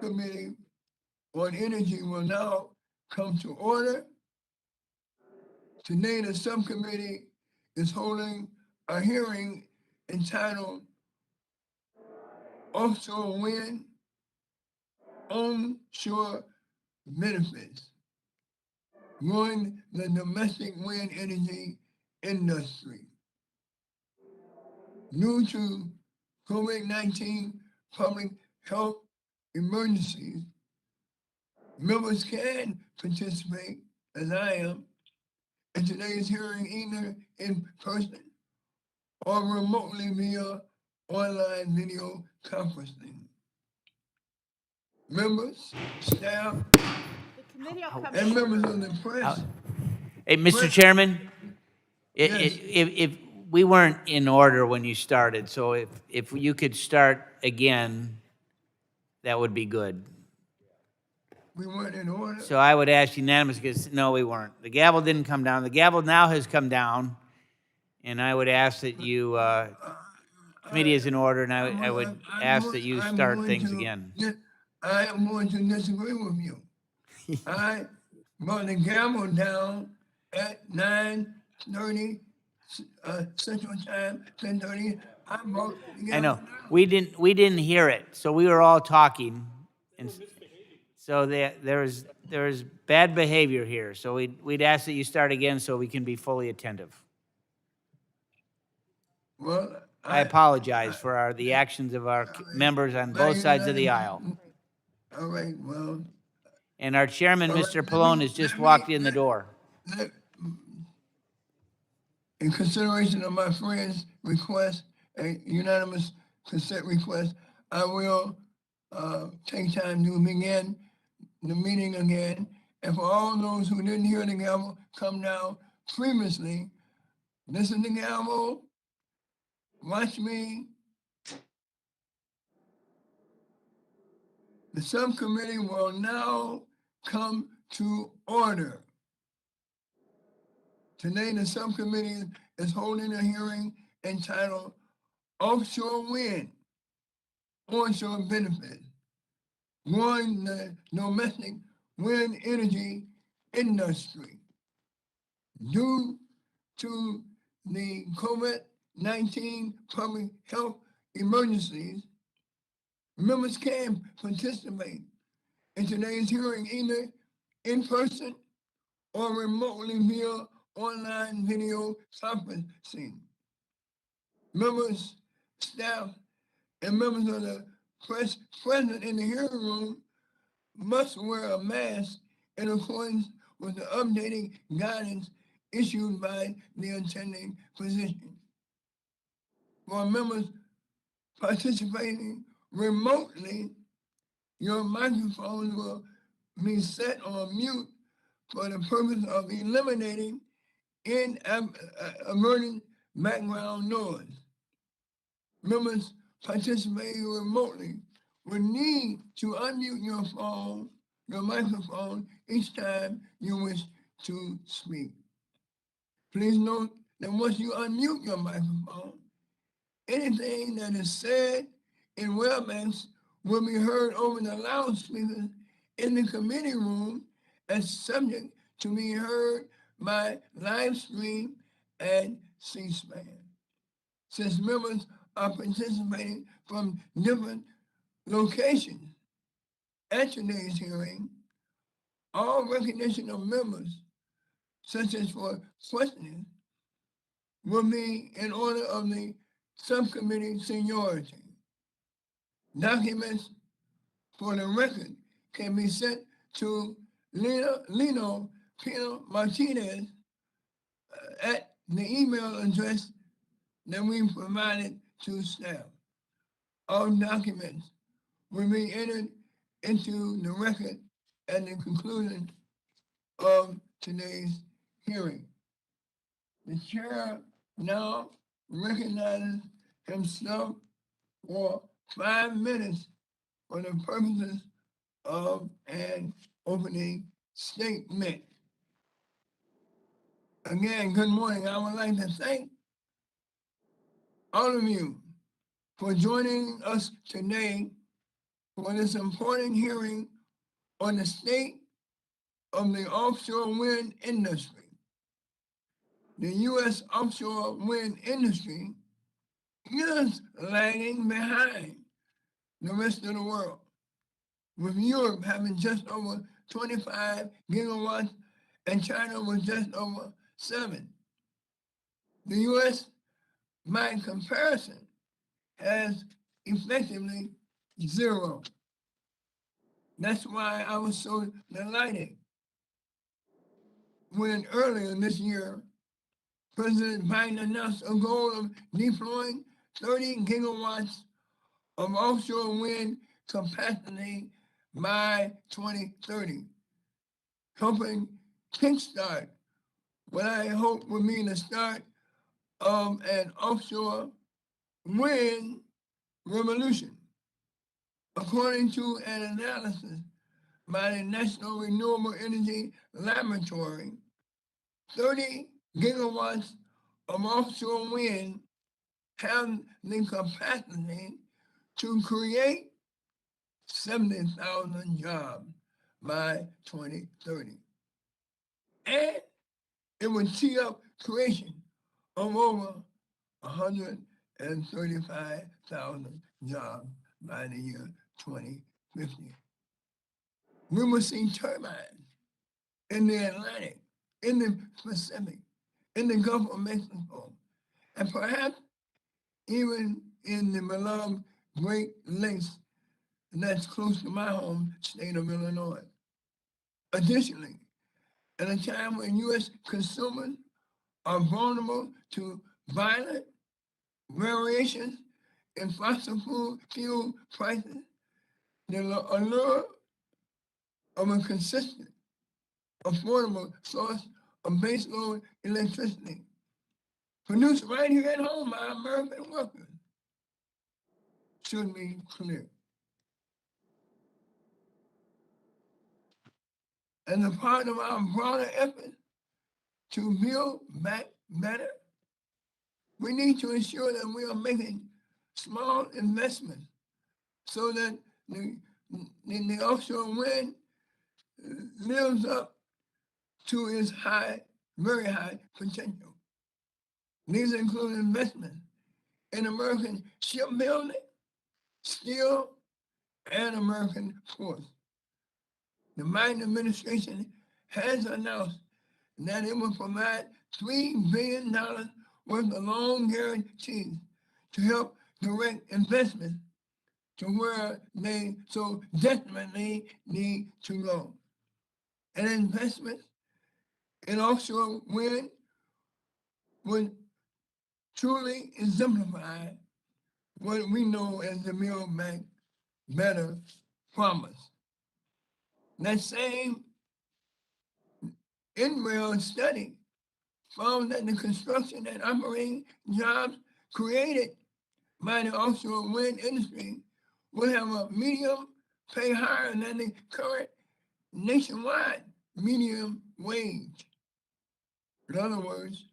Subcommittee on Energy will now come to order. Today, the subcommittee is holding a hearing entitled Offshore Wind, Onshore Benefits, growing the domestic wind energy industry. Due to COVID-19 public health emergencies, members can participate, as I am, in today's hearing either in person or remotely via online video conferencing. Members, staff, and members of the press. Hey, Mr. Press- Chairman, Yes. if we weren't in order when you started, so if you could start again, that would be good. We weren't in order. So I would ask unanimous, because, no, we weren't. The gavel didn't come down. The gavel now has come down, and I would ask that you, committee is in order, and I would ask that you start things again. I am going to disagree with you. I brought the gavel down at 9:30 Central Time, 10:30. I brought the gavel I know, down. we didn't hear it, so we were all talking, and so there's bad behavior here, so we'd ask that you start again so we can be fully attentive. Well, I apologize for the actions of our members on both sides of the aisle. All right, well. And our chairman, all right, Mr. Pallone, has just walked in the door. In consideration of my friend's request, a unanimous consent request, I will take time to begin the meeting again. And for all those who didn't hear the gavel come down previously, this is the gavel. Watch me. The subcommittee will now come to order. Today, the subcommittee is holding a hearing entitled Offshore Wind, Onshore Benefits, growing the domestic wind energy industry. Due to the COVID-19 public health emergencies, members can participate in today's hearing either in person or remotely via online video conferencing. Members, staff, and members of the press present in the hearing room must wear a mask in accordance with the updated guidance issued by the attending physician. For members participating remotely, your microphone will be set on mute for the purpose of eliminating emergent background noise. Members participating remotely will need to unmute your phone, your microphone, each time you wish to speak. Please note that once you unmute your microphone, anything that is said in WebEx will be heard over the loudspeakers in the committee room as subject to be heard by live stream and C-SPAN. Since members are participating from different locations at today's hearing, all recognition of members, such as for questioning, will be in order of the subcommittee seniority. Documents for the record can be sent to Lino Pino Martinez at the email address that we provided to staff. All documents will be entered into the record at the conclusion of today's hearing. The chair now recognizes himself for 5 minutes for the purposes of an opening statement. Again, good morning. I would like to thank all of you for joining us today for this important hearing on the state of the offshore wind industry. The U.S. offshore wind industry is lagging behind the rest of the world, with Europe having just over 25 gigawatts and China with just over 7. The U.S., by comparison, has effectively 0. That's why I was so delighted when earlier this year, President Biden announced a goal of deploying 30 gigawatts of offshore wind capacity by 2030, helping kickstart what I hope will be the start of an offshore wind revolution. According to an analysis by the National Renewable Energy Laboratory, 30 gigawatts of offshore wind have the capacity to create 70,000 jobs by 2030. And it would tee up creation of over 135,000 jobs by the year 2050. We will see turbines in the Atlantic, in the Pacific, in the Gulf of Mexico, and perhaps even in the beloved Great Lakes that's close to my home state of Illinois. Additionally, at a time when U.S. consumers are vulnerable to violent variations in fossil fuel prices, the allure of a consistent, affordable source of baseload electricity produced right here at home by American workers should be clear. As a part of our broader effort to build back better, we need to ensure that we are making small investments so that the offshore wind lives up to its very high potential. These include investments in American shipbuilding, steel, and American ports. The Biden administration has announced that it will provide $3 billion worth of loan guarantees to help direct investments to where they so desperately need to go. And investments in offshore wind would truly exemplify what we know as the Build Back Better promise. That same in-rail study found that the construction and operating jobs created by the offshore wind industry will have a medium pay higher than the current nationwide medium wage. In other words,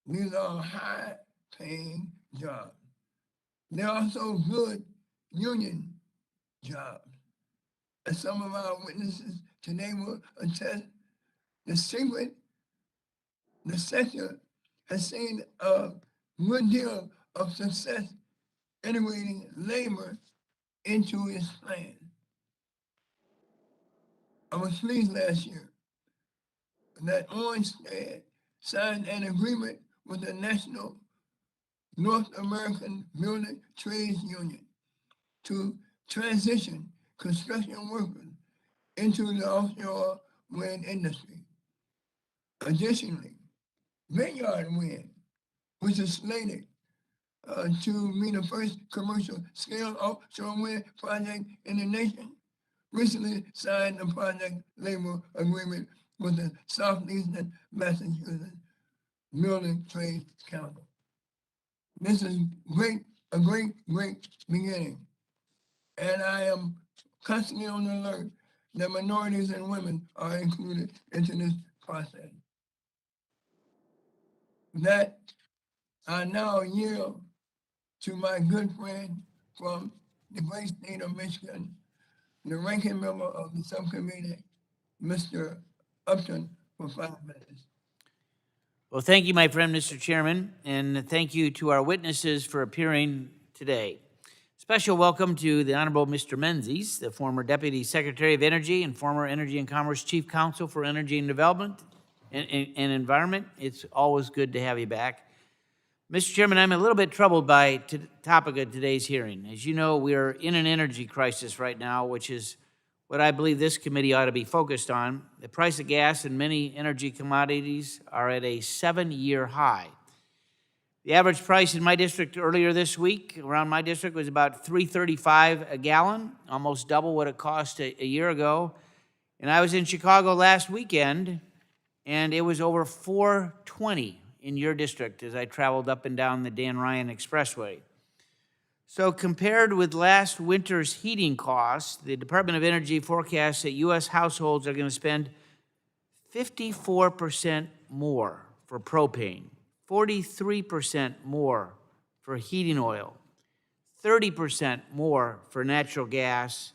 these are high-paying jobs. They're also good union jobs. As some of our witnesses today will attest, the sector has seen a good deal of success integrating labor into its plan. I was pleased last year that Orsted signed an agreement with the National North American Building Trades Union to transition construction workers into the offshore wind industry. Additionally, Vineyard Wind, which is slated to be the first commercial scale offshore wind project in the nation, recently signed a project labor agreement with the Southeastern Massachusetts Building Trades Council. This is a great beginning. And I am constantly on the alert that minorities and women are included into this process. That I now yield to my good friend from the great state of Michigan, the ranking member of the subcommittee, Mr. Upton, for 5 minutes. Well, thank you, my friend, Mr. Chairman, and thank you to our witnesses for appearing today. Special welcome to the Honorable Mr. Menzies, the former Deputy Secretary of Energy and former Energy and Commerce Chief Counsel for Energy and Development and Environment. It's always good to have you back. Mr. Chairman, I'm a little bit troubled by the topic of today's hearing. As you know, we are in an energy crisis right now, which is what I believe this committee ought to be focused on. The price of gas and many energy commodities are at a 7-year high. The average price in my district earlier this week, around my district, was about $3.35 a gallon, almost double what it cost a year ago. And I was in Chicago last weekend, and it was over $4.20 in your district as I traveled up and down the Dan Ryan Expressway. So compared with last winter's heating costs, the Department of Energy forecasts that U.S. households are going to spend 54% more for propane, 43% more for heating oil, 30% more for natural gas,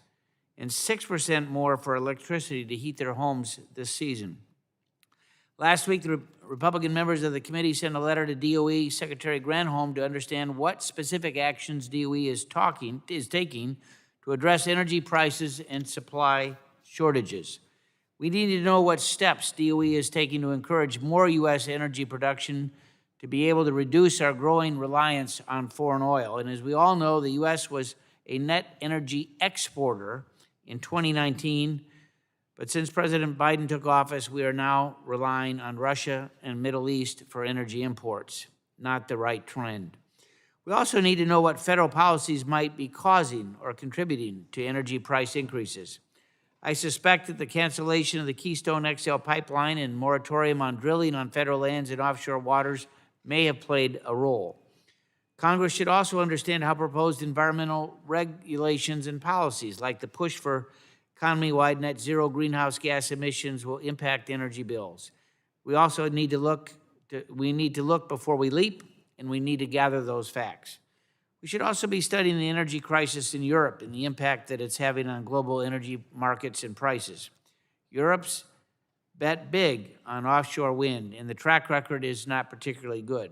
and 6% more for electricity to heat their homes this season. Last week, the Republican members of the committee sent a letter to DOE Secretary Granholm to understand what specific actions DOE is taking to address energy prices and supply shortages. We need to know what steps DOE is taking to encourage more U.S. energy production to be able to reduce our growing reliance on foreign oil. And as we all know, the U.S. was a net energy exporter in 2019, but since President Biden took office, we are now relying on Russia and Middle East for energy imports. Not the right trend. We also need to know what federal policies might be causing or contributing to energy price increases. I suspect that the cancellation of the Keystone XL pipeline and moratorium on drilling on federal lands and offshore waters may have played a role. Congress should also understand how proposed environmental regulations and policies, like the push for economy-wide net zero greenhouse gas emissions, will impact energy bills. We also need to look before we leap, and we need to gather those facts. We should also be studying the energy crisis in Europe and the impact that it's having on global energy markets and prices. Europe's bet big on offshore wind, and the track record is not particularly good.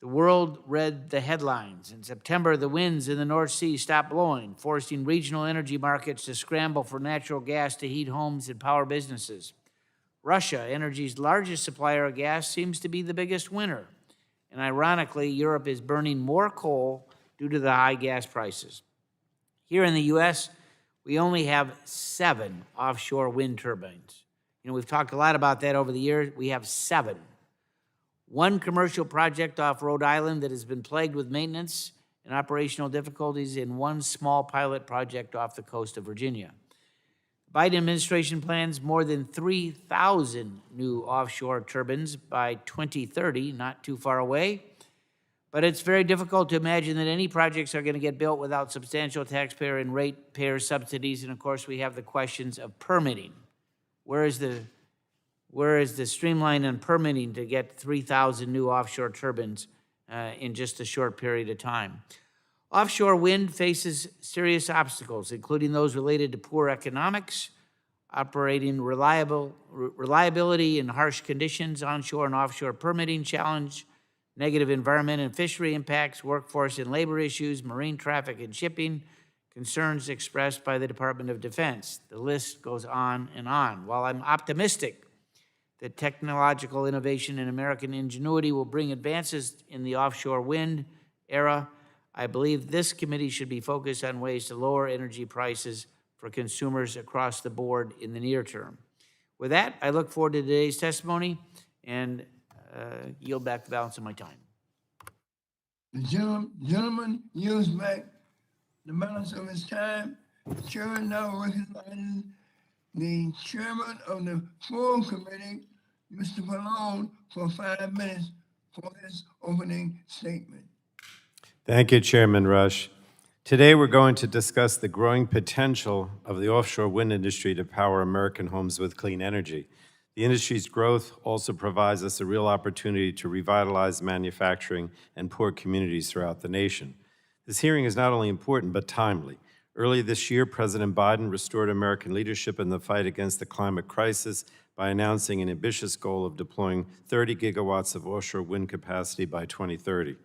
The world read the headlines. In September, the winds in the North Sea stopped blowing, forcing regional energy markets to scramble for natural gas to heat homes and power businesses. Russia, energy's largest supplier of gas, seems to be the biggest winner. And ironically, Europe is burning more coal due to the high gas prices. Here in the U.S., we only have 7 offshore wind turbines. You know, we've talked a lot about that over the years. We have 7. One commercial project off Rhode Island that has been plagued with maintenance and operational difficulties, and one small pilot project off the coast of Virginia. The Biden administration plans more than 3,000 new offshore turbines by 2030, not too far away. But it's very difficult to imagine that any projects are going to get built without substantial taxpayer and ratepayer subsidies. And of course, we have the questions of permitting. Where is the streamline on permitting to get 3,000 new offshore turbines in just a short period of time? Offshore wind faces serious obstacles, including those related to poor economics, operating reliability in harsh conditions, onshore and offshore permitting challenge, negative environment and fishery impacts, workforce and labor issues, marine traffic and shipping, concerns expressed by the Department of Defense. The list goes on and on. While I'm optimistic that technological innovation and American ingenuity will bring advances in the offshore wind era, I believe this committee should be focused on ways to lower energy prices for consumers across the board in the near term. With that, I look forward to today's testimony and yield back the balance of my time. The gentleman yields back the balance of his time. The chairman now recognizes the chairman of the full committee, Mr. Pallone, for 5 minutes for his opening statement. Thank you, Chairman Rush. Today, we're going to discuss the growing potential of the offshore wind industry to power American homes with clean energy. The industry's growth also provides us a real opportunity to revitalize manufacturing and poor communities throughout the nation. This hearing is not only important, but timely. Early this year, President Biden restored American leadership in the fight against the climate crisis by announcing an ambitious goal of deploying 30 gigawatts of offshore wind capacity by 2030.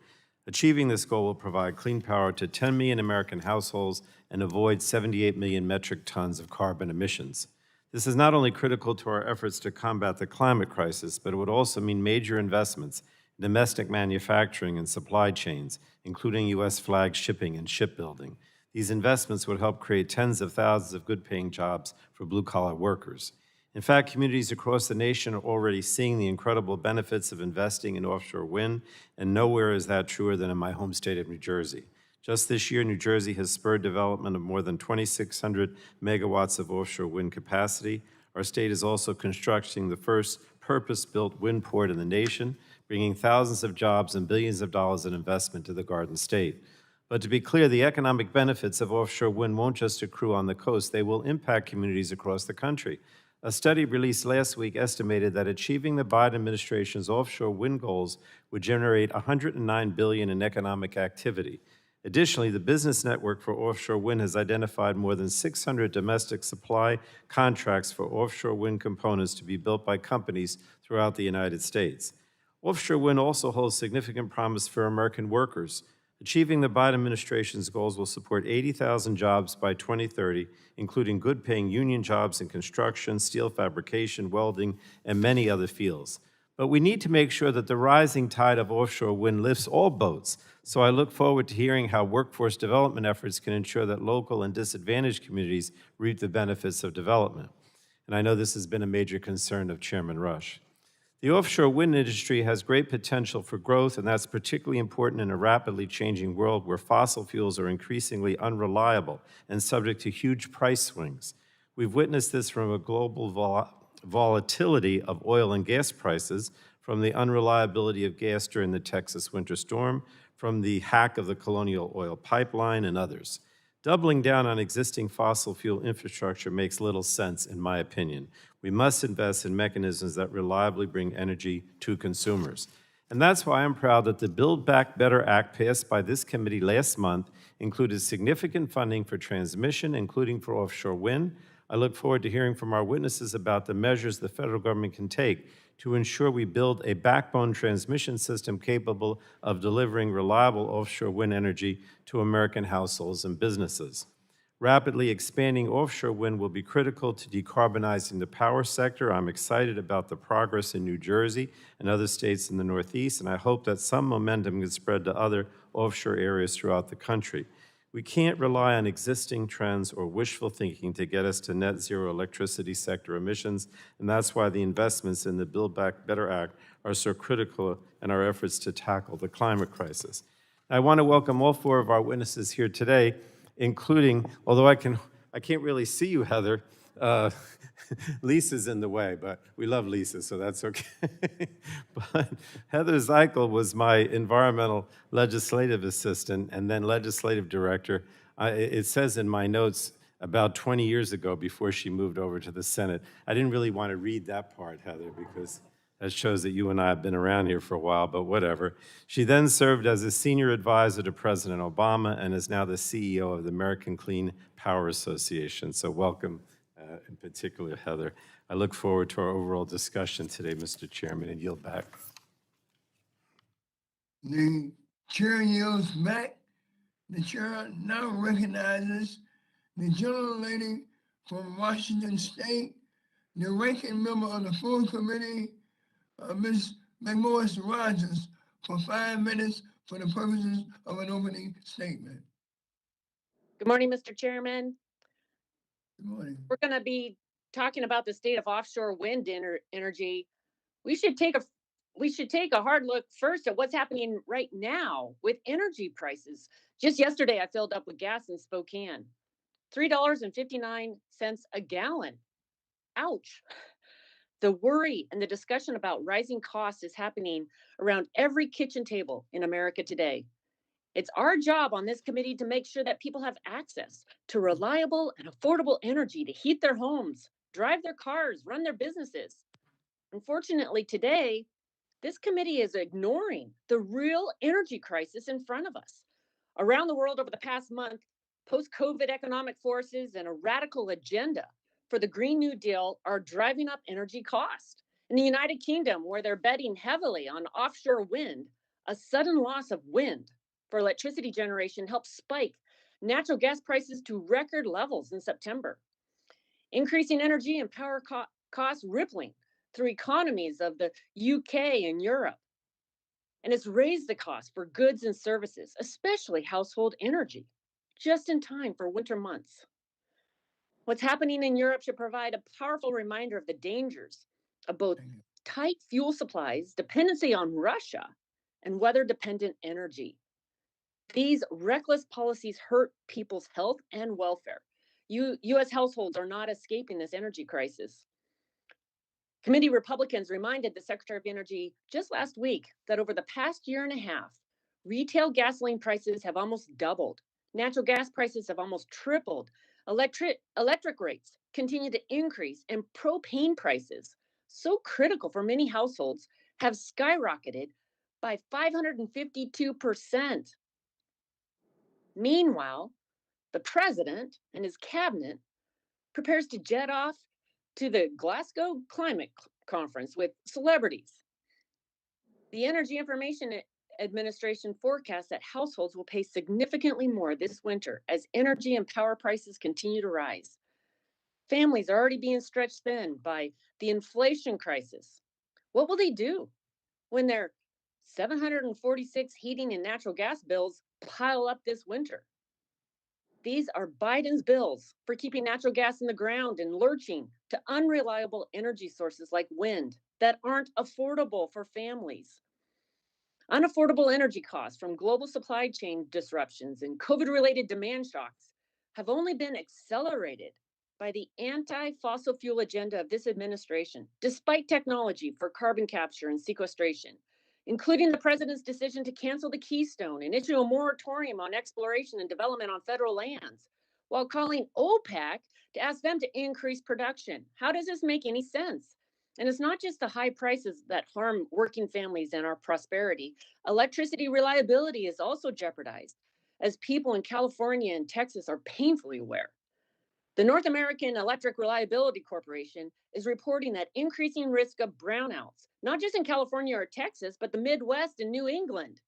Achieving this goal will provide clean power to 10 million American households and avoid 78 million metric tons of carbon emissions. This is not only critical to our efforts to combat the climate crisis, but it would also mean major investments in domestic manufacturing and supply chains, including U.S. flag shipping and shipbuilding. These investments would help create tens of thousands of good-paying jobs for blue-collar workers. In fact, communities across the nation are already seeing the incredible benefits of investing in offshore wind, and nowhere is that truer than in my home state of New Jersey. Just this year, New Jersey has spurred development of more than 2,600 megawatts of offshore wind capacity. Our state is also constructing the first purpose-built wind port in the nation, bringing thousands of jobs and billions of dollars in investment to the Garden State. But to be clear, the economic benefits of offshore wind won't just accrue on the coast. They will impact communities across the country. A study released last week estimated that achieving the Biden administration's offshore wind goals would generate $109 billion in economic activity. Additionally, the Business Network for Offshore Wind has identified more than 600 domestic supply contracts for offshore wind components to be built by companies throughout the United States. Offshore wind also holds significant promise for American workers. Achieving the Biden administration's goals will support 80,000 jobs by 2030, including good-paying union jobs in construction, steel fabrication, welding, and many other fields. But we need to make sure that the rising tide of offshore wind lifts all boats. So I look forward to hearing how workforce development efforts can ensure that local and disadvantaged communities reap the benefits of development. And I know this has been a major concern of Chairman Rush. The offshore wind industry has great potential for growth, and that's particularly important in a rapidly changing world where fossil fuels are increasingly unreliable and subject to huge price swings. We've witnessed this from a global volatility of oil and gas prices, from the unreliability of gas during the Texas winter storm, from the hack of the Colonial Oil Pipeline, and others. Doubling down on existing fossil fuel infrastructure makes little sense, in my opinion. We must invest in mechanisms that reliably bring energy to consumers. And that's why I'm proud that the Build Back Better Act passed by this committee last month included significant funding for transmission, including for offshore wind. I look forward to hearing from our witnesses about the measures the federal government can take to ensure we build a backbone transmission system capable of delivering reliable offshore wind energy to American households and businesses. Rapidly expanding offshore wind will be critical to decarbonizing the power sector. I'm excited about the progress in New Jersey and other states in the Northeast, and I hope that some momentum can spread to other offshore areas throughout the country. We can't rely on existing trends or wishful thinking to get us to net zero electricity sector emissions, and that's why the investments in the Build Back Better Act are so critical in our efforts to tackle the climate crisis. I want to welcome all four of our witnesses here today, including, although I can't really see you, Heather. Lisa's in the way, but we love Lisa, so that's okay. But Heather Zeichel was my environmental legislative assistant and then legislative director. It says in my notes about 20 years ago before she moved over to the Senate. I didn't really want to read that part, Heather, because that shows that you and I have been around here for a while, but whatever. She then served as a senior advisor to President Obama and is now the CEO of the American Clean Power Association. So welcome, in particular, Heather. I look forward to our overall discussion today, Mr. Chairman, and yield back. The chair yields back. The chair now recognizes the gentlelady from Washington State, the ranking member of the full committee, Ms. McMorris Rogers, for 5 minutes for the purposes of an opening statement. Good morning, Mr. Chairman. Good morning. We're going to be talking about the state of offshore wind energy. We should take a hard look first at what's happening right now with energy prices. Just yesterday, I filled up with gas in Spokane, $3.59 a gallon. Ouch. The worry and the discussion about rising costs is happening around every kitchen table in America today. It's our job on this committee to make sure that people have access to reliable and affordable energy to heat their homes, drive their cars, run their businesses. Unfortunately, today, this committee is ignoring the real energy crisis in front of us. Around the world over the past month, post-COVID economic forces and a radical agenda for the Green New Deal are driving up energy costs. In the United Kingdom, where they're betting heavily on offshore wind, a sudden loss of wind for electricity generation helped spike natural gas prices to record levels in September. Increasing energy and power costs rippling through economies of the UK and Europe. And it's raised the cost for goods and services, especially household energy, just in time for winter months. What's happening in Europe should provide a powerful reminder of the dangers of both tight fuel supplies, dependency on Russia, and weather dependent energy. These reckless policies hurt people's health and welfare. US households are not escaping this energy crisis. Committee Republicans reminded the Secretary of Energy just last week that over the past year and a half, retail gasoline prices have almost doubled. Natural gas prices have almost tripled. Electric rates continue to increase, and propane prices, so critical for many households, have skyrocketed by 552%. Meanwhile, the president and his cabinet prepares to jet off to the Glasgow Climate Conference with celebrities. The Energy Information Administration forecasts that households will pay significantly more this winter as energy and power prices continue to rise. Families are already being stretched thin by the inflation crisis. What will they do when their 746 heating and natural gas bills pile up this winter? These are Biden's bills for keeping natural gas in the ground and lurching to unreliable energy sources like wind that aren't affordable for families. Unaffordable energy costs from global supply chain disruptions and COVID-related demand shocks have only been accelerated by the anti-fossil fuel agenda of this administration, despite technology for carbon capture and sequestration, including the president's decision to cancel the Keystone and issue a moratorium on exploration and development on federal lands, while calling OPEC to ask them to increase production. How does this make any sense? And it's not just the high prices that harm working families and our prosperity. Electricity reliability is also jeopardized, as people in California and Texas are painfully aware. The North American Electric Reliability Corporation is reporting that increasing risk of brownouts, not just in California or Texas, but the Midwest and New England.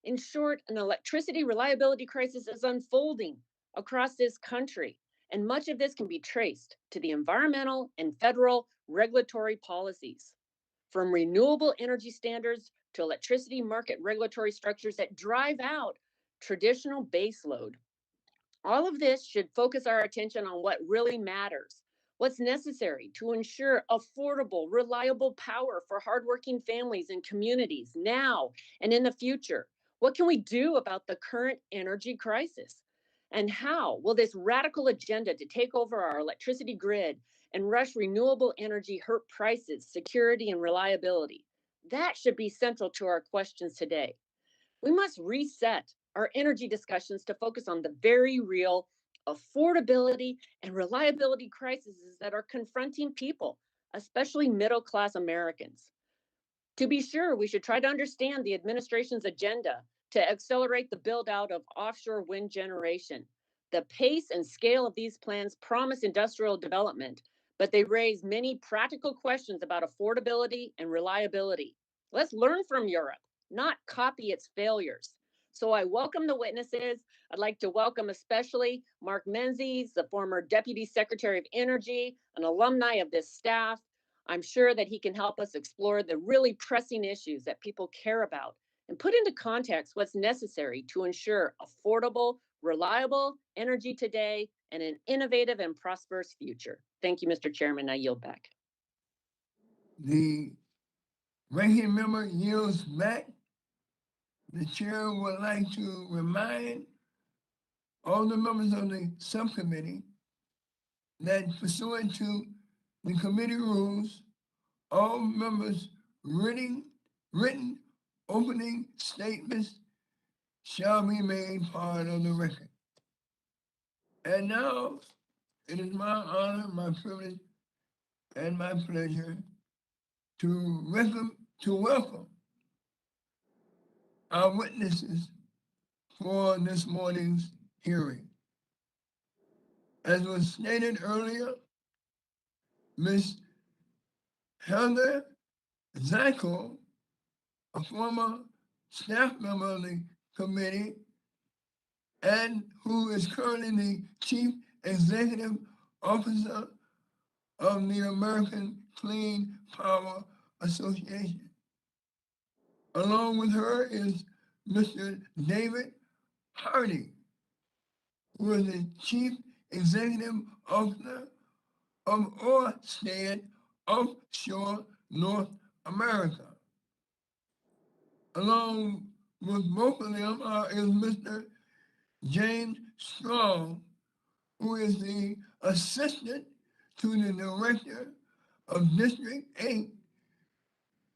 In short, an electricity reliability crisis is unfolding across this country, and much of this can be traced to the environmental and federal regulatory policies, from renewable energy standards to electricity market regulatory structures that drive out traditional baseload. All of this should focus our attention on what really matters, what's necessary to ensure affordable, reliable power for hardworking families and communities now and in the future. What can we do about the current energy crisis? And how will this radical agenda to take over our electricity grid and rush renewable energy hurt prices, security, and reliability? That should be central to our questions today. We must reset our energy discussions to focus on the very real affordability and reliability crises that are confronting people, especially middle-class Americans. To be sure, we should try to understand the administration's agenda to accelerate the build-out of offshore wind generation. The pace and scale of these plans promise industrial development, but they raise many practical questions about affordability and reliability. Let's learn from Europe, not copy its failures. So I welcome the witnesses. I'd like to welcome especially Mark Menzies, the former Deputy Secretary of Energy, an alumni of this staff. I'm sure that he can help us explore the really pressing issues that people care about and put into context what's necessary to ensure affordable, reliable energy today and an innovative and prosperous future. Thank you, Mr. Chairman. I yield back. The ranking member yields back. The chair would like to remind all the members of the subcommittee that pursuant to the committee rules, all members' written opening statements shall be made part of the record. And now, it is my honor, my privilege, and my pleasure to welcome our witnesses for this morning's hearing. As was stated earlier, Ms. Heather Zyko, a former staff member of the committee and who is currently the Chief Executive Officer of the American Clean Power Association. Along with her is Mr. David Hardy, who is the Chief Executive Officer of Orsted Offshore North America. Along with both of them is Mr. James Strong, who is the Assistant to the Director of District 8,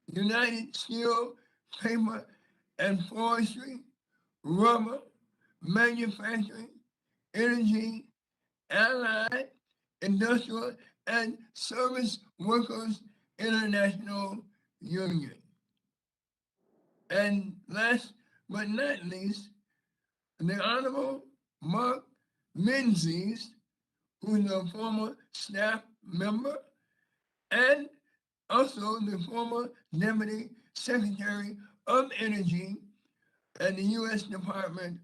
United Steel, Paper and Forestry, Rubber, Manufacturing, Energy, Allied, Industrial, and Service Workers International Union. And last but not least, the Honorable Mark Menzies, who is a former staff member and also the former Deputy Secretary of Energy at the U.S. Department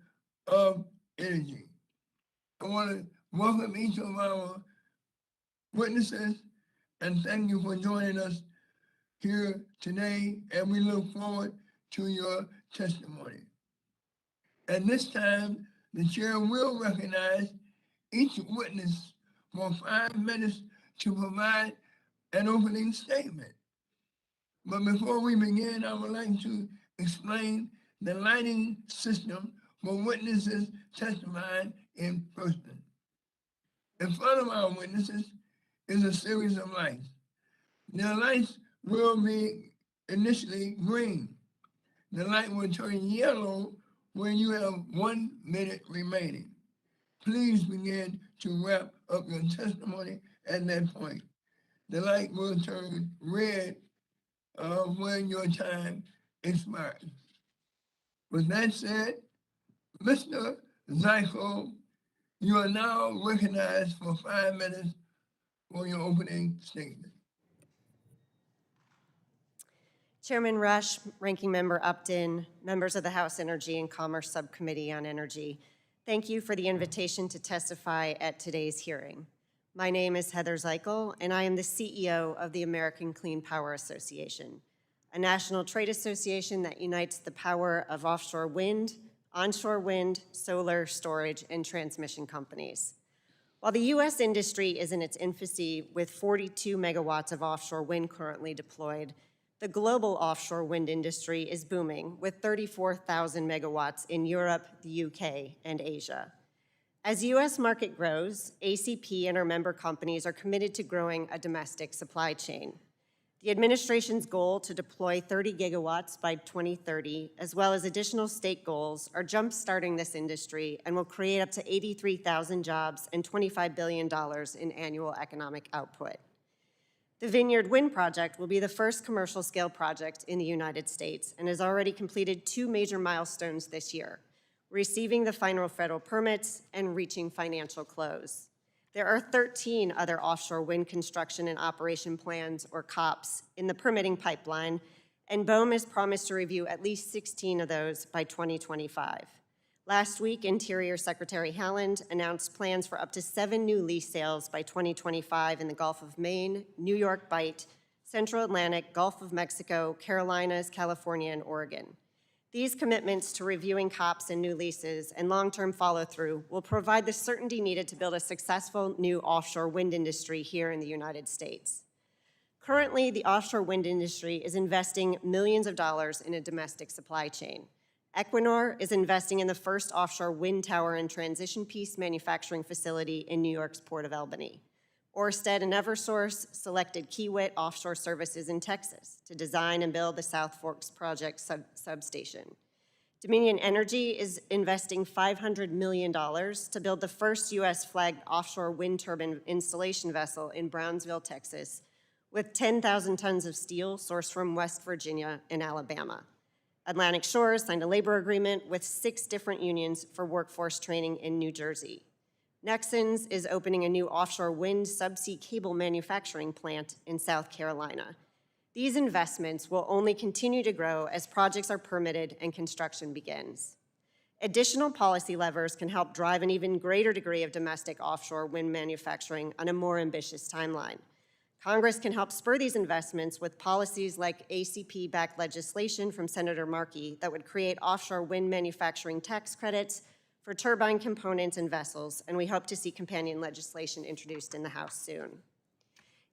of Energy. I want to welcome each of our witnesses and thank you for joining us here today, and we look forward to your testimony. At this time, the chair will recognize each witness for 5 minutes to provide an opening statement. But before we begin, I would like to explain the lighting system for witnesses testifying in person. In front of our witnesses is a series of lights. The lights will be initially green. The light will turn yellow when you have 1 minute remaining. Please begin to wrap up your testimony at that point. The light will turn red when your time expires. With that said, Mr. Zyko, you are now recognized for 5 minutes for your opening statement. Chairman Rush, Ranking Member Upton, members of the House Energy and Commerce Subcommittee on Energy, thank you for the invitation to testify at today's hearing. My name is Heather Zyko, and I am the CEO of the American Clean Power Association, a national trade association that unites the power of offshore wind, onshore wind, solar, storage, and transmission companies. While the U.S. industry is in its infancy with 42 megawatts of offshore wind currently deployed, the global offshore wind industry is booming with 34,000 megawatts in Europe, the UK, and Asia. As the U.S. market grows, ACP and our member companies are committed to growing a domestic supply chain. The administration's goal to deploy 30 gigawatts by 2030, as well as additional state goals, are jump-starting this industry and will create up to 83,000 jobs and $25 billion in annual economic output. The Vineyard Wind Project will be the first commercial-scale project in the United States and has already completed 2 major milestones this year, receiving the final federal permits and reaching financial close. There are 13 other offshore wind construction and operation plans, or COPs, in the permitting pipeline, and BOEM has promised to review at least 16 of those by 2025. Last week, Interior Secretary Haaland announced plans for up to 7 new lease sales by 2025 in the Gulf of Maine, New York Bight, Central Atlantic, Gulf of Mexico, Carolinas, California, and Oregon. These commitments to reviewing COPs and new leases and long-term follow-through will provide the certainty needed to build a successful new offshore wind industry here in the United States. Currently, the offshore wind industry is investing millions of dollars in a domestic supply chain. Equinor is investing in the first offshore wind tower and transition piece manufacturing facility in New York's Port of Albany. Orsted and Eversource selected Kiewit Offshore Services in Texas to design and build the South Forks Project substation. Dominion Energy is investing $500 million to build the first U.S.-flagged offshore wind turbine installation vessel in Brownsville, Texas, with 10,000 tons of steel sourced from West Virginia and Alabama. Atlantic Shores signed a labor agreement with 6 different unions for workforce training in New Jersey. Nexans is opening a new offshore wind subsea cable manufacturing plant in South Carolina. These investments will only continue to grow as projects are permitted and construction begins. Additional policy levers can help drive an even greater degree of domestic offshore wind manufacturing on a more ambitious timeline. Congress can help spur these investments with policies like ACP-backed legislation from Senator Markey that would create offshore wind manufacturing tax credits for turbine components and vessels, and we hope to see companion legislation introduced in the House soon.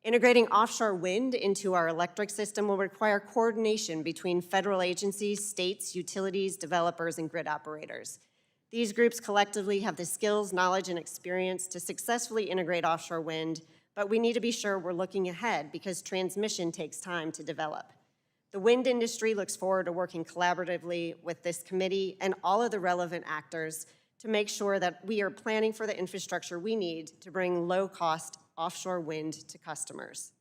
Integrating offshore wind into our electric system will require coordination between federal agencies, states, utilities, developers, and grid operators. These groups collectively have the skills, knowledge, and experience to successfully integrate offshore wind, but we need to be sure we're looking ahead because transmission takes time to develop. The wind industry looks forward to working collaboratively with this committee and all of the relevant actors to make sure that we are planning for the infrastructure we need to bring low-cost offshore wind to customers.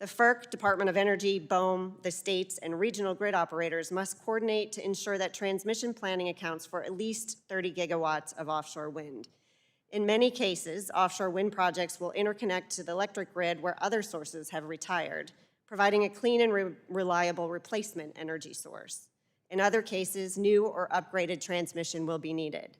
The FERC, Department of Energy, BOEM, the states, and regional grid operators must coordinate to ensure that transmission planning accounts for at least 30 gigawatts of offshore wind. In many cases, offshore wind projects will interconnect to the electric grid where other sources have retired, providing a clean and reliable replacement energy source. In other cases, new or upgraded transmission will be needed.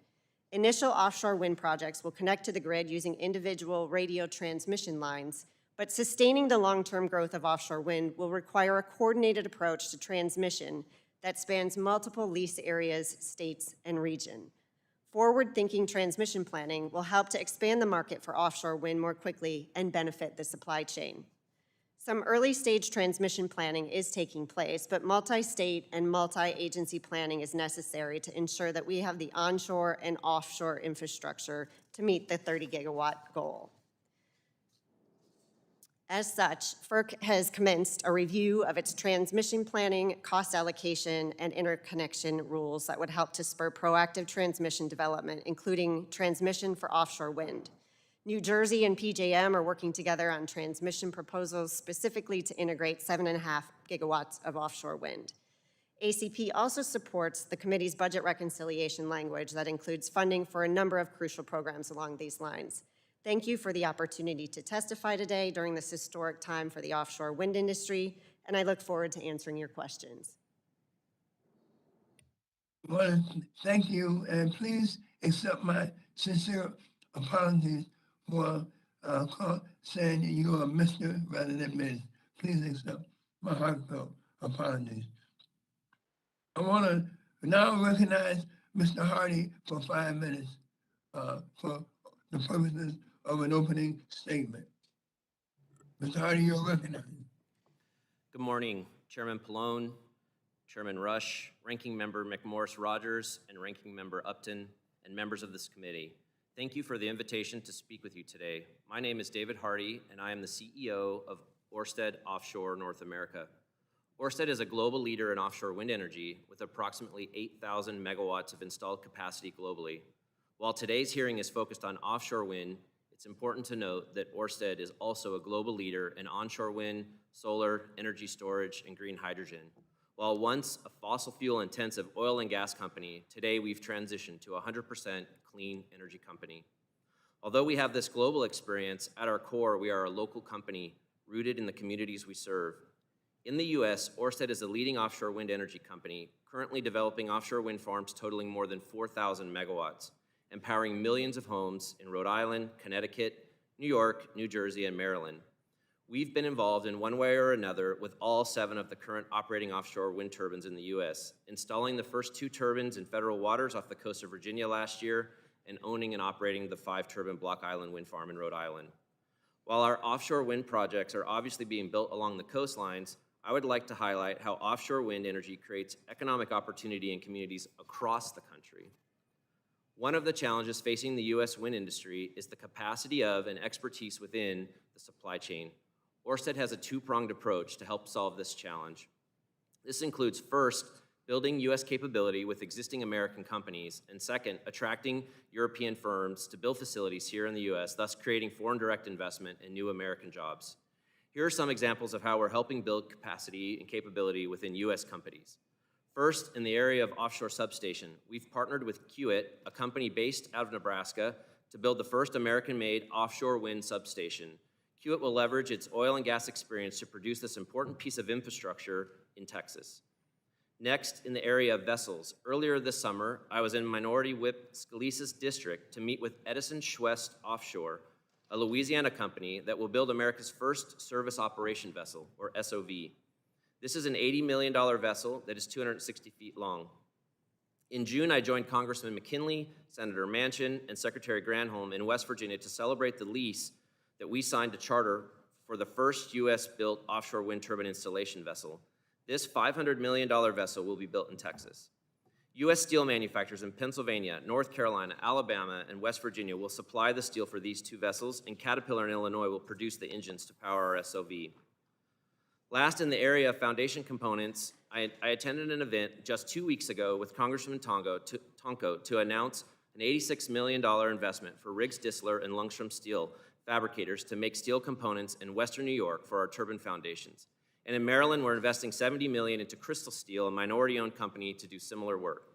Initial offshore wind projects will connect to the grid using individual radio transmission lines, but sustaining the long-term growth of offshore wind will require a coordinated approach to transmission that spans multiple lease areas, states, and region. Forward-thinking transmission planning will help to expand the market for offshore wind more quickly and benefit the supply chain. Some early-stage transmission planning is taking place, but multi-state and multi-agency planning is necessary to ensure that we have the onshore and offshore infrastructure to meet the 30-gigawatt goal. As such, FERC has commenced a review of its transmission planning, cost allocation, and interconnection rules that would help to spur proactive transmission development, including transmission for offshore wind. New Jersey and PJM are working together on transmission proposals specifically to integrate 7.5 gigawatts of offshore wind. ACP also supports the committee's budget reconciliation language that includes funding for a number of crucial programs along these lines. Thank you for the opportunity to testify today during this historic time for the offshore wind industry, and I look forward to answering your questions. Well, thank you, and please accept my sincere apologies for saying that you are Mr. rather than Ms. Please accept my heartfelt apologies. I want to now recognize Mr. Hardy for 5 minutes for the purposes of an opening statement. Mr. Hardy, you're recognized. Good morning, Chairman Pallone, Chairman Rush, Ranking Member McMorris-Rogers, and Ranking Member Upton, and members of this committee. Thank you for the invitation to speak with you today. My name is David Hardy, and I am the CEO of Orsted Offshore North America. Orsted is a global leader in offshore wind energy with approximately 8,000 megawatts of installed capacity globally. While today's hearing is focused on offshore wind, it's important to note that Orsted is also a global leader in onshore wind, solar, energy storage, and green hydrogen. While once a fossil fuel intensive oil and gas company, today we've transitioned to a 100% clean energy company. Although we have this global experience, at our core, we are a local company rooted in the communities we serve. In the US, Orsted is a leading offshore wind energy company, currently developing offshore wind farms totaling more than 4,000 megawatts, empowering millions of homes in Rhode Island, Connecticut, New York, New Jersey, and Maryland. We've been involved in one way or another with all 7 of the current operating offshore wind turbines in the US, installing the first 2 turbines in federal waters off the coast of Virginia last year, and owning and operating the 5-turbine Block Island wind farm in Rhode Island. While our offshore wind projects are obviously being built along the coastlines, I would like to highlight how offshore wind energy creates economic opportunity in communities across the country. One of the challenges facing the US wind industry is the capacity of and expertise within the supply chain. Orsted has a 2-pronged approach to help solve this challenge. This includes, first, building US capability with existing American companies, and second, attracting European firms to build facilities here in the US, thus creating foreign direct investment and new American jobs. Here are some examples of how we're helping build capacity and capability within US companies. First, in the area of offshore substation, we've partnered with Kiewit, a company based out of Nebraska, to build the first American-made offshore wind substation. Kiewit will leverage its oil and gas experience to produce this important piece of infrastructure in Texas. Next, in the area of vessels, earlier this summer, I was in Minority Whip Scalise's district to meet with Edison Schwest Offshore, a Louisiana company that will build America's first service operation vessel, or SOV. This is an $80 million vessel that is 260 feet long. In June, I joined Congressman McKinley, Senator Manchin, and Secretary Granholm in West Virginia to celebrate the lease that we signed to charter for the first U.S.-built offshore wind turbine installation vessel. This $500 million vessel will be built in Texas. U.S. steel manufacturers in Pennsylvania, North Carolina, Alabama, and West Virginia will supply the steel for these two vessels, and Caterpillar in Illinois will produce the engines to power our SOV. Last, in the area of foundation components, I attended an event just 2 weeks ago with Congressman Tonko to announce an $86 million investment for Riggs Distler and Lungstrom Steel fabricators to make steel components in Western New York for our turbine foundations. And in Maryland, we're investing $70 million into Crystal Steel, a minority-owned company, to do similar work.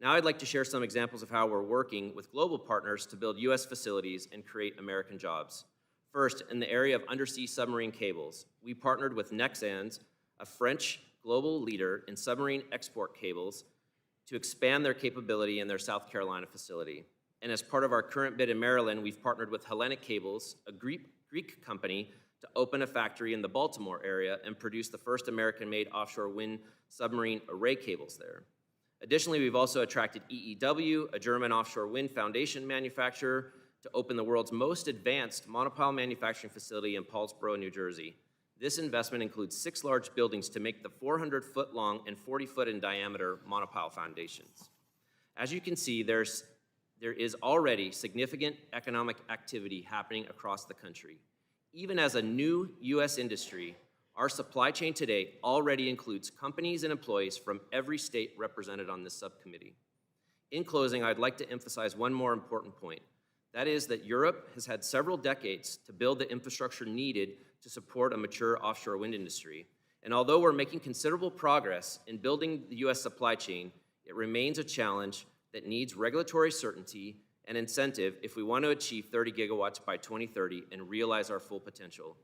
Now I'd like to share some examples of how we're working with global partners to build U.S. facilities and create American jobs. First, in the area of undersea submarine cables, we partnered with Nexans, a French global leader in submarine export cables, to expand their capability in their South Carolina facility. And as part of our current bid in Maryland, we've partnered with Hellenic Cables, a Greek company, to open a factory in the Baltimore area and produce the first American-made offshore wind submarine array cables there. Additionally, we've also attracted EEW, a German offshore wind foundation manufacturer, to open the world's most advanced monopile manufacturing facility in Paulsboro, New Jersey. This investment includes 6 large buildings to make the 400-foot long and 40-foot in diameter monopile foundations. As you can see, there is already significant economic activity happening across the country. Even as a new U.S. industry, our supply chain today already includes companies and employees from every state represented on this subcommittee. In closing, I'd like to emphasize one more important point. That is that Europe has had several decades to build the infrastructure needed to support a mature offshore wind industry. And although we're making considerable progress in building the U.S. supply chain, it remains a challenge that needs regulatory certainty and incentive if we want to achieve 30 gigawatts by 2030 and realize our full potential.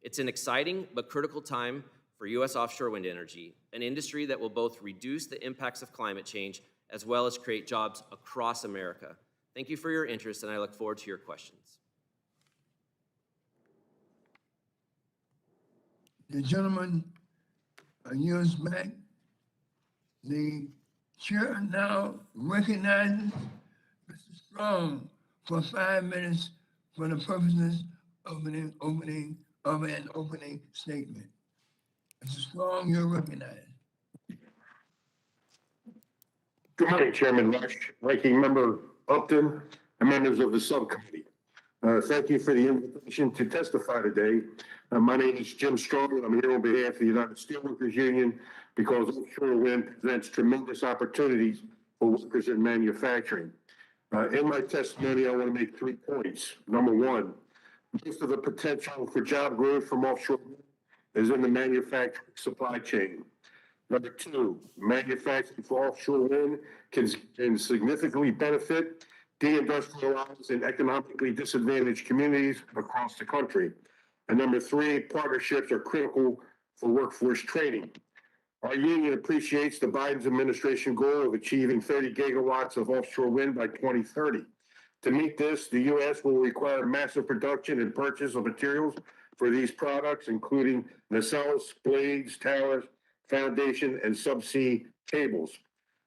It's an exciting but critical time for U.S. offshore wind energy, an industry that will both reduce the impacts of climate change as well as create jobs across America. Thank you for your interest, and I look forward to your questions. The gentleman yields back. The chair now recognizes Mr. Strong for 5 minutes for the purposes of an opening statement. Mr. Strong, you're recognized. Good morning, Chairman Rush, Ranking Member Upton, and members of the subcommittee. Thank you for the invitation to testify today. My name is Jim Strong, and I'm here on behalf of the United Steelworkers Union because offshore wind presents tremendous opportunities for workers in manufacturing. In my testimony, I want to make 3 points. Number one, most of the potential for job growth from offshore wind is in the manufacturing supply chain. Number two, manufacturing for offshore wind can significantly benefit deindustrialized and economically disadvantaged communities across the country. And number three, partnerships are critical for workforce training. Our union appreciates the Biden administration goal of achieving 30 gigawatts of offshore wind by 2030. To meet this, the U.S. will require massive production and purchase of materials for these products, including nacelles, blades, towers, foundation, and subsea cables.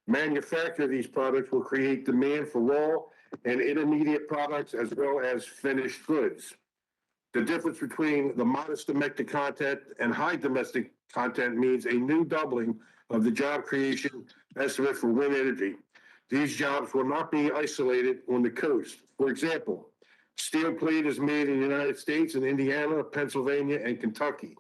Manufacture of these products will create demand for raw and intermediate products as well as finished goods. The difference between the modest domestic content and high domestic content means a new doubling of the job creation estimate for wind energy. These jobs will not be isolated on the coast. For example, steel plate is made in the United States in Indiana, Pennsylvania, and Kentucky.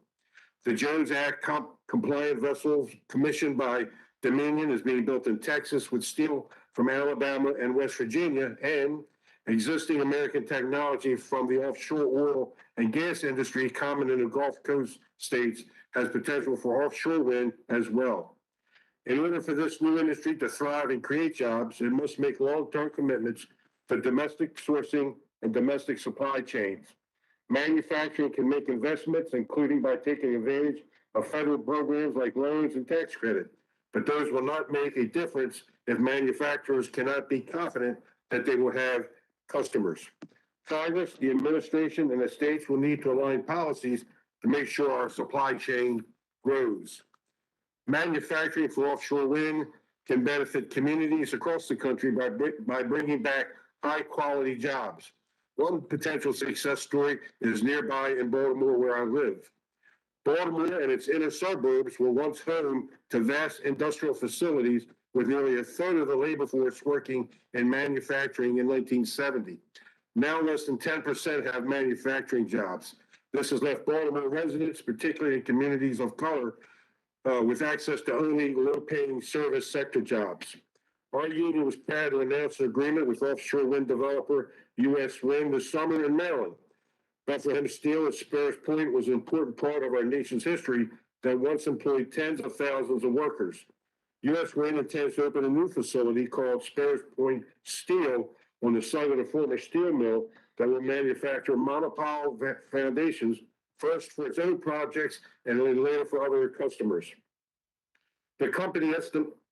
The Jones Act compliant vessels commissioned by Dominion is being built in Texas with steel from Alabama and West Virginia, and existing American technology from the offshore oil and gas industry common in the Gulf Coast states has potential for offshore wind as well. In order for this new industry to thrive and create jobs, it must make long-term commitments to domestic sourcing and domestic supply chains. Manufacturing can make investments, including by taking advantage of federal programs like loans and tax credit, but those will not make a difference if manufacturers cannot be confident that they will have customers. Congress, the administration, and the states will need to align policies to make sure our supply chain grows. Manufacturing for offshore wind can benefit communities across the country by bringing back high-quality jobs. One potential success story is nearby in Baltimore, where I live. Baltimore and its inner suburbs were once home to vast industrial facilities with nearly a third of the labor force working in manufacturing in 1970. Now less than 10% have manufacturing jobs. This has left Baltimore residents, particularly in communities of color, with access to only low-paying service sector jobs. Our union was proud to announce an agreement with offshore wind developer U.S. Wind this summer in Maryland. Bethlehem Steel at Sparrows Point was an important part of our nation's history that once employed tens of thousands of workers. U.S. Wind intends to open a new facility called Sparrows Point Steel on the site of the former steel mill that will manufacture monopile foundations, first for its own projects and then later for other customers. The company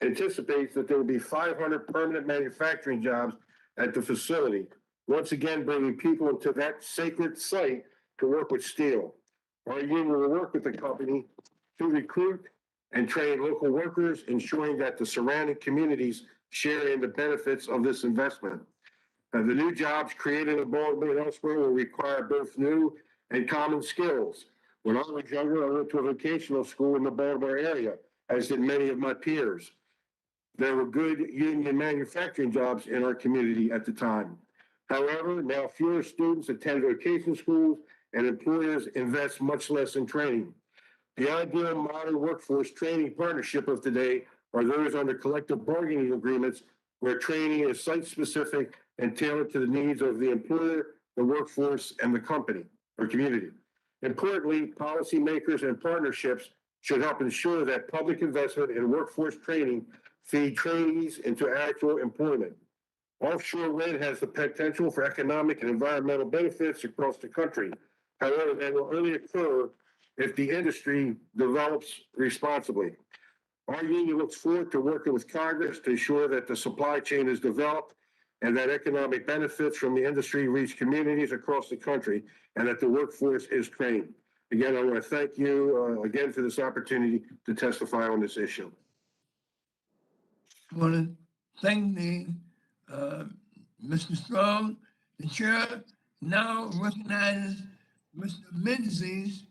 anticipates that there will be 500 permanent manufacturing jobs at the facility, once again bringing people into that sacred site to work with steel. Our union will work with the company to recruit and train local workers, ensuring that the surrounding communities share in the benefits of this investment. The new jobs created in Baltimore and elsewhere will require both new and common skills. When I was younger, I went to a vocational school in the Baltimore area, as did many of my peers. There were good union manufacturing jobs in our community at the time. However, now fewer students attend vocational schools and employers invest much less in training. The ideal modern workforce training partnership of today are those under collective bargaining agreements where training is site-specific and tailored to the needs of the employer, the workforce, and the company or community. Importantly, policymakers and partnerships should help ensure that public investment in workforce training feed trainees into actual employment. Offshore wind has the potential for economic and environmental benefits across the country. However, that will only occur if the industry develops responsibly. Our union looks forward to working with Congress to ensure that the supply chain is developed and that economic benefits from the industry reach communities across the country and that the workforce is trained. Again, I want to thank you again for this opportunity to testify on this issue. I want to thank Mr. Strong, the chair. Now recognizes Mr. Menzies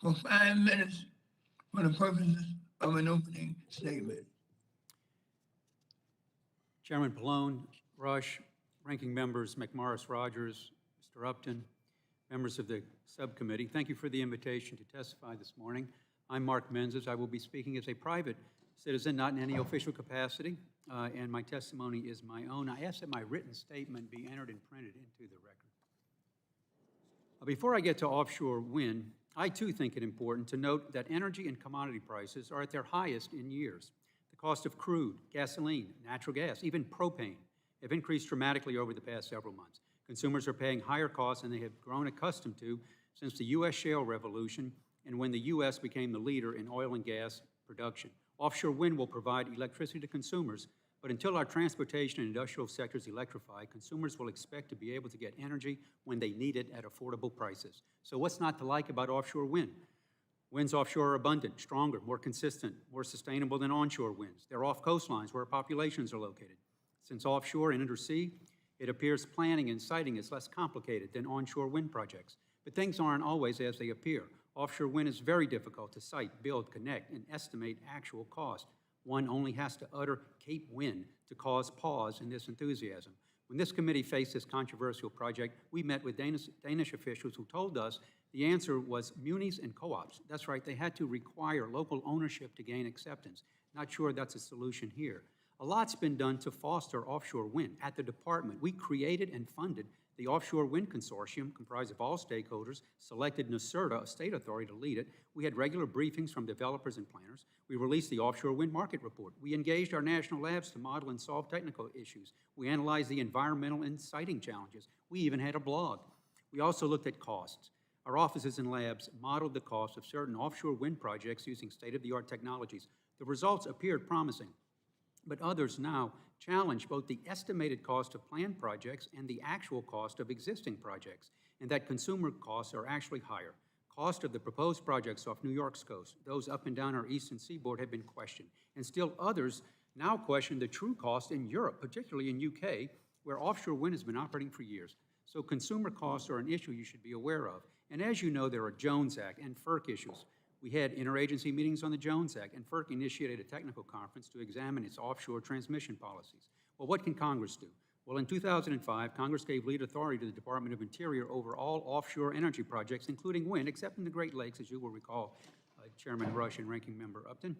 for 5 minutes for the purposes of an opening statement. Chairman Pallone, Rush, Ranking Members McMorris Rogers, Mr. Upton, members of the subcommittee, thank you for the invitation to testify this morning. I'm Mark Menzies. I will be speaking as a private citizen, not in any official capacity, and my testimony is my own. I ask that my written statement be entered and printed into the record. Before I get to offshore wind, I too think it important to note that energy and commodity prices are at their highest in years. The cost of crude, gasoline, natural gas, even propane have increased dramatically over the past several months. Consumers are paying higher costs than they have grown accustomed to since the U.S. shale revolution and when the U.S. became the leader in oil and gas production. Offshore wind will provide electricity to consumers, but until our transportation and industrial sectors electrify, consumers will expect to be able to get energy when they need it at affordable prices. So what's not to like about offshore wind? Winds offshore are abundant, stronger, more consistent, more sustainable than onshore winds. They're off coastlines where populations are located. Since offshore and undersea, it appears planning and siting is less complicated than onshore wind projects. But things aren't always as they appear. Offshore wind is very difficult to site, build, connect, and estimate actual cost. One only has to utter Cape Wind to cause pause in this enthusiasm. When this committee faced this controversial project, we met with Danish officials who told us the answer was munis and co-ops. That's right, they had to require local ownership to gain acceptance. Not sure that's a solution here. A lot's been done to foster offshore wind. At the department, we created and funded The Offshore Wind Consortium, comprised of all stakeholders, selected NYSERDA, a state authority, to lead it. We had regular briefings from developers and planners. We released the Offshore Wind Market Report. We engaged our national labs to model and solve technical issues. We analyzed the environmental and siting challenges. We even had a blog. We also looked at costs. Our offices and labs modeled the cost of certain offshore wind projects using state-of-the-art technologies. The results appeared promising, but others now challenge both the estimated cost of planned projects and the actual cost of existing projects, and that consumer costs are actually higher. Cost of the proposed projects off New York's coast, those up and down our eastern seaboard, have been questioned, and still others now question the true cost in Europe, particularly in UK, where offshore wind has been operating for years. So consumer costs are an issue you should be aware of. And as you know, there are Jones Act and FERC issues. We had interagency meetings on the Jones Act, and FERC initiated a technical conference to examine its offshore transmission policies. Well, what can Congress do? Well, in 2005, Congress gave lead authority to the Department of Interior over all offshore energy projects, including wind, except in the Great Lakes, as you will recall, Chairman Rush and Ranking Member Upton.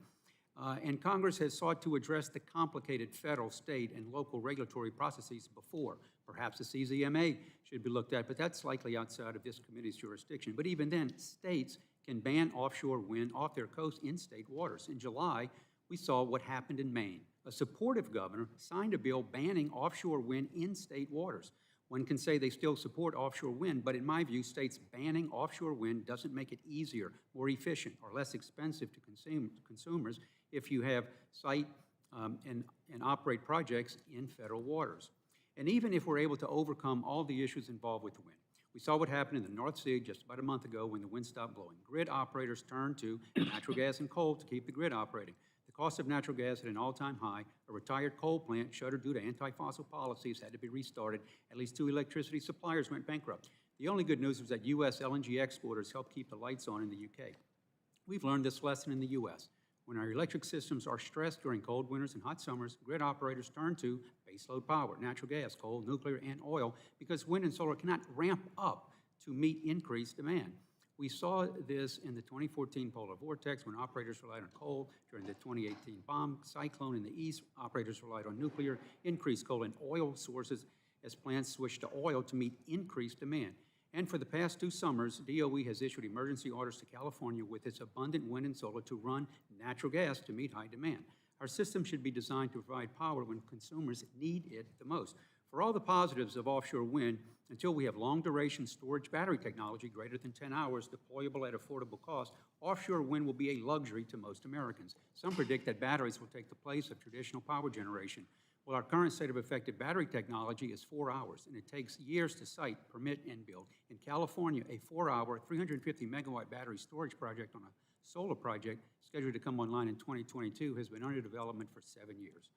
And Congress has sought to address the complicated federal, state, and local regulatory processes before. Perhaps the CZMA should be looked at, but that's likely outside of this committee's jurisdiction. But even then, states can ban offshore wind off their coast in state waters. In July, we saw what happened in Maine. A supportive governor signed a bill banning offshore wind in state waters. One can say they still support offshore wind, but in my view, states banning offshore wind doesn't make it easier, more efficient, or less expensive to consumers if you have site and operate projects in federal waters. And even if we're able to overcome all the issues involved with wind, we saw what happened in the North Sea just about a month ago when the wind stopped blowing. Grid operators turned to natural gas and coal to keep the grid operating. The cost of natural gas at an all-time high. A retired coal plant shuttered due to anti-fossil policies, had to be restarted. At least 2 electricity suppliers went bankrupt. The only good news was that U.S. LNG exporters helped keep the lights on in the UK. We've learned this lesson in the U.S. When our electric systems are stressed during cold winters and hot summers, grid operators turn to baseload power, natural gas, coal, nuclear, and oil, because wind and solar cannot ramp up to meet increased demand. We saw this in the 2014 polar vortex when operators relied on coal. During the 2018 bomb cyclone in the east, operators relied on nuclear, increased coal and oil sources as plants switched to oil to meet increased demand. And for the past 2 summers, DOE has issued emergency orders to California with its abundant wind and solar to run natural gas to meet high demand. Our system should be designed to provide power when consumers need it the most. For all the positives of offshore wind, until we have long-duration storage battery technology greater than 10 hours deployable at affordable cost, offshore wind will be a luxury to most Americans. Some predict that batteries will take the place of traditional power generation. Well, our current state of effective battery technology is 4 hours, and it takes years to site, permit, and build. In California, a 4-hour, 350-megawatt battery storage project on a solar project scheduled to come online in 2022 has been under development for 7 years.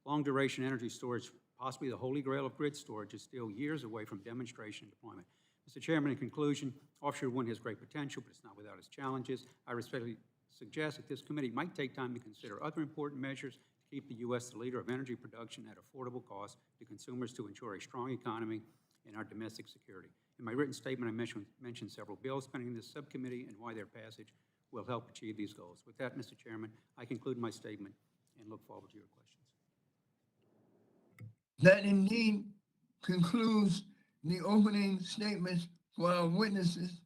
Long-duration energy storage, possibly the holy grail of grid storage, is still years away from demonstration and deployment. Mr. Chairman, in conclusion, offshore wind has great potential, but it's not without its challenges. I respectfully suggest that this committee might take time to consider other important measures to keep the U.S. the leader of energy production at affordable cost to consumers to ensure a strong economy and our domestic security. In my written statement, I mentioned several bills pending in this subcommittee and why their passage will help achieve these goals. With that, Mr. Chairman, I conclude my statement and look forward to your questions. That indeed concludes the opening statements for our witnesses,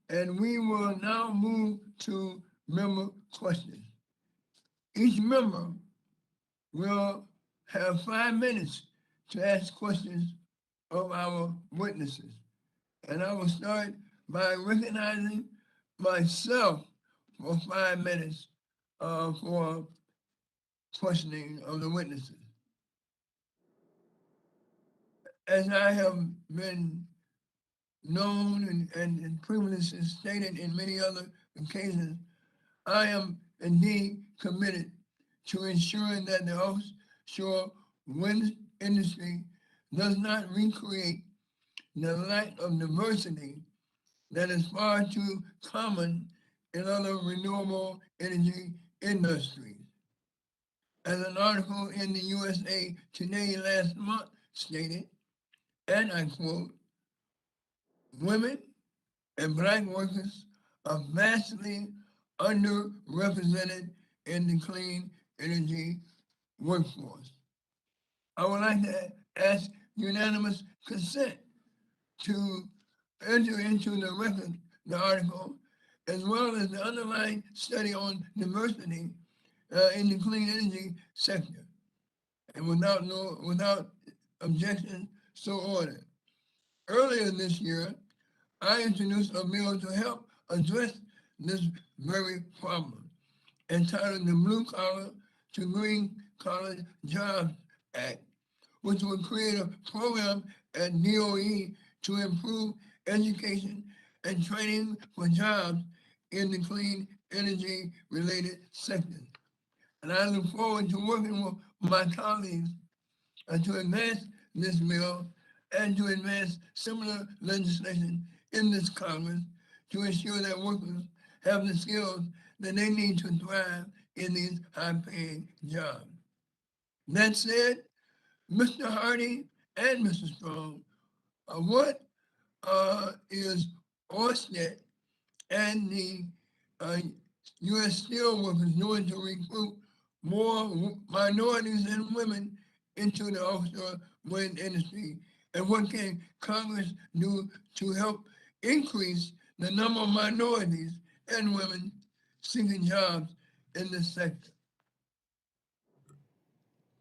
and we will now move to member questions. Each member will have 5 minutes to ask questions of our witnesses. And I will start by recognizing myself for 5 minutes for questioning of the witnesses. As I have been known and previously stated in many other occasions, I am indeed committed to ensuring that the offshore wind industry does not recreate the lack of diversity that is far too common in other renewable energy industries. As an article in the USA Today last month stated, and I quote, "Women and Black workers are vastly underrepresented in the clean energy workforce." I would like to ask unanimous consent to enter into the record, the article, as well as the underlying study on diversity in the clean energy sector. And without objection, so ordered. Earlier this year, I introduced a bill to help address this very problem, entitled the Blue Collar to Green Collar Jobs Act, which will create a program at DOE to improve education and training for jobs in the clean energy related sectors. And I look forward to working with my colleagues to advance this bill and to advance similar legislation in this Congress to ensure that workers have the skills that they need to thrive in these high-paying jobs. That said, Mr. Hardy and Mr. Strong, what is Orsted and the U.S. steelworkers doing to recruit more minorities and women into the offshore wind industry? And what can Congress do to help increase the number of minorities and women seeking jobs in this sector?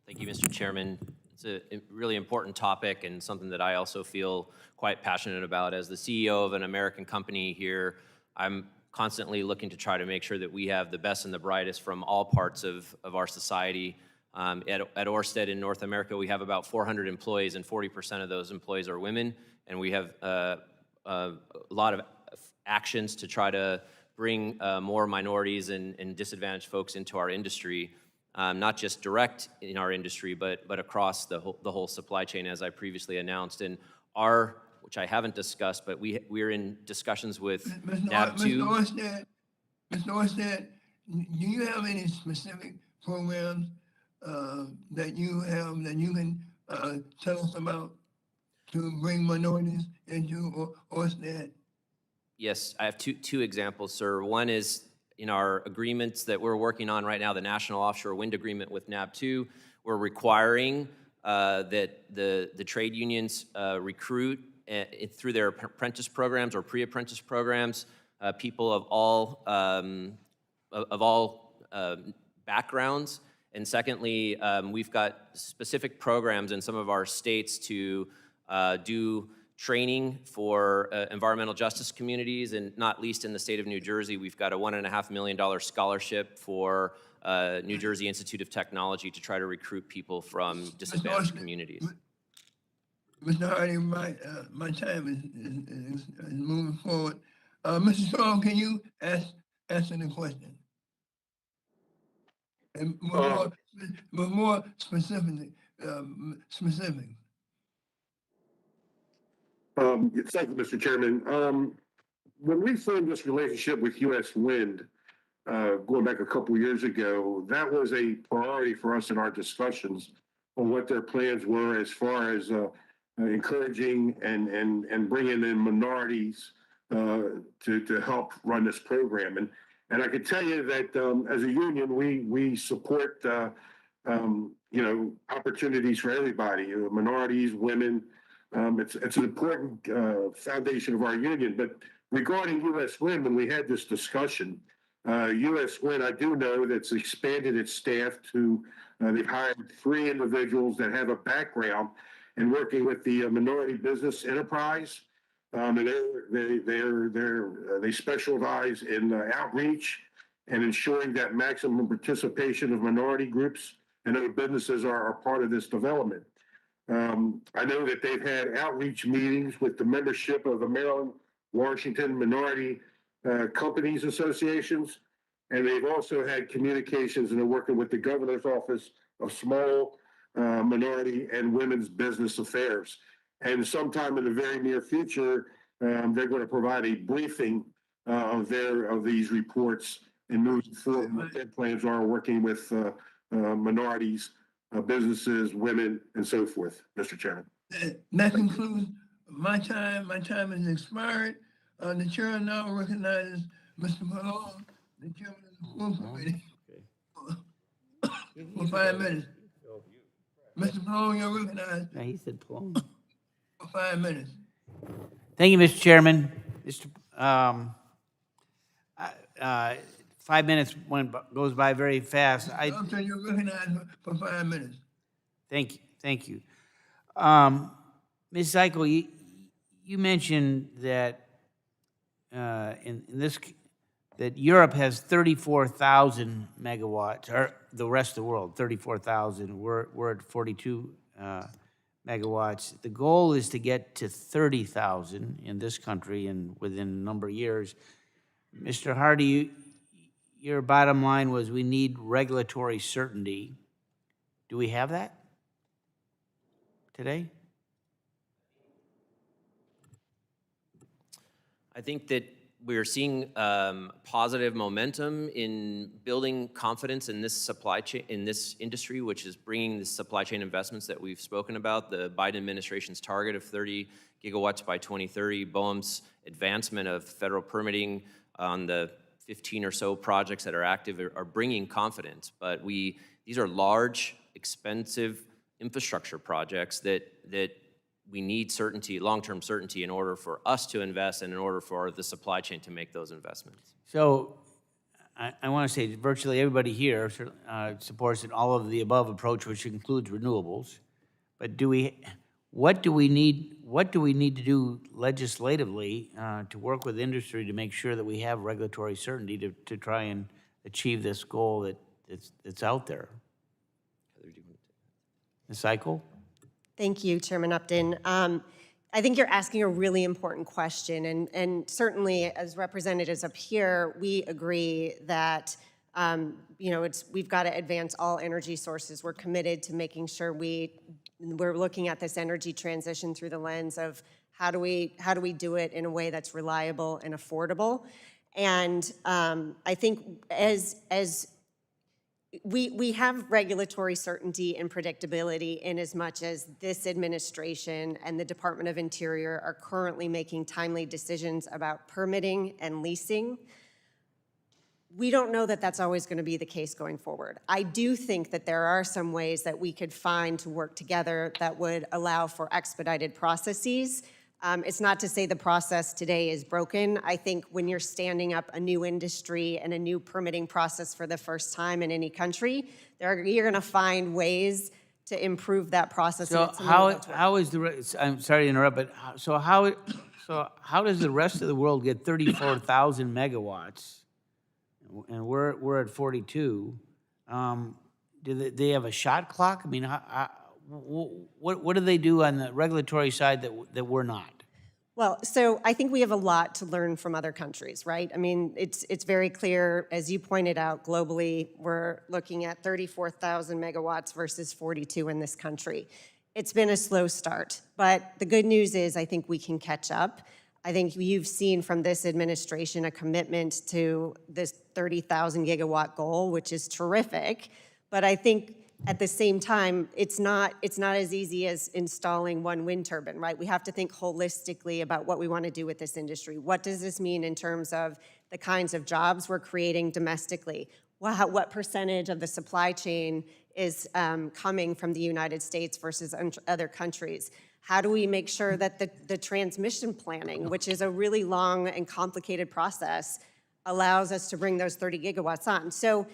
Thank you, Mr. Chairman. It's a really important topic and something that I also feel quite passionate about. As the CEO of an American company here, I'm constantly looking to try to make sure that we have the best and the brightest from all parts of our society. At Orsted in North America, we have about 400 employees, and 40% of those employees are women. And we have a lot of actions to try to bring more minorities and disadvantaged folks into our industry. Not just direct in our industry, but across the whole supply chain, as I previously announced. And which I haven't discussed, but we're in discussions with NAB2. Mr. Orsted, do you have any specific programs that you have that you can tell us about to bring minorities into Orsted? Yes, I have two examples, sir. One is in our agreements that we're working on right now, the National Offshore Wind Agreement with NAB2, we're requiring that the trade unions recruit through their apprentice programs or pre-apprentice programs people of all backgrounds. And secondly, we've got specific programs in some of our states to do training for environmental justice communities, and not least in the state of New Jersey, we've got a $1.5 million scholarship for New Jersey Institute of Technology to try to recruit people from disadvantaged communities. Mr. Hardy, my time is moving forward. Mr. Strong, can you answer the question? And more specific. Thank you, Mr. Chairman. When we formed this relationship with U.S. Wind, going back a couple of years ago, that was a priority for us in our discussions on what their plans were as far as encouraging and bringing in minorities to help run this program. And I can tell you that as a union, we support opportunities for everybody, minorities, women. It's an important foundation of our union. But regarding U.S. Wind, when we had this discussion, U.S. Wind, I do know that's expanded its staff to, they've hired 3 individuals that have a background in working with the minority business enterprise. And they specialize in outreach and ensuring that maximum participation of minority groups and other businesses are part of this development. I know that they've had outreach meetings with the membership of the Maryland, Washington Minority Companies Associations, and they've also had communications and are working with the Governor's Office of Small Minority and Women's Business Affairs. And sometime in the very near future, they're going to provide a briefing of these reports and moving forward what their plans are working with minorities, businesses, women, and so forth, Mr. Chairman. That concludes my time. My time has expired. The chair now recognizes Mr. Malone, the chairman of the full committee, for 5 minutes. Mr. Malone, you're recognized Yeah, he said Plone. for 5 minutes. Thank you, Mr. Chairman. 5 minutes goes by very fast. Upton, you're recognized for 5 minutes. Thank you. Ms. Zeichel, you mentioned that that Europe has 34,000 megawatts, or the rest of the world, 34,000. We're at 42 megawatts. The goal is to get to 30,000 in this country and within a number of years. Mr. Hardy, your bottom line was we need regulatory certainty. Do we have that today? I think that we're seeing positive momentum in building confidence in this supply chain, in this industry, which is bringing the supply chain investments that we've spoken about, the Biden administration's target of 30 gigawatts by 2030, BOEM's advancement of federal permitting on the 15 or so projects that are active are bringing confidence. But these are large, expensive infrastructure projects that we need certainty, long-term certainty, in order for us to invest and in order for the supply chain to make those investments. So I want to say virtually everybody here supports an all of the above approach, which includes renewables. But what do we need to do legislatively to work with industry to make sure that we have regulatory certainty to try and achieve this goal that's out there? Ms. Zeichel? Thank you, Chairman Upton. I think you're asking a really important question, and certainly as representatives up here, we agree that we've got to advance all energy sources. We're committed to making sure we're looking at this energy transition through the lens of how do we do it in a way that's reliable and affordable. And I think as we have regulatory certainty and predictability in as much as this administration and the Department of Interior are currently making timely decisions about permitting and leasing. We don't know that that's always going to be the case going forward. I do think that there are some ways that we could find to work together that would allow for expedited processes. It's not to say the process today is broken. I think when you're standing up a new industry and a new permitting process for the first time in any country, you're going to find ways to improve that process. So how is I'm sorry to interrupt, but how does the rest of the world get 34,000 megawatts, and we're at 42? Do they have a shot clock? I mean, what do they do on the regulatory side that we're not? Well, so I think we have a lot to learn from other countries, right? I mean, it's very clear, as you pointed out, globally, we're looking at 34,000 megawatts versus 42 in this country. It's been a slow start, but the good news is I think we can catch up. I think you've seen from this administration a commitment to this 30,000 gigawatt goal, which is terrific, but I think at the same time, it's not as easy as installing one wind turbine, right? We have to think holistically about what we want to do with this industry. What does this mean in terms of the kinds of jobs we're creating domestically? What percentage of the supply chain is coming from the United States versus other countries? How do we make sure that the transmission planning, which is a really long and complicated process, allows us to bring those 30 gigawatts on? So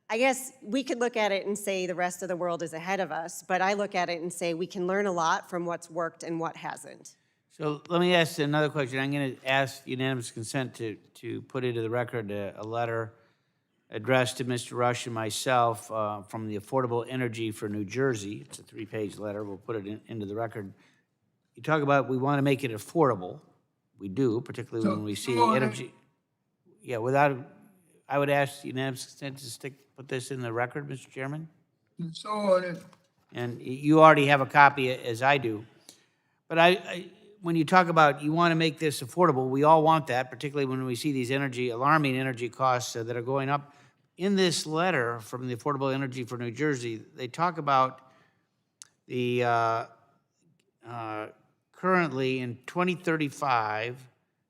I guess we could look at it and say the rest of the world is ahead of us, but I look at it and say we can learn a lot from what's worked and what hasn't. So let me ask another question. I'm going to ask unanimous consent to put into the record a letter addressed to Mr. Rush and myself from the Affordable Energy for New Jersey. It's a 3-page letter. We'll put it into the record. You talk about we want to make it affordable. We do, particularly when we see energy. Yeah, I would ask unanimous consent to put this in the record, Mr. Chairman. So ordered. And you already have a copy, as I do. But when you talk about you want to make this affordable, we all want that, particularly when we see these alarming energy costs that are going up. In this letter from the Affordable Energy for New Jersey, they talk about the currently in 2035,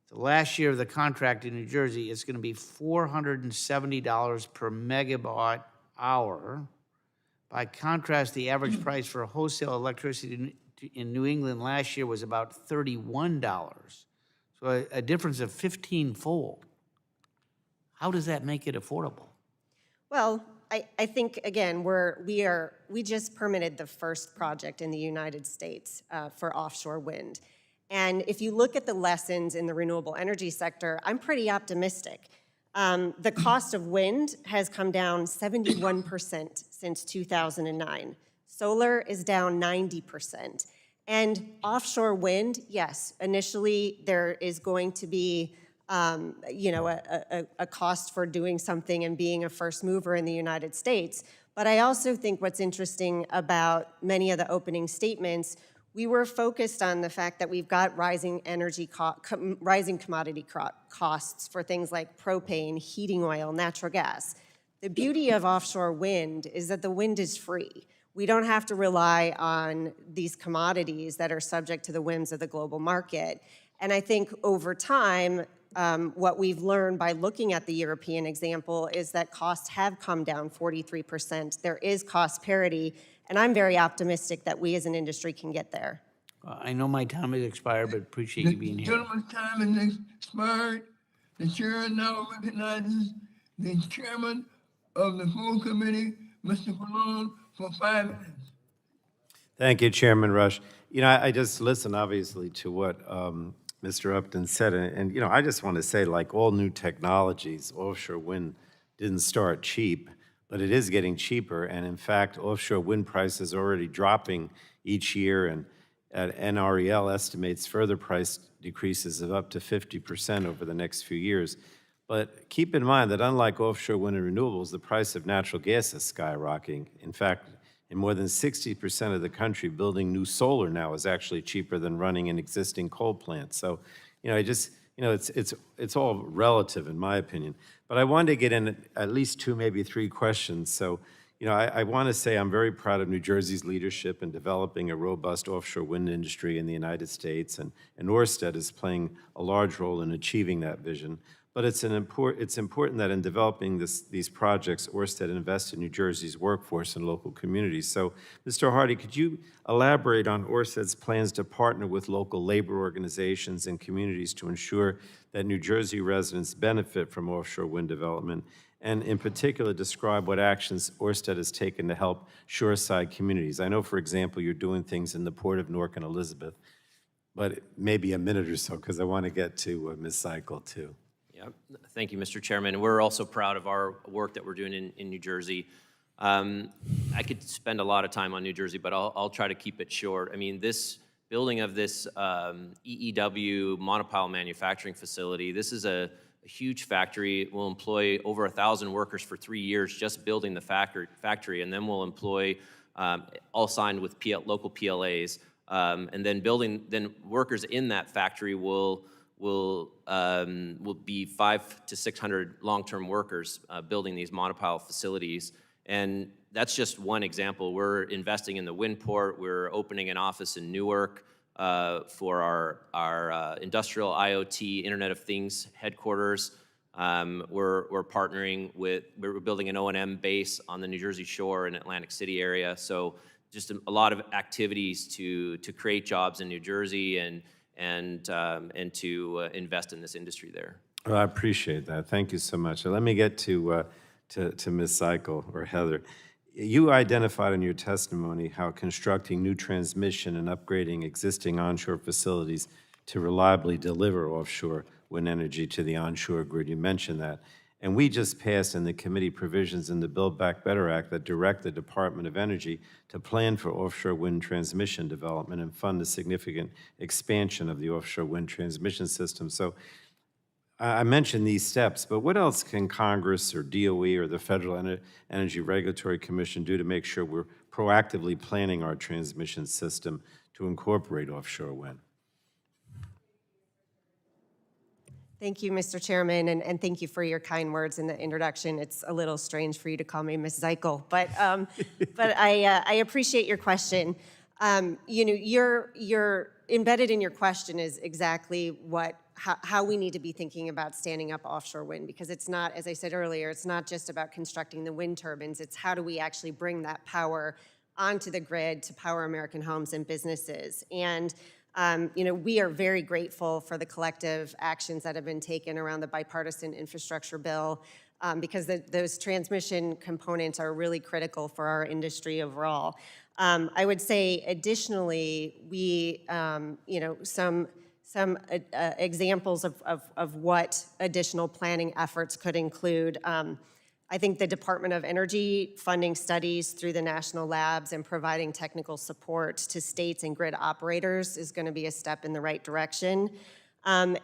the last year of the contract in New Jersey, it's going to be $470 per megawatt hour. By contrast, the average price for wholesale electricity in New England last year was about $31. So a difference of 15-fold. How does that make it affordable? Well, I think, again, we just permitted the first project in the United States for offshore wind. And if you look at the lessons in the renewable energy sector, I'm pretty optimistic. The cost of wind has come down 71% since 2009. Solar is down 90%. And offshore wind, yes, initially there is going to be a cost for doing something and being a first mover in the United States. But I also think what's interesting about many of the opening statements, we were focused on the fact that we've got rising rising commodity costs for things like propane, heating oil, natural gas. The beauty of offshore wind is that the wind is free. We don't have to rely on these commodities that are subject to the whims of the global market. And I think over time, what we've learned by looking at the European example is that costs have come down 43%. There is cost parity, and I'm very optimistic that we as an industry can get there. I know my time has expired, but appreciate The you being here. gentleman's time has expired. The chair now recognizes the chairman of the full committee, Mr. Pallone, for 5 minutes. Thank you, Chairman Rush. You know, I just listened, obviously, to what Mr. Upton said, and, you know, I just want to say, like all new technologies, offshore wind didn't start cheap, but it is getting cheaper, and in fact, offshore wind prices are already dropping each year, and NREL estimates further price decreases of up to 50% over the next few years. But keep in mind that unlike offshore wind and renewables, the price of natural gas is skyrocketing. In fact, in more than 60% of the country, building new solar now is actually cheaper than running an existing coal plant. So, you know, it's all relative in my opinion. But I wanted to get in at least 2, maybe 3 questions. So, you know, I want to say I'm very proud of New Jersey's leadership in developing a robust offshore wind industry in the United States, and Orsted is playing a large role in achieving that vision. But it's important that in developing these projects, Orsted invest in New Jersey's workforce and local communities. So, Mr. Hardy, could you elaborate on Orsted's plans to partner with local labor organizations and communities to ensure that New Jersey residents benefit from offshore wind development? And in particular, describe what actions Orsted has taken to help shoreside communities. I know, for example, you're doing things in the Port of Newark and Elizabeth, but maybe a minute or so, because I want to get to Ms. Cycle, too. Yeah, thank you, Mr. Chairman. We're also proud of our work that we're doing in New Jersey. I could spend a lot of time on New Jersey, but I'll try to keep it short. I mean, this building of this EEW monopile manufacturing facility, this is a huge factory. It will employ over 1,000 workers for 3 years just building the factory, and then we'll employ all signed with local PLAs, and then workers in that factory will be 500 to 600 long-term workers building these monopile facilities. And that's just one example. We're investing in the wind port. We're opening an office in Newark for our industrial IoT Internet of Things headquarters. We're partnering we're building an O&M base on the New Jersey shore in Atlantic City area. So just a lot of activities to create jobs in New Jersey and to invest in this industry there. Well, I appreciate that. Thank you so much. So let me get to Ms. Cycle or Heather. You identified in your testimony how constructing new transmission and upgrading existing onshore facilities to reliably deliver offshore wind energy to the onshore grid. You mentioned that. And we just passed in the committee provisions in the Build Back Better Act that direct the Department of Energy to plan for offshore wind transmission development and fund a significant expansion of the offshore wind transmission system. So I mentioned these steps, but what else can Congress or DOE or the Federal Energy Regulatory Commission do to make sure we're proactively planning our transmission system to incorporate offshore wind? Thank you, Mr. Chairman, and thank you for your kind words in the introduction. It's a little strange for you to call me Ms. Zeichel, but I appreciate your question. You know, you're embedded in your question is exactly how we need to be thinking about standing up offshore wind, because it's not, as I said earlier, it's not just about constructing the wind turbines. It's how do we actually bring that power onto the grid to power American homes and businesses. And we are very grateful for the collective actions that have been taken around the bipartisan infrastructure bill, because those transmission components are really critical for our industry overall. I would say additionally, we, some examples of what additional planning efforts could include. I think the Department of Energy funding studies through the national labs and providing technical support to states and grid operators is going to be a step in the right direction. And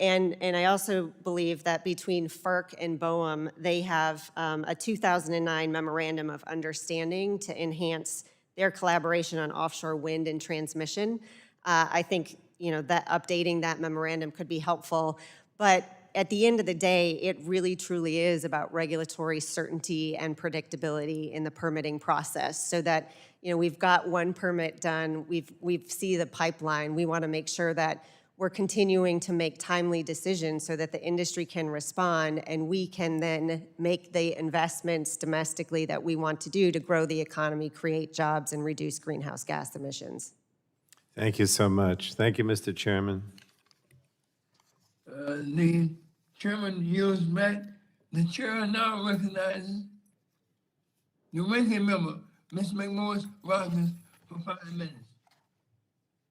I also believe that between FERC and BOEM, they have a 2009 memorandum of understanding to enhance their collaboration on offshore wind and transmission. I think that updating that memorandum could be helpful, but at the end of the day, it really truly is about regulatory certainty and predictability in the permitting process, so that we've got one permit done, we've see the pipeline. We want to make sure that we're continuing to make timely decisions so that the industry can respond and we can then make the investments domestically that we want to do to grow the economy, create jobs, and reduce greenhouse gas emissions. Thank you so much. Thank you, Mr. Chairman. The chairman yields back. The chair now recognizes the ranking member, Ms. McMorris Rogers, for 5 minutes.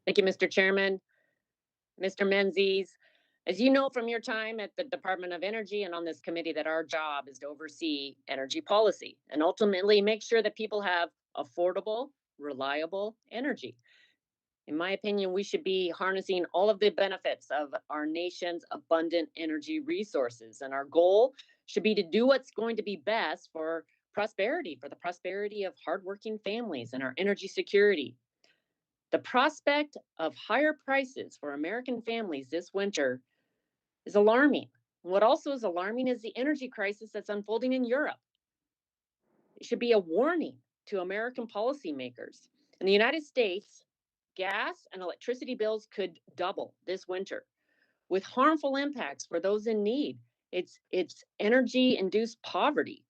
Thank you, Mr. Chairman. Mr. Menzies, as you know from your time at the Department of Energy and on this committee, that our job is to oversee energy policy and ultimately make sure that people have affordable, reliable energy. In my opinion, we should be harnessing all of the benefits of our nation's abundant energy resources. And our goal should be to do what's going to be best for prosperity, for the prosperity of hardworking families and our energy security. The prospect of higher prices for American families this winter is alarming. What also is alarming is the energy crisis that's unfolding in Europe. It should be a warning to American policymakers. In the United States, gas and electricity bills could double this winter, with harmful impacts for those in need. It's energy-induced poverty.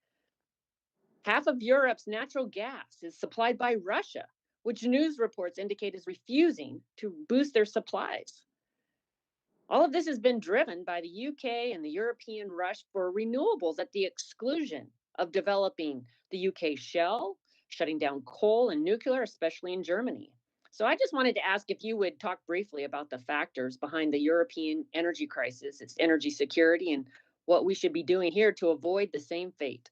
Half of Europe's natural gas is supplied by Russia, which news reports indicate is refusing to boost their supplies. All of this has been driven by the UK and the European rush for renewables at the exclusion of developing the UK shell, shutting down coal and nuclear, especially in Germany. So I just wanted to ask if you would talk briefly about the factors behind the European energy crisis, its energy security, and what we should be doing here to avoid the same fate.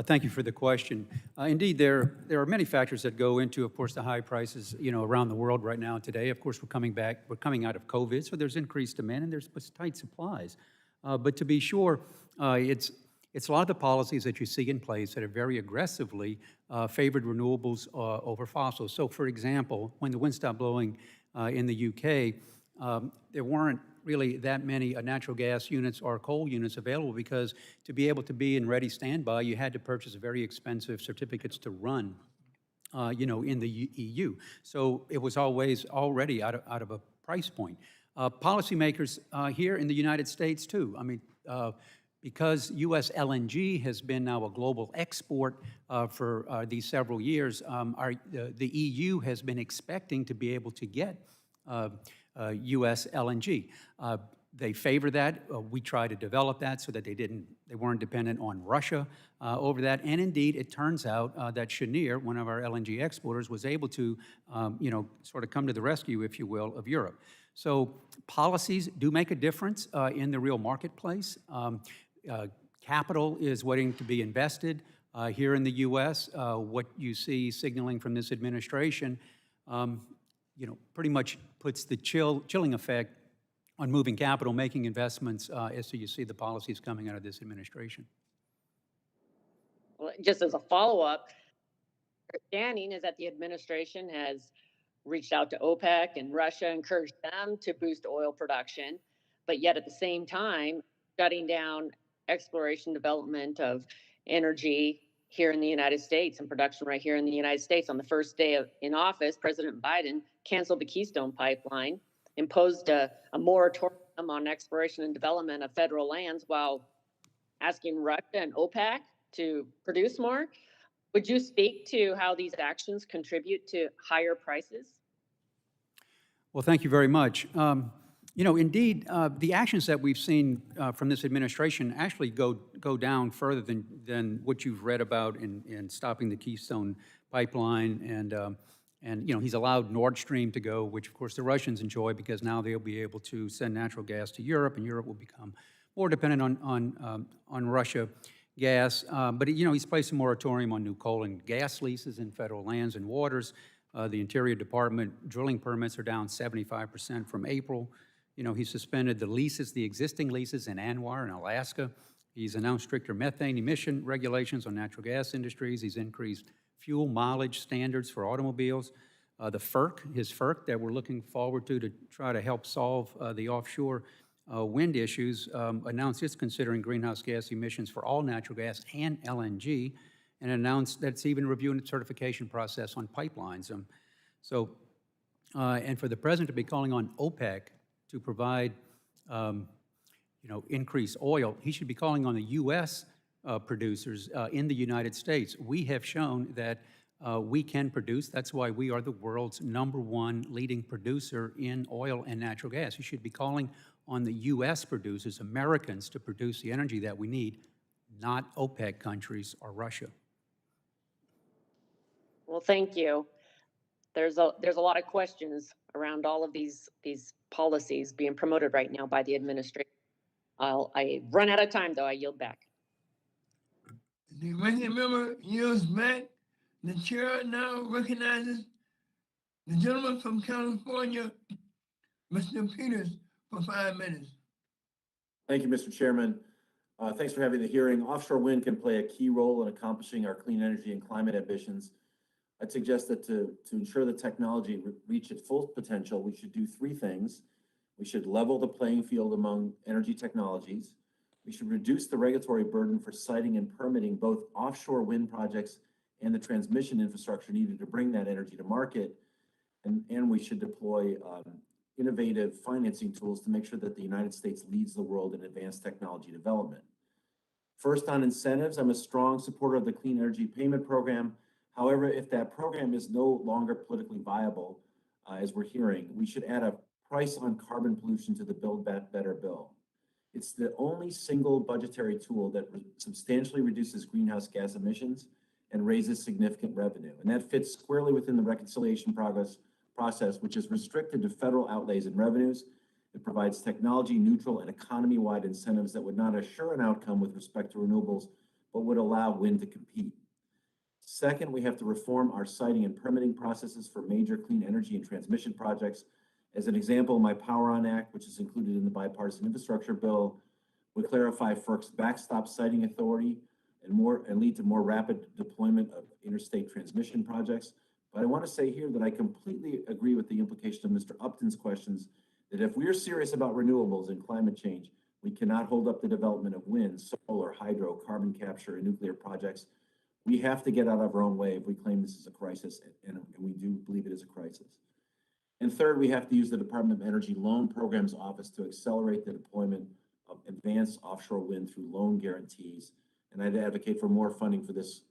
Thank you for the question. Indeed, there are many factors that go into, of course, the high prices, around the world right now today. Of course, we're coming out of COVID, so there's increased demand and there's tight supplies. But to be sure, it's a lot of the policies that you see in place that are very aggressively favored renewables over fossils. So, for example, when the wind stopped blowing in the UK, there weren't really that many natural gas units or coal units available, because to be able to be in ready standby, you had to purchase very expensive certificates to run, in the EU. So it was always already out of a price point. Policymakers here in the United States too. I mean, because U.S. LNG has been now a global export for these several years, the EU has been expecting to be able to get U.S. LNG. They favor that. We try to develop that so that they weren't dependent on Russia over that. And indeed, it turns out that Cheniere, one of our LNG exporters, was able to, sort of come to the rescue, if you will, of Europe. So policies do make a difference in the real marketplace. Capital is waiting to be invested here in the U.S. What you see signaling from this administration, pretty much puts the chilling effect on moving capital, making investments, as you see the policies coming out of this administration. Well, just as a follow-up, understanding is that the administration has reached out to OPEC and Russia, encouraged them to boost oil production, but yet at the same time, shutting down exploration development of energy here in the United States and production right here in the United States. On the first day in office, President Biden canceled the Keystone Pipeline, imposed a moratorium on exploration and development of federal lands while asking Russia and OPEC to produce more. Would you speak to how these actions contribute to higher prices? Well, thank you very much. You know, indeed, the actions that we've seen from this administration actually go down further than what you've read about in stopping the Keystone pipeline, and you know, he's allowed Nord Stream to go, which of course the Russians enjoy because now they'll be able to send natural gas to Europe, and Europe will become more dependent on Russia gas. But you know, he's placed a moratorium on new coal and gas leases in federal lands and waters. The Interior Department drilling permits are down 75% from April. You know, he suspended the leases, the existing leases in ANWR in Alaska. He's announced stricter methane emission regulations on natural gas industries. He's increased fuel mileage standards for automobiles. The FERC, his FERC that we're looking forward to try to help solve the offshore wind issues, announced it's considering greenhouse gas emissions for all natural gas and LNG, and announced that it's even reviewing the certification process on pipelines. And for the president to be calling on OPEC to provide, you know, increased oil, he should be calling on the U.S. Producers in the United States. We have shown that we can produce. That's why we are the world's #1 leading producer in oil and natural gas. He should be calling on the U.S. producers, Americans, to produce the energy that we need, not OPEC countries or Russia. Well, thank you. There's a lot of questions around all of these policies being promoted right now by the administration. I run out of time though. I yield back. The ranking member yields back. The chair now recognizes the gentleman from California, Mr. Peters, for 5 minutes. Thank you, Mr. Chairman. Thanks for having the hearing. Offshore wind can play a key role in accomplishing our clean energy and climate ambitions. I'd suggest that to ensure the technology reach its full potential, we should do 3 things. We should level the playing field among energy technologies. We should reduce the regulatory burden for siting and permitting both offshore wind projects and the transmission infrastructure needed to bring that energy to market. And we should deploy innovative financing tools to make sure that the United States leads the world in advanced technology development. First, on incentives, I'm a strong supporter of the Clean Energy Payment Program. However, if that program is no longer politically viable, as we're hearing, we should add a price on carbon pollution to the Build Back Better bill. It's the only single budgetary tool that substantially reduces greenhouse gas emissions and raises significant revenue. And that fits squarely within the reconciliation process, which is restricted to federal outlays and revenues. It provides technology neutral and economy-wide incentives that would not assure an outcome with respect to renewables, but would allow wind to compete. Second, we have to reform our siting and permitting processes for major clean energy and transmission projects. As an example, my Power On Act, which is included in the bipartisan infrastructure bill, would clarify FERC's backstop siting authority and lead to more rapid deployment of interstate transmission projects. But I want to say here that I completely agree with the implication of Mr. Upton's questions, that if we're serious about renewables and climate change, we cannot hold up the development of wind, solar, hydro, carbon capture, and nuclear projects. We have to get out of our own way if we claim this is a crisis, and we do believe it is a crisis. And third, we have to use the Department of Energy Loan Programs Office to accelerate the deployment of advanced offshore wind through loan guarantees. And I'd advocate for more funding for this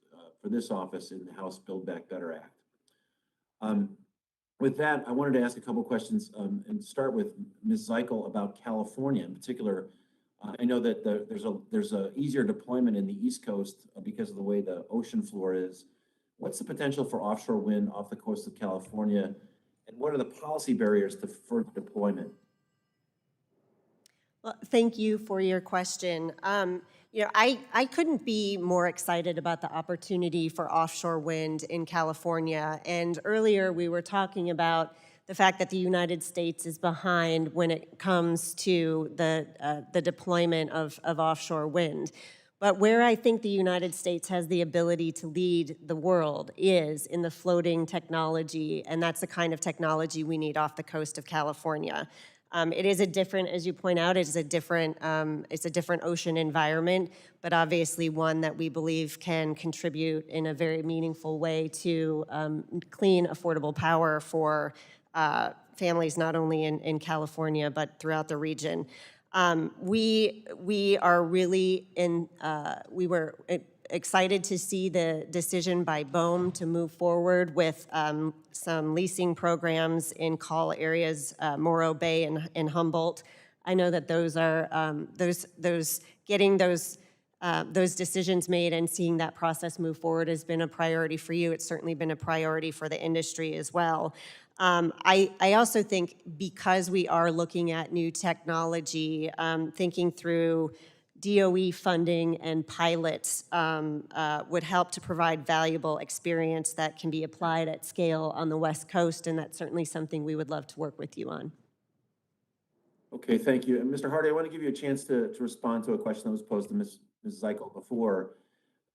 office in the House Build Back Better Act. With that, I wanted to ask a couple questions and start with Ms. Zeichel about California in particular. I know that there's a easier deployment in the East Coast because of the way the ocean floor is. What's the potential for offshore wind off the coast of California, and what are the policy barriers to further deployment? Well, thank you for your question. You know, I couldn't be more excited about the opportunity for offshore wind in California. And earlier we were talking about the fact that the United States is behind when it comes to the deployment of offshore wind. But where I think the United States has the ability to lead the world is in the floating technology, and that's the kind of technology we need off the coast of California. It is a different, as you point out, it's a different ocean environment, but obviously one that we believe can contribute in a very meaningful way to clean, affordable power for families not only in California, but throughout the region. We are really we were excited to see the decision by BOEM to move forward with some leasing programs in call areas, Morro Bay and Humboldt. I know that those are, getting those decisions made and seeing that process move forward has been a priority for you. It's certainly been a priority for the industry as well. I also think because we are looking at new technology, thinking through DOE funding and pilots would help to provide valuable experience that can be applied at scale on the West Coast, and that's certainly something we would love to work with you on. Okay, thank you. And Mr. Hardy, I want to give you a chance to respond to a question that was posed to Ms. Zeichel before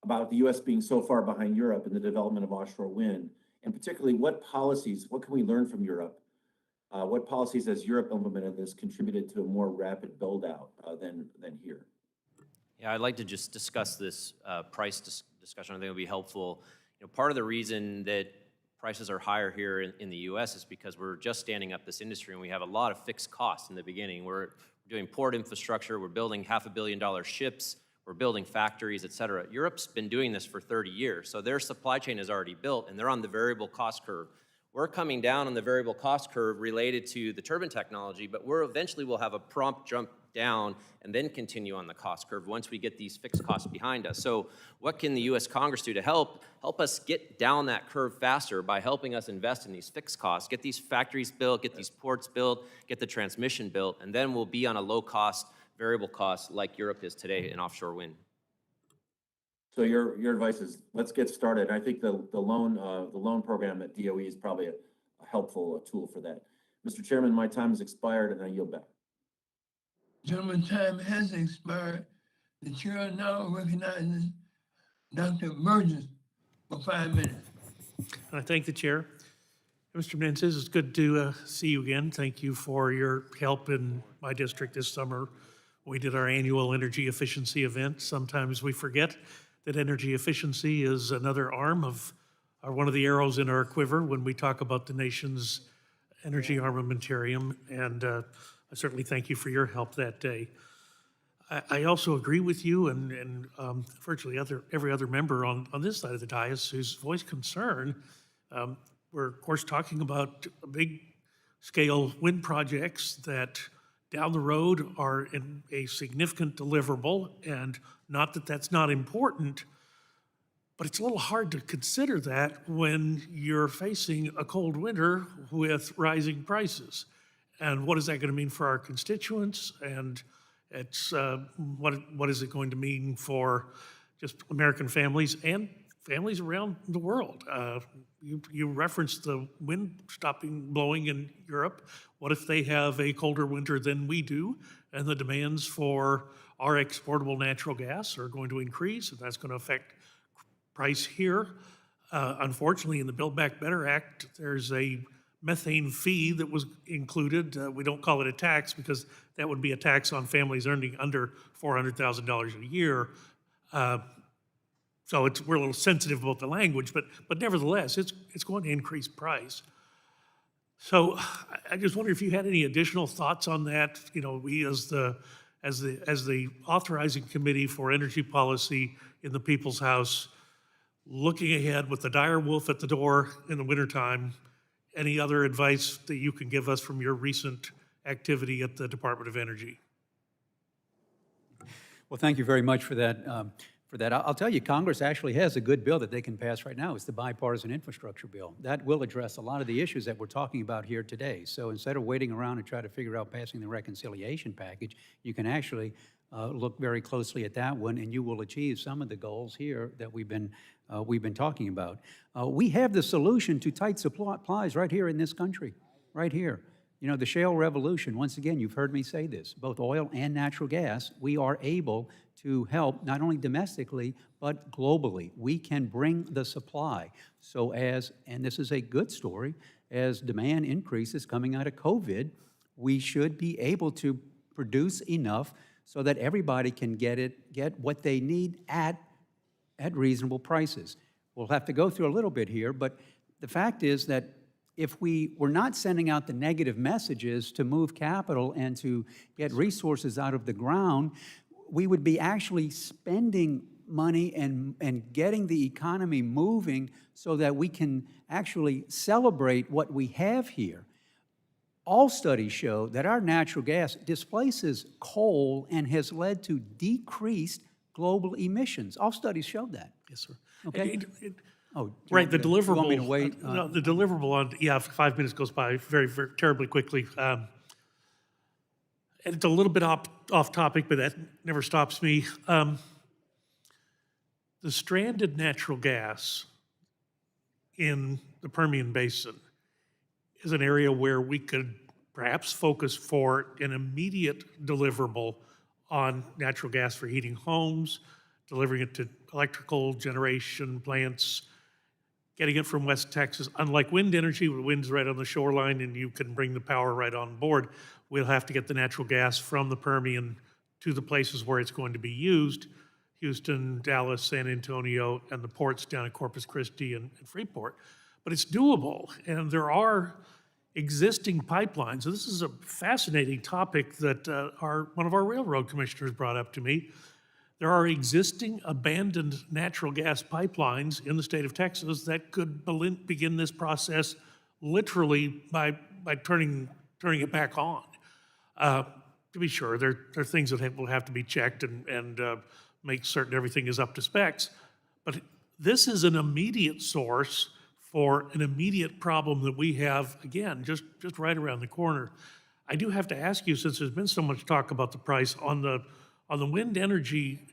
about the U.S. being so far behind Europe in the development of offshore wind, and particularly what can we learn from Europe? What policies has Europe implemented that's contributed to a more rapid build out than here? Yeah, I'd like to just discuss this price discussion. I think it would be helpful. You know, part of the reason that prices are higher here in the U.S. is because we're just standing up this industry and we have a lot of fixed costs in the beginning. We're doing port infrastructure, we're building $500 million ships, we're building factories, et cetera. Europe's been doing this for 30 years, so their supply chain is already built and they're on the variable cost curve. We're coming down on the variable cost curve related to the turbine technology, but eventually we'll have a prompt jump down and then continue on the cost curve once we get these fixed costs behind us. So what can the U.S. Congress do to help us get down that curve faster by helping us invest in these fixed costs, get these factories built, get these ports built, get the transmission built, and then we'll be on a low cost, variable cost like Europe is today in offshore wind. So your advice is let's get started. I think the loan program at DOE is probably a helpful tool for that. Mr. Chairman, my time has expired and I yield back. Gentleman's time has expired. The chair now recognizes Dr. Burgess for 5 minutes. I thank the chair. Mr. Menzies, it's good to see you again. Thank you for your help in my district this summer. We did our annual energy efficiency event. Sometimes we forget that energy efficiency is another arm of, or one of the arrows in our quiver when we talk about the nation's energy armamentarium. And I certainly thank you for your help that day. I also agree with you and virtually every other member on this side of the dais who's voiced concern. We're, of course, talking about big scale wind projects that down the road are in a significant deliverable, and not that that's not important, but it's a little hard to consider that when you're facing a cold winter with rising prices. And what is that going to mean for our constituents? And it's what is it going to mean for just American families and families around the world? You referenced the wind stopping blowing in Europe. What if they have a colder winter than we do, and the demands for our exportable natural gas are going to increase, and that's going to affect price here? Unfortunately, in the Build Back Better Act, there's a methane fee that was included. We don't call it a tax because that would be a tax on families earning under $400,000 a year. So we're a little sensitive about the language, but nevertheless, it's going to increase price. So I just wonder if you had any additional thoughts on that. You know, we as the authorizing committee for energy policy in the People's House, looking ahead with the dire wolf at the door in the wintertime, any other advice that you can give us from your recent activity at the Department of Energy? Well, thank you very much for that. I'll tell you, Congress actually has a good bill that they can pass right now. It's the bipartisan infrastructure bill. That will address a lot of the issues that we're talking about here today. So instead of waiting around and try to figure out passing the reconciliation package, you can actually look very closely at that one, and you will achieve some of the goals here that we've been talking about. We have the solution to tight supplies right here in this country, right here. You know, the shale revolution, once again, you've heard me say this, both oil and natural gas, we are able to help not only domestically, but globally. We can bring the supply. So and this is a good story, as demand increases coming out of COVID, we should be able to produce enough so that everybody can get what they need at reasonable prices. We'll have to go through a little bit here, but the fact is that if we were not sending out the negative messages to move capital and to get resources out of the ground, we would be actually spending money and getting the economy moving so that we can actually celebrate what we have here. All studies show that our natural gas displaces coal and has led to decreased global emissions. All studies show that. Yes, sir. Okay? Oh, do you Right, want the me to- you want me to deliverable, wait? no, the deliverable on, yeah, 5 minutes goes by very, very terribly quickly. And it's a little bit off topic, but that never stops me. The stranded natural gas in the Permian Basin is an area where we could perhaps focus for an immediate deliverable on natural gas for heating homes, delivering it to electrical generation plants, getting it from West Texas. Unlike wind energy, where the wind's right on the shoreline and you can bring the power right on board, we'll have to get the natural gas from the Permian to the places where it's going to be used, Houston, Dallas, San Antonio, and the ports down at Corpus Christi and Freeport. But it's doable, and there are existing pipelines. So this is a fascinating topic that one of our railroad commissioners brought up to me. There are existing abandoned natural gas pipelines in the state of Texas that could begin this process literally by turning it back on. To be sure, there are things that will have to be checked and make certain everything is up to specs. But this is an immediate source for an immediate problem that we have, again, just right around the corner. I do have to ask you, since there's been so much talk about the price on the wind energy,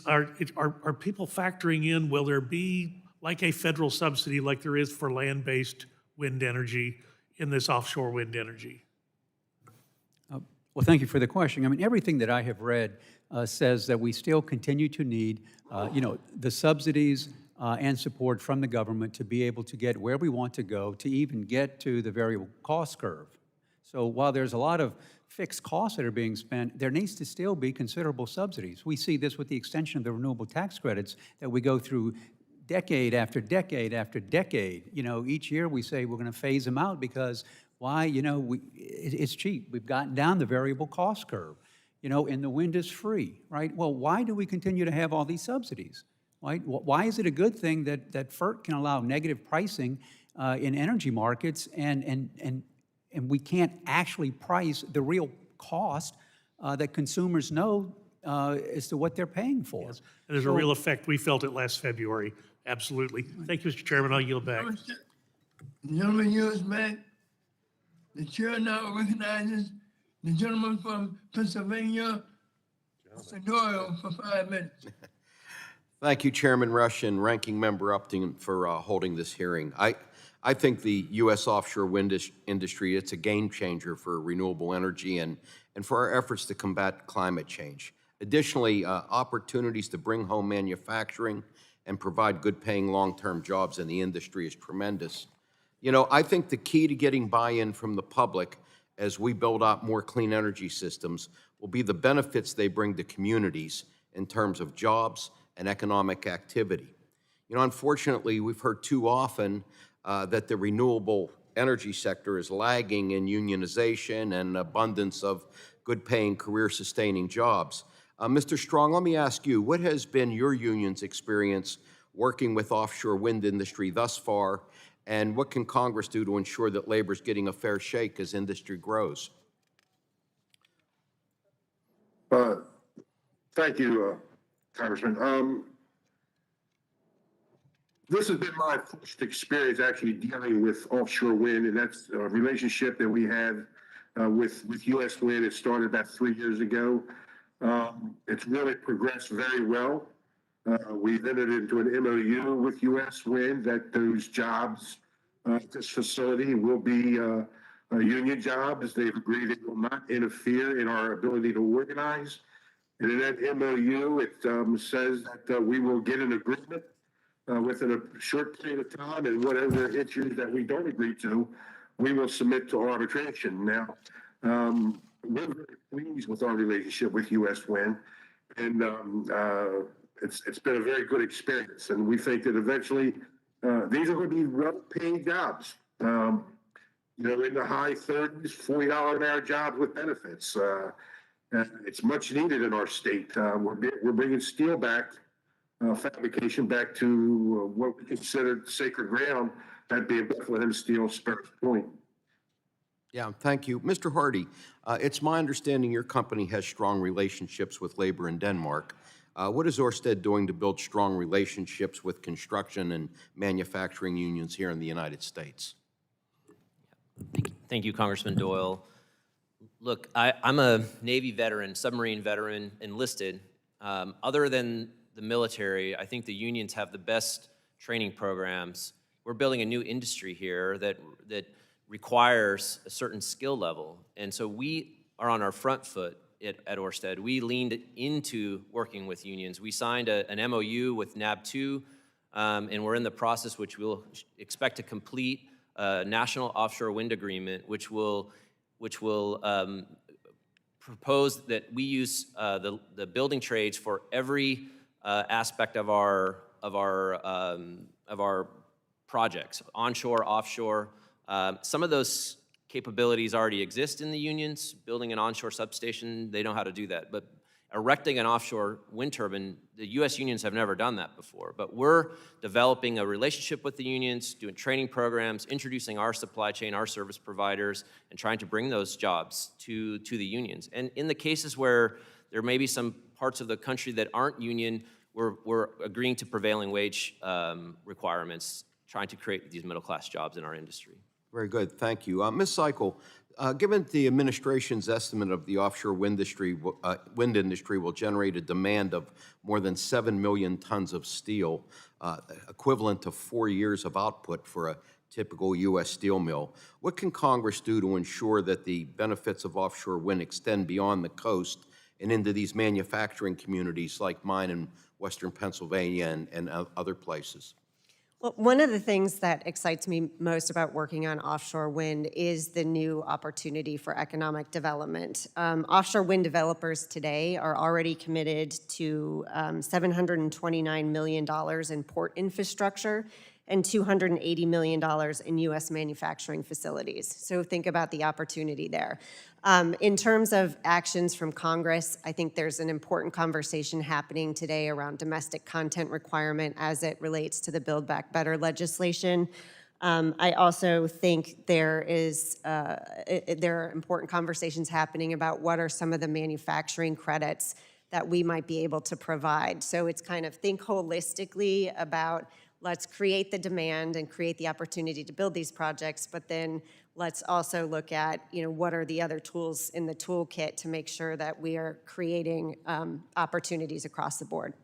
are people factoring in, will there be like a federal subsidy like there is for land-based wind energy in this offshore wind energy? Well, thank you for the question. I mean, everything that I have read says that we still continue to need, the subsidies and support from the government to be able to get where we want to go, to even get to the variable cost curve. So while there's a lot of fixed costs that are being spent, there needs to still be considerable subsidies. We see this with the extension of the renewable tax credits that we go through decade after decade after decade. Each year we say we're going to phase them out because why? It's cheap. We've gotten down the variable cost curve, and the wind is free, right? Well, why do we continue to have all these subsidies? Right? Why is it a good thing that FERC can allow negative pricing in energy markets and we can't actually price the real cost that consumers know as to what they're paying for? Yes. And there's a real effect. We felt it last February. Absolutely. Thank you, Mr. Chairman. I'll yield back. The gentleman yields back. The chair now recognizes the gentleman from Pennsylvania, Mr. Doyle, for 5 minutes. Thank you, Chairman Rush and Ranking Member Upton, for holding this hearing. I think the U.S. offshore wind industry, it's a game changer for renewable energy and for our efforts to combat climate change. Additionally, opportunities to bring home manufacturing and provide good-paying long-term jobs in the industry is tremendous. I think the key to getting buy-in from the public as we build out more clean energy systems will be the benefits they bring to communities in terms of jobs and economic activity. Unfortunately, we've heard too often that the renewable energy sector is lagging in unionization and abundance of good-paying, career-sustaining jobs. Mr. Strong, let me ask you, what has been your union's experience working with offshore wind industry thus far, and what can Congress do to ensure that labor is getting a fair shake as industry grows? Thank you, Congressman. This has been my first experience actually dealing with offshore wind, and that's a relationship that we have with U.S. Wind. It started about 3 years ago. It's really progressed very well. We've entered into an MOU with U.S. Wind that those jobs at this facility will be union jobs. They've agreed it will not interfere in our ability to organize. And in that MOU, it says that we will get an agreement within a short period of time, and whatever issues that we don't agree to, we will submit to arbitration. Now, we're very pleased with our relationship with U.S. Wind, and it's been a very good experience. And we think that eventually these are going to be well-paid jobs. In the high 30s, $40 an hour jobs with benefits. It's much needed in our state. We're bringing steel back fabrication back to what we considered sacred ground, that being Bethlehem Steel, Sparrows Point. Yeah, thank you. Mr. Hardy, it's my understanding your company has strong relationships with labor in Denmark. What is Orsted doing to build strong relationships with construction and manufacturing unions here in the United States? Thank you, Congressman Doyle. Look, I'm a Navy veteran, submarine veteran, enlisted. Other than the military, I think the unions have the best training programs. We're building a new industry here that requires a certain skill level. And so we are on our front foot at Orsted. We leaned into working with unions. We signed an MOU with NAB2, and we're in the process, which we'll expect to complete, a national offshore wind agreement, which will propose that we use the building trades for every aspect of our projects, onshore, offshore. Some of those capabilities already exist in the unions. Building an onshore substation, they know how to do that. But erecting an offshore wind turbine, the U.S. unions have never done that before. But we're developing a relationship with the unions, doing training programs, introducing our supply chain, our service providers, and trying to bring those jobs to the unions. And in the cases where there may be some parts of the country that aren't union, we're agreeing to prevailing wage requirements, trying to create these middle-class jobs in our industry. Very good, thank you. Ms. Seikel, given the administration's estimate of the offshore wind industry will generate a demand of more than 7 million tons of steel, equivalent to 4 years of output for a typical U.S. steel mill, what can Congress do to ensure that the benefits of offshore wind extend beyond the coast and into these manufacturing communities like mine in Western Pennsylvania and other places? Well, one of the things that excites me most about working on offshore wind is the new opportunity for economic development. Offshore wind developers today are already committed to $729 million in port infrastructure and $280 million in U.S. manufacturing facilities. So think about the opportunity there. In terms of actions from Congress, I think there's an important conversation happening today around domestic content requirement as it relates to the Build Back Better legislation. I also think there are important conversations happening about what are some of the manufacturing credits that we might be able to provide. So it's kind of think holistically about let's create the demand and create the opportunity to build these projects, but then let's also look at, what are the other tools in the toolkit to make sure that we are creating opportunities across the board.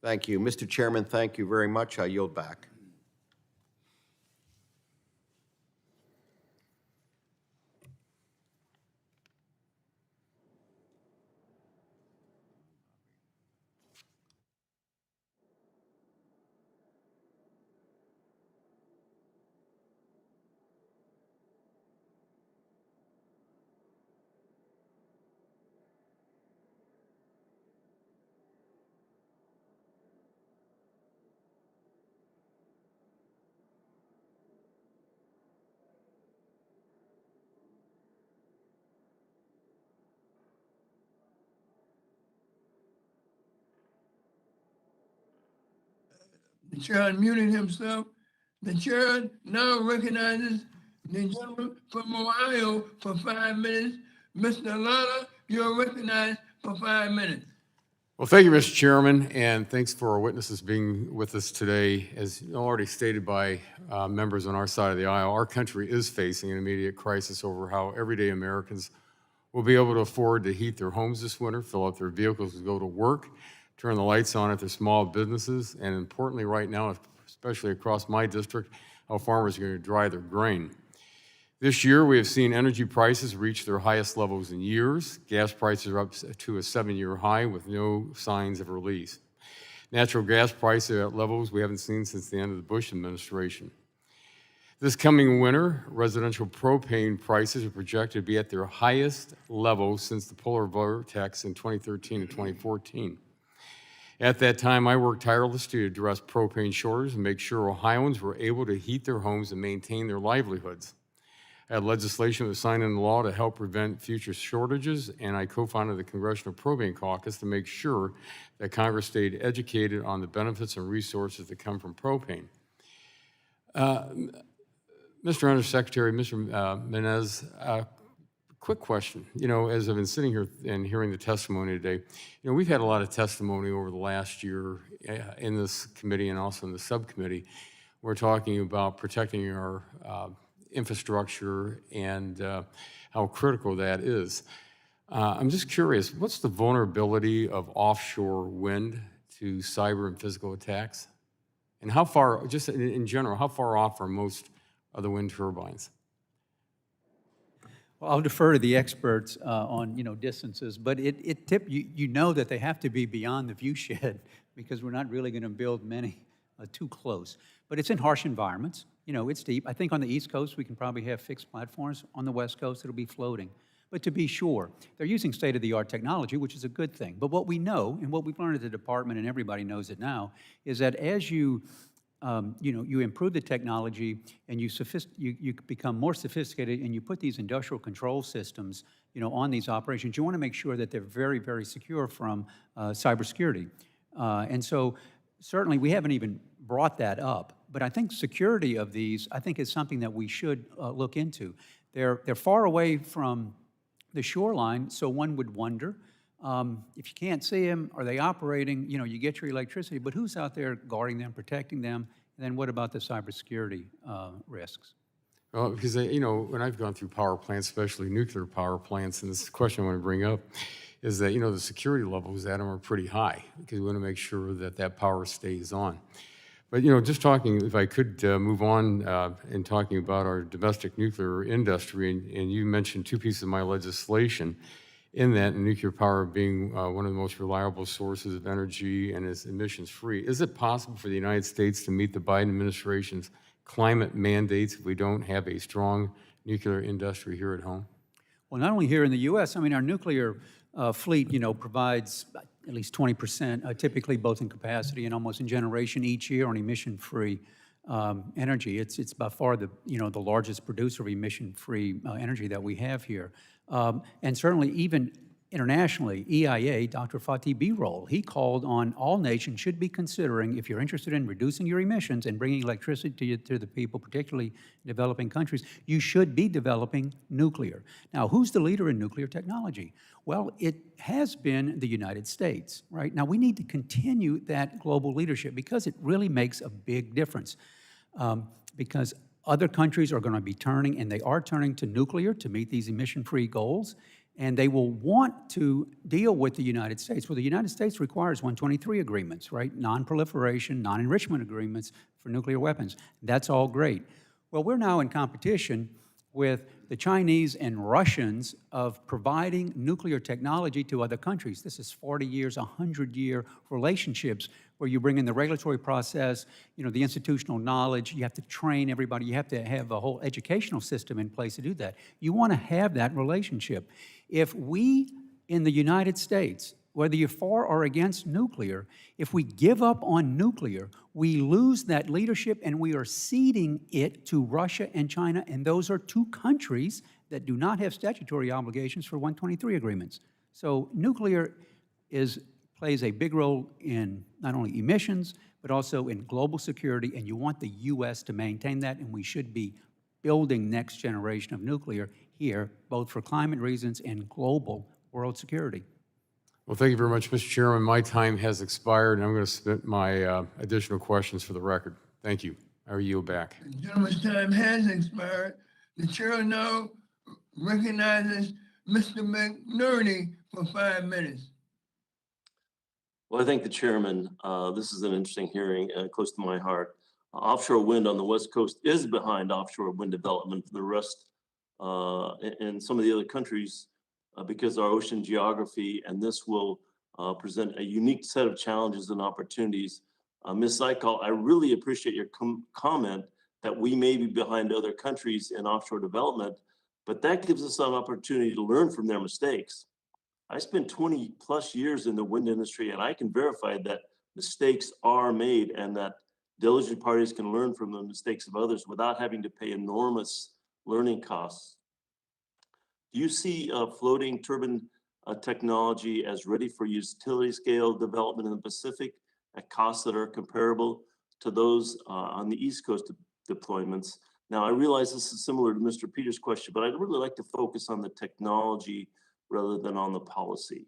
Thank you. Mr. Chairman, thank you very much. I yield back. The chair unmuted himself. The chair now recognizes the gentleman from Ohio for 5 minutes. Mr. Lana, you're recognized for 5 minutes. Well, thank you, Mr. Chairman, and thanks for our witnesses being with us today. As already stated by members on our side of the aisle, our country is facing an immediate crisis over how everyday Americans will be able to afford to heat their homes this winter, fill up their vehicles to go to work, turn the lights on at their small businesses, and importantly right now, especially across my district, how farmers are going to dry their grain. This year, we have seen energy prices reach their highest levels in years. Gas prices are up to a 7-year high with no signs of release. Natural gas prices are at levels we haven't seen since the end of the Bush administration. This coming winter, residential propane prices are projected to be at their highest level since the polar vortex in 2013 and 2014. At that time, I worked tirelessly to address propane shortages and make sure Ohioans were able to heat their homes and maintain their livelihoods. I had legislation that was signed into law to help prevent future shortages, and I co-founded the Congressional Propane Caucus to make sure that Congress stayed educated on the benefits and resources that come from propane. Mr. Undersecretary, Mr. Menez, quick question. You know, as I've been sitting here and hearing the testimony today, you know, we've had a lot of testimony over the last year in this committee and also in the subcommittee. We're talking about protecting our infrastructure and how critical that is. I'm just curious, what's the vulnerability of offshore wind to cyber and physical attacks? And how far, just in general, how far off are most of the wind turbines? Well, I'll defer to the experts on, distances, but you know that they have to be beyond the view shed because we're not really going to build many too close. But it's in harsh environments. You know, it's deep. I think on the East Coast, we can probably have fixed platforms. On the West Coast, it'll be floating. But to be sure, they're using state-of-the-art technology, which is a good thing. But what we know, and what we've learned at the department, and everybody knows it now, is that as you improve the technology and you become more sophisticated and you put these industrial control systems, on these operations, you want to make sure that they're very, very secure from cybersecurity. And so certainly we haven't even brought that up, but I think security of these, I think is something that we should look into. They're far away from the shoreline, so one would wonder, if you can't see them, are they operating? You get your electricity, but who's out there guarding them, protecting them? And then what about the cybersecurity risks? Well, because, when I've gone through power plants, especially nuclear power plants, and this question I want to bring up is that, the security levels at them are pretty high because we want to make sure that that power stays on. But, just talking, if I could move on in talking about our domestic nuclear industry, and you mentioned two pieces of my legislation in that, nuclear power being one of the most reliable sources of energy and is emissions-free. Is it possible for the United States to meet the Biden administration's climate mandates if we don't have a strong nuclear industry here at home? Well, not only here in the U.S., our nuclear fleet, provides at least 20%, typically both in capacity and almost in generation each year on emission-free energy. It's by far the largest producer of emission-free energy that we have here. And certainly even internationally, EIA, Dr. Fatih Birol, he called on all nations should be considering, if you're interested in reducing your emissions and bringing electricity to the people, particularly developing countries, you should be developing nuclear. Now, who's the leader in nuclear technology? Well, it has been the United States, right? Now, we need to continue that global leadership because it really makes a big difference. Because other countries are going to be turning, and they are turning to nuclear to meet these emission-free goals, and they will want to deal with the United States. Well, the United States requires 123 agreements, right? Non-proliferation, non-enrichment agreements for nuclear weapons. That's all great. Well, we're now in competition with the Chinese and Russians of providing nuclear technology to other countries. This is 40 years, 100-year relationships where you bring in the regulatory process, the institutional knowledge, you have to train everybody, you have to have a whole educational system in place to do that. You want to have that relationship. If we, in the United States, whether you're for or against nuclear, if we give up on nuclear, we lose that leadership and we are ceding it to Russia and China, and those are two countries that do not have statutory obligations for 123 agreements. So nuclear plays a big role in not only emissions, but also in global security, and you want the U.S. to maintain that, and we should be building next generation of nuclear here, both for climate reasons and global world security. Well, thank you very much, Mr. Chairman. My time has expired, and I'm going to submit my additional questions for the record. Thank you. I yield back. The gentleman's time has expired. The chair now recognizes Mr. McNerney for 5 minutes. Well, I thank the chairman. This is an interesting hearing, close to my heart. Offshore wind on the West Coast is behind offshore wind development for the rest and some of the other countries because our ocean geography, and this will present a unique set of challenges and opportunities. Ms. Seikal, I really appreciate your comment that we may be behind other countries in offshore development, but that gives us an opportunity to learn from their mistakes. I spent 20 plus years in the wind industry, and I can verify that mistakes are made and that diligent parties can learn from the mistakes of others without having to pay enormous learning costs. Do you see floating turbine technology as ready for utility scale development in the Pacific at costs that are comparable to those on the East Coast deployments? Now, I realize this is similar to Mr. Peters' question, but I'd really like to focus on the technology rather than on the policy.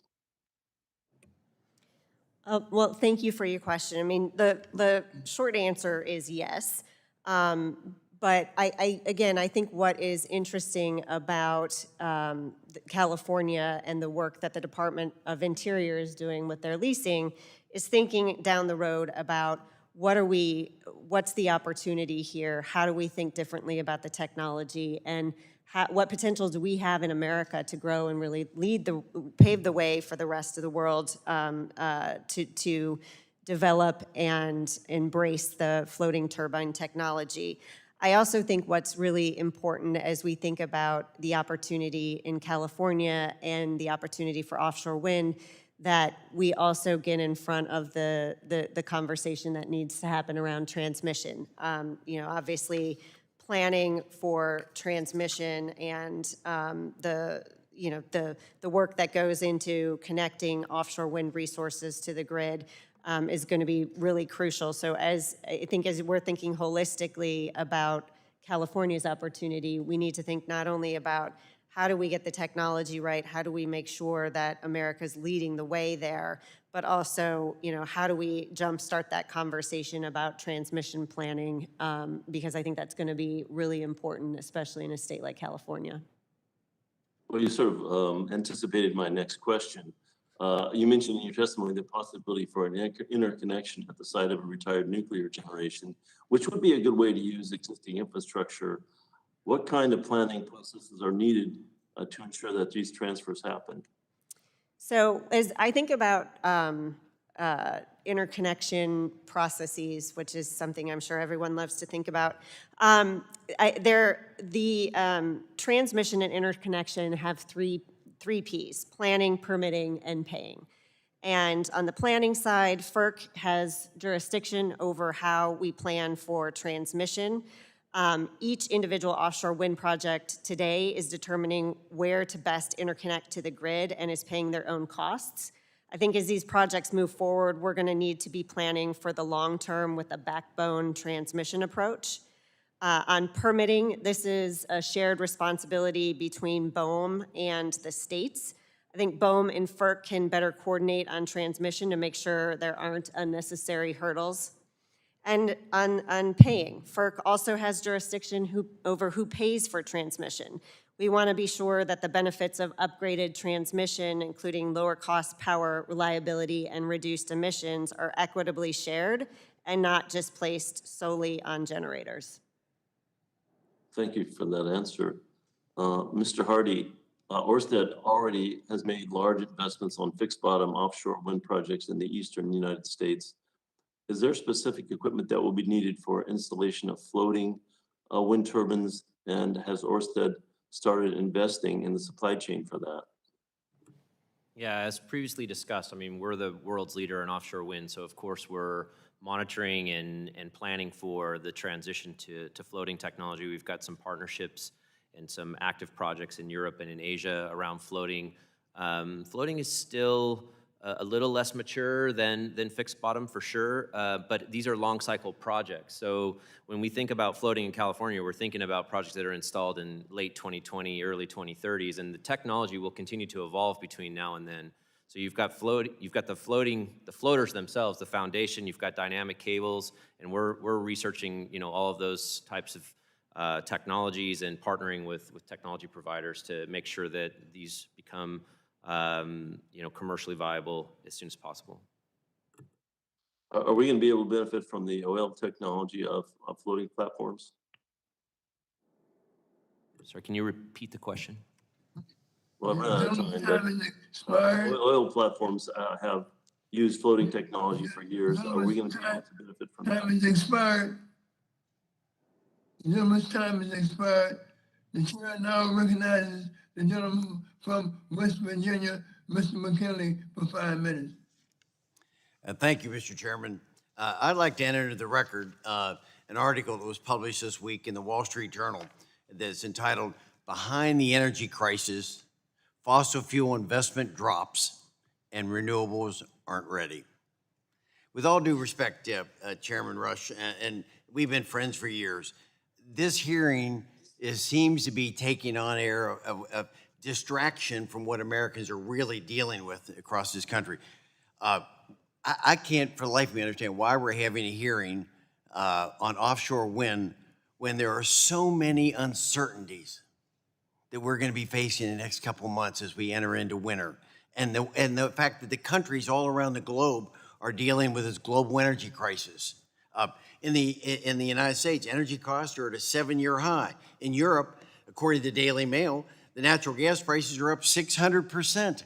Well, thank you for your question. I mean, the short answer is yes. But again, I think what is interesting about California and the work that the Department of Interior is doing with their leasing is thinking down the road about what's the opportunity here? How do we think differently about the technology? And what potential do we have in America to grow and really pave the way for the rest of the world to develop and embrace the floating turbine technology? I also think what's really important as we think about the opportunity in California and the opportunity for offshore wind, that we also get in front of the conversation that needs to happen around transmission. Obviously, planning for transmission and the work that goes into connecting offshore wind resources to the grid is going to be really crucial. So as we're thinking holistically about California's opportunity, we need to think not only about how do we get the technology right, how do we make sure that America's leading the way there, but also, how do we jumpstart that conversation about transmission planning, because I think that's going to be really important, especially in a state like California. Well, you sort of anticipated my next question. You mentioned in your testimony the possibility for an interconnection at the site of a retired nuclear generation, which would be a good way to use existing infrastructure. What kind of planning processes are needed to ensure that these transfers happen? So as I think about interconnection processes, which is something I'm sure everyone loves to think about, transmission and interconnection have three Ps: planning, permitting, and paying. And on the planning side, FERC has jurisdiction over how we plan for transmission. Each individual offshore wind project today is determining where to best interconnect to the grid and is paying their own costs. I think as these projects move forward, we're going to need to be planning for the long term with a backbone transmission approach. On permitting, this is a shared responsibility between BOEM and the states. I think BOEM and FERC can better coordinate on transmission to make sure there aren't unnecessary hurdles. And on paying, FERC also has jurisdiction over who pays for transmission. We want to be sure that the benefits of upgraded transmission, including lower cost power, reliability, and reduced emissions, are equitably shared and not just placed solely on generators. Thank you for that answer. Mr. Hardy, Orsted already has made large investments on fixed bottom offshore wind projects in the eastern United States. Is there specific equipment that will be needed for installation of floating wind turbines? And has Orsted started investing in the supply chain for that? Yeah, as previously discussed, I mean, we're the world's leader in offshore wind, so of course we're monitoring and planning for the transition to floating technology. We've got some partnerships and some active projects in Europe and in Asia around floating. Floating is still a little less mature than fixed bottom for sure, but these are long cycle projects. So when we think about floating in California, we're thinking about projects that are installed in late 2020, early 2030s, and the technology will continue to evolve between now and then. So you've got the floaters themselves, the foundation, you've got dynamic cables, and we're researching, all of those types of technologies and partnering with technology providers to make sure that these become commercially viable as soon as possible. Are we going to be able to benefit from the oil technology of floating platforms? Sorry, can you repeat the question? Well, I've run out of time, but oil platforms have used floating technology for years. Are we going to be able to benefit from that? Time is expired. The gentleman's time is expired. The chair now recognizes the gentleman from West Virginia, Mr. McKinley, for 5 minutes. Thank you, Mr. Chairman. I'd like to enter into the record an article that was published this week in the Wall Street Journal. that's entitled Behind the Energy Crisis, Fossil Fuel Investment Drops, and Renewables Aren't Ready. With all due respect, Chairman Rush, and we've been friends for years, this hearing seems to be taking on air of distraction from what Americans are really dealing with across this country. I can't for the life of me understand why we're having a hearing on offshore wind when there are so many uncertainties that we're going to be facing in the next couple of months as we enter into winter. And the fact that the countries all around the globe are dealing with this global energy crisis. In the United States, energy costs are at a 7-year high. In Europe, according to the Daily Mail, the natural gas prices are up 600%.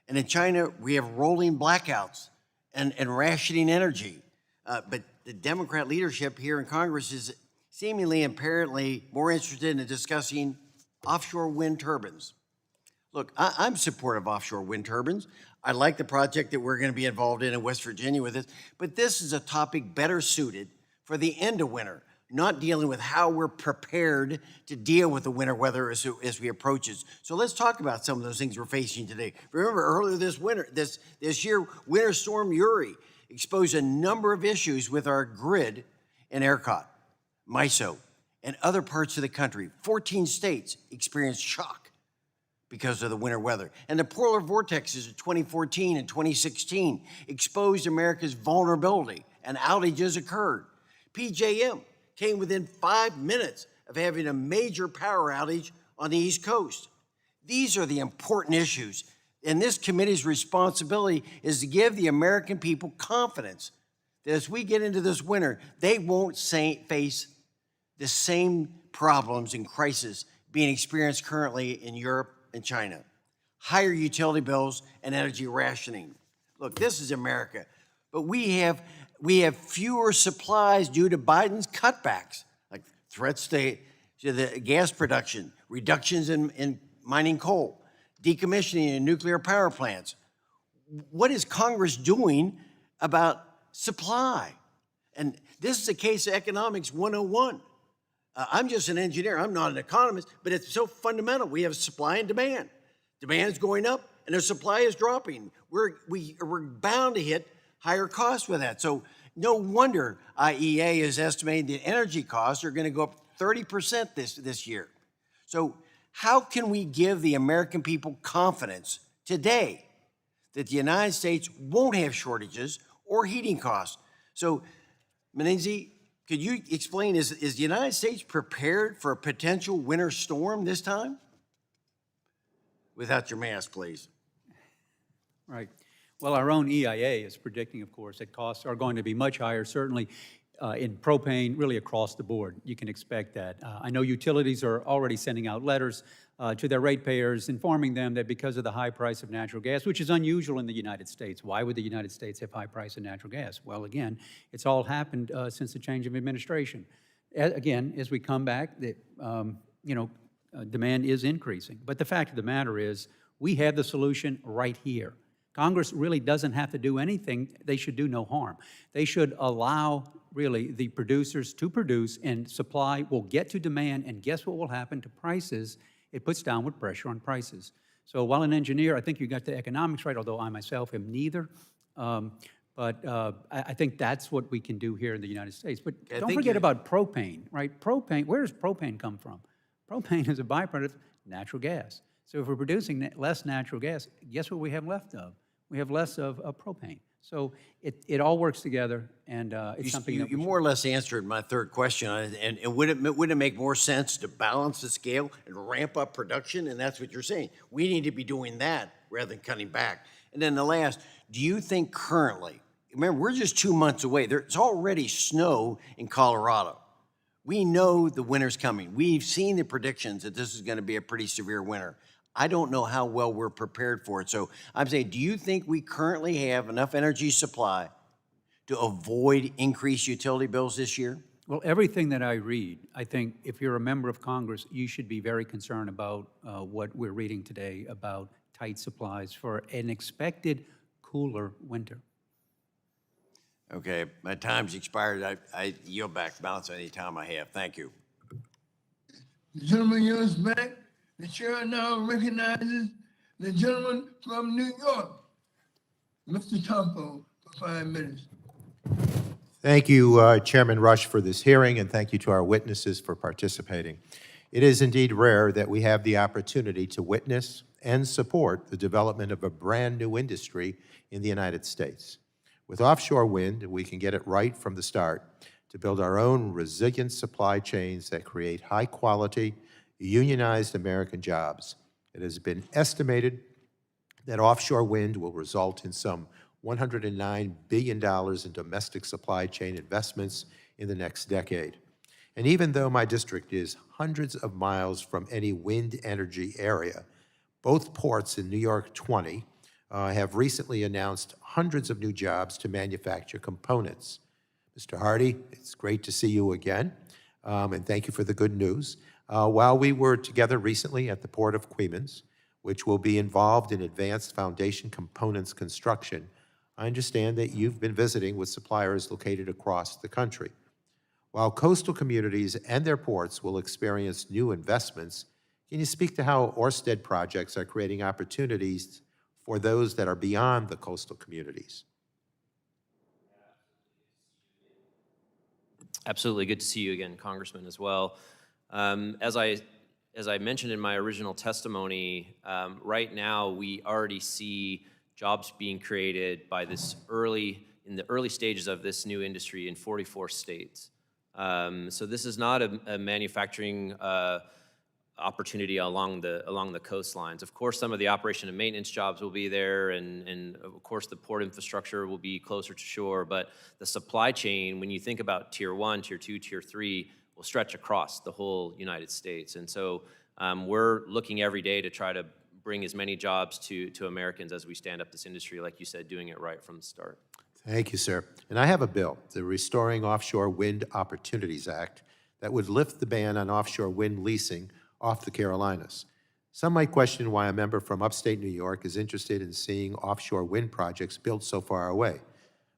And in China, we have rolling blackouts and rationing energy. But the Democrat leadership here in Congress is seemingly and apparently more interested in discussing offshore wind turbines. Look, I'm supportive of offshore wind turbines. I like the project that we're going to be involved in West Virginia with this, but this is a topic better suited for the end of winter, not dealing with how we're prepared to deal with the winter weather as we approach it. So let's talk about some of those things we're facing today. Remember, earlier this year, Winter Storm Uri exposed a number of issues with our grid in ERCOT, MISO, and other parts of the country. 14 states experienced shock because of the winter weather. And the polar vortexes of 2014 and 2016 exposed America's vulnerability, and outages occurred. PJM came within 5 minutes of having a major power outage on the East Coast. These are the important issues, and this committee's responsibility is to give the American people confidence that as we get into this winter, they won't face the same problems and crises being experienced currently in Europe and China. Higher utility bills and energy rationing. Look, this is America, but we have fewer supplies due to Biden's cutbacks, like threats to the gas production, reductions in mining coal, decommissioning in nuclear power plants. What is Congress doing about supply? And this is a case of economics 101. I'm just an engineer, I'm not an economist, but it's so fundamental. We have supply and demand. Demand is going up and the supply is dropping. We're bound to hit higher costs with that. So no wonder IEA is estimating that energy costs are going to go up 30% this year. So how can we give the American people confidence today that the United States won't have shortages or heating costs? So, Menenzi, could you explain, is the United States prepared for a potential winter storm this time? Without your mask, please. Right. Well, our own EIA is predicting, of course, that costs are going to be much higher, certainly in propane, really across the board. You can expect that. I know utilities are already sending out letters to their ratepayers informing them that because of the high price of natural gas, which is unusual in the United States. Why would the United States have high price of natural gas? Well, again, it's all happened since the change of administration. Again, as we come back, demand is increasing. But the fact of the matter is, we have the solution right here. Congress really doesn't have to do anything. They should do no harm. They should allow, really, the producers to produce, and supply will get to demand, and guess what will happen to prices? It puts downward pressure on prices. So while an engineer, I think you got the economics right, although I myself am neither. I think that's what we can do here in the United States. But don't forget about propane, right? Propane, where does propane come from? Propane is a byproduct of natural gas. So if we're producing less natural gas, guess what we have left of? We have less of propane. So it all works together, and it's something that you more or less answered my third question. And would it make more sense to balance the scale and ramp up production? And that's what you're saying. We need to be doing that rather than cutting back. And then the last, do you think currently, remember, we're just 2 months away. There's already snow in Colorado. We know the winter's coming. We've seen the predictions that this is going to be a pretty severe winter. I don't know how well we're prepared for it. So I'm saying, do you think we currently have enough energy supply to avoid increased utility bills this year? Well, everything that I read, I think if you're a member of Congress, you should be very concerned about what we're reading today about tight supplies for an expected cooler winter. Okay, my time's expired. I yield back balance any time I have. Thank you. The gentleman yields back. The chair now recognizes the gentleman from New York, Mr. Tompo, for 5 minutes. Thank you, Chairman Rush, for this hearing, and thank you to our witnesses for participating. It is indeed rare that we have the opportunity to witness and support the development of a brand-new industry in the United States. With offshore wind, we can get it right from the start to build our own resilient supply chains that create high-quality, unionized American jobs. It has been estimated that offshore wind will result in some $109 billion in domestic supply chain investments in the next decade. And even though my district is hundreds of miles from any wind energy area, both ports in New York 20 have recently announced hundreds of new jobs to manufacture components. Mr. Hardy, it's great to see you again, and thank you for the good news. While we were together recently at the Port of Queens, which will be involved in advanced foundation components construction, I understand that you've been visiting with suppliers located across the country. While coastal communities and their ports will experience new investments, can you speak to how Orsted projects are creating opportunities for those that are beyond the coastal communities? Absolutely. Good to see you again, Congressman, as well. As I mentioned in my original testimony, right now we already see jobs being created by in the early stages of this new industry in 44 states. So this is not a manufacturing opportunity along the coastlines. Of course, some of the operation and maintenance jobs will be there, and of course the port infrastructure will be closer to shore, but the supply chain, when you think about Tier 1, Tier 2, Tier 3, will stretch across the whole United States. And so we're looking every day to try to bring as many jobs to Americans as we stand up this industry, like you said, doing it right from the start. Thank you, sir. And I have a bill, the Restoring Offshore Wind Opportunities Act, that would lift the ban on offshore wind leasing off the Carolinas. Some might question why a member from upstate New York is interested in seeing offshore wind projects built so far away.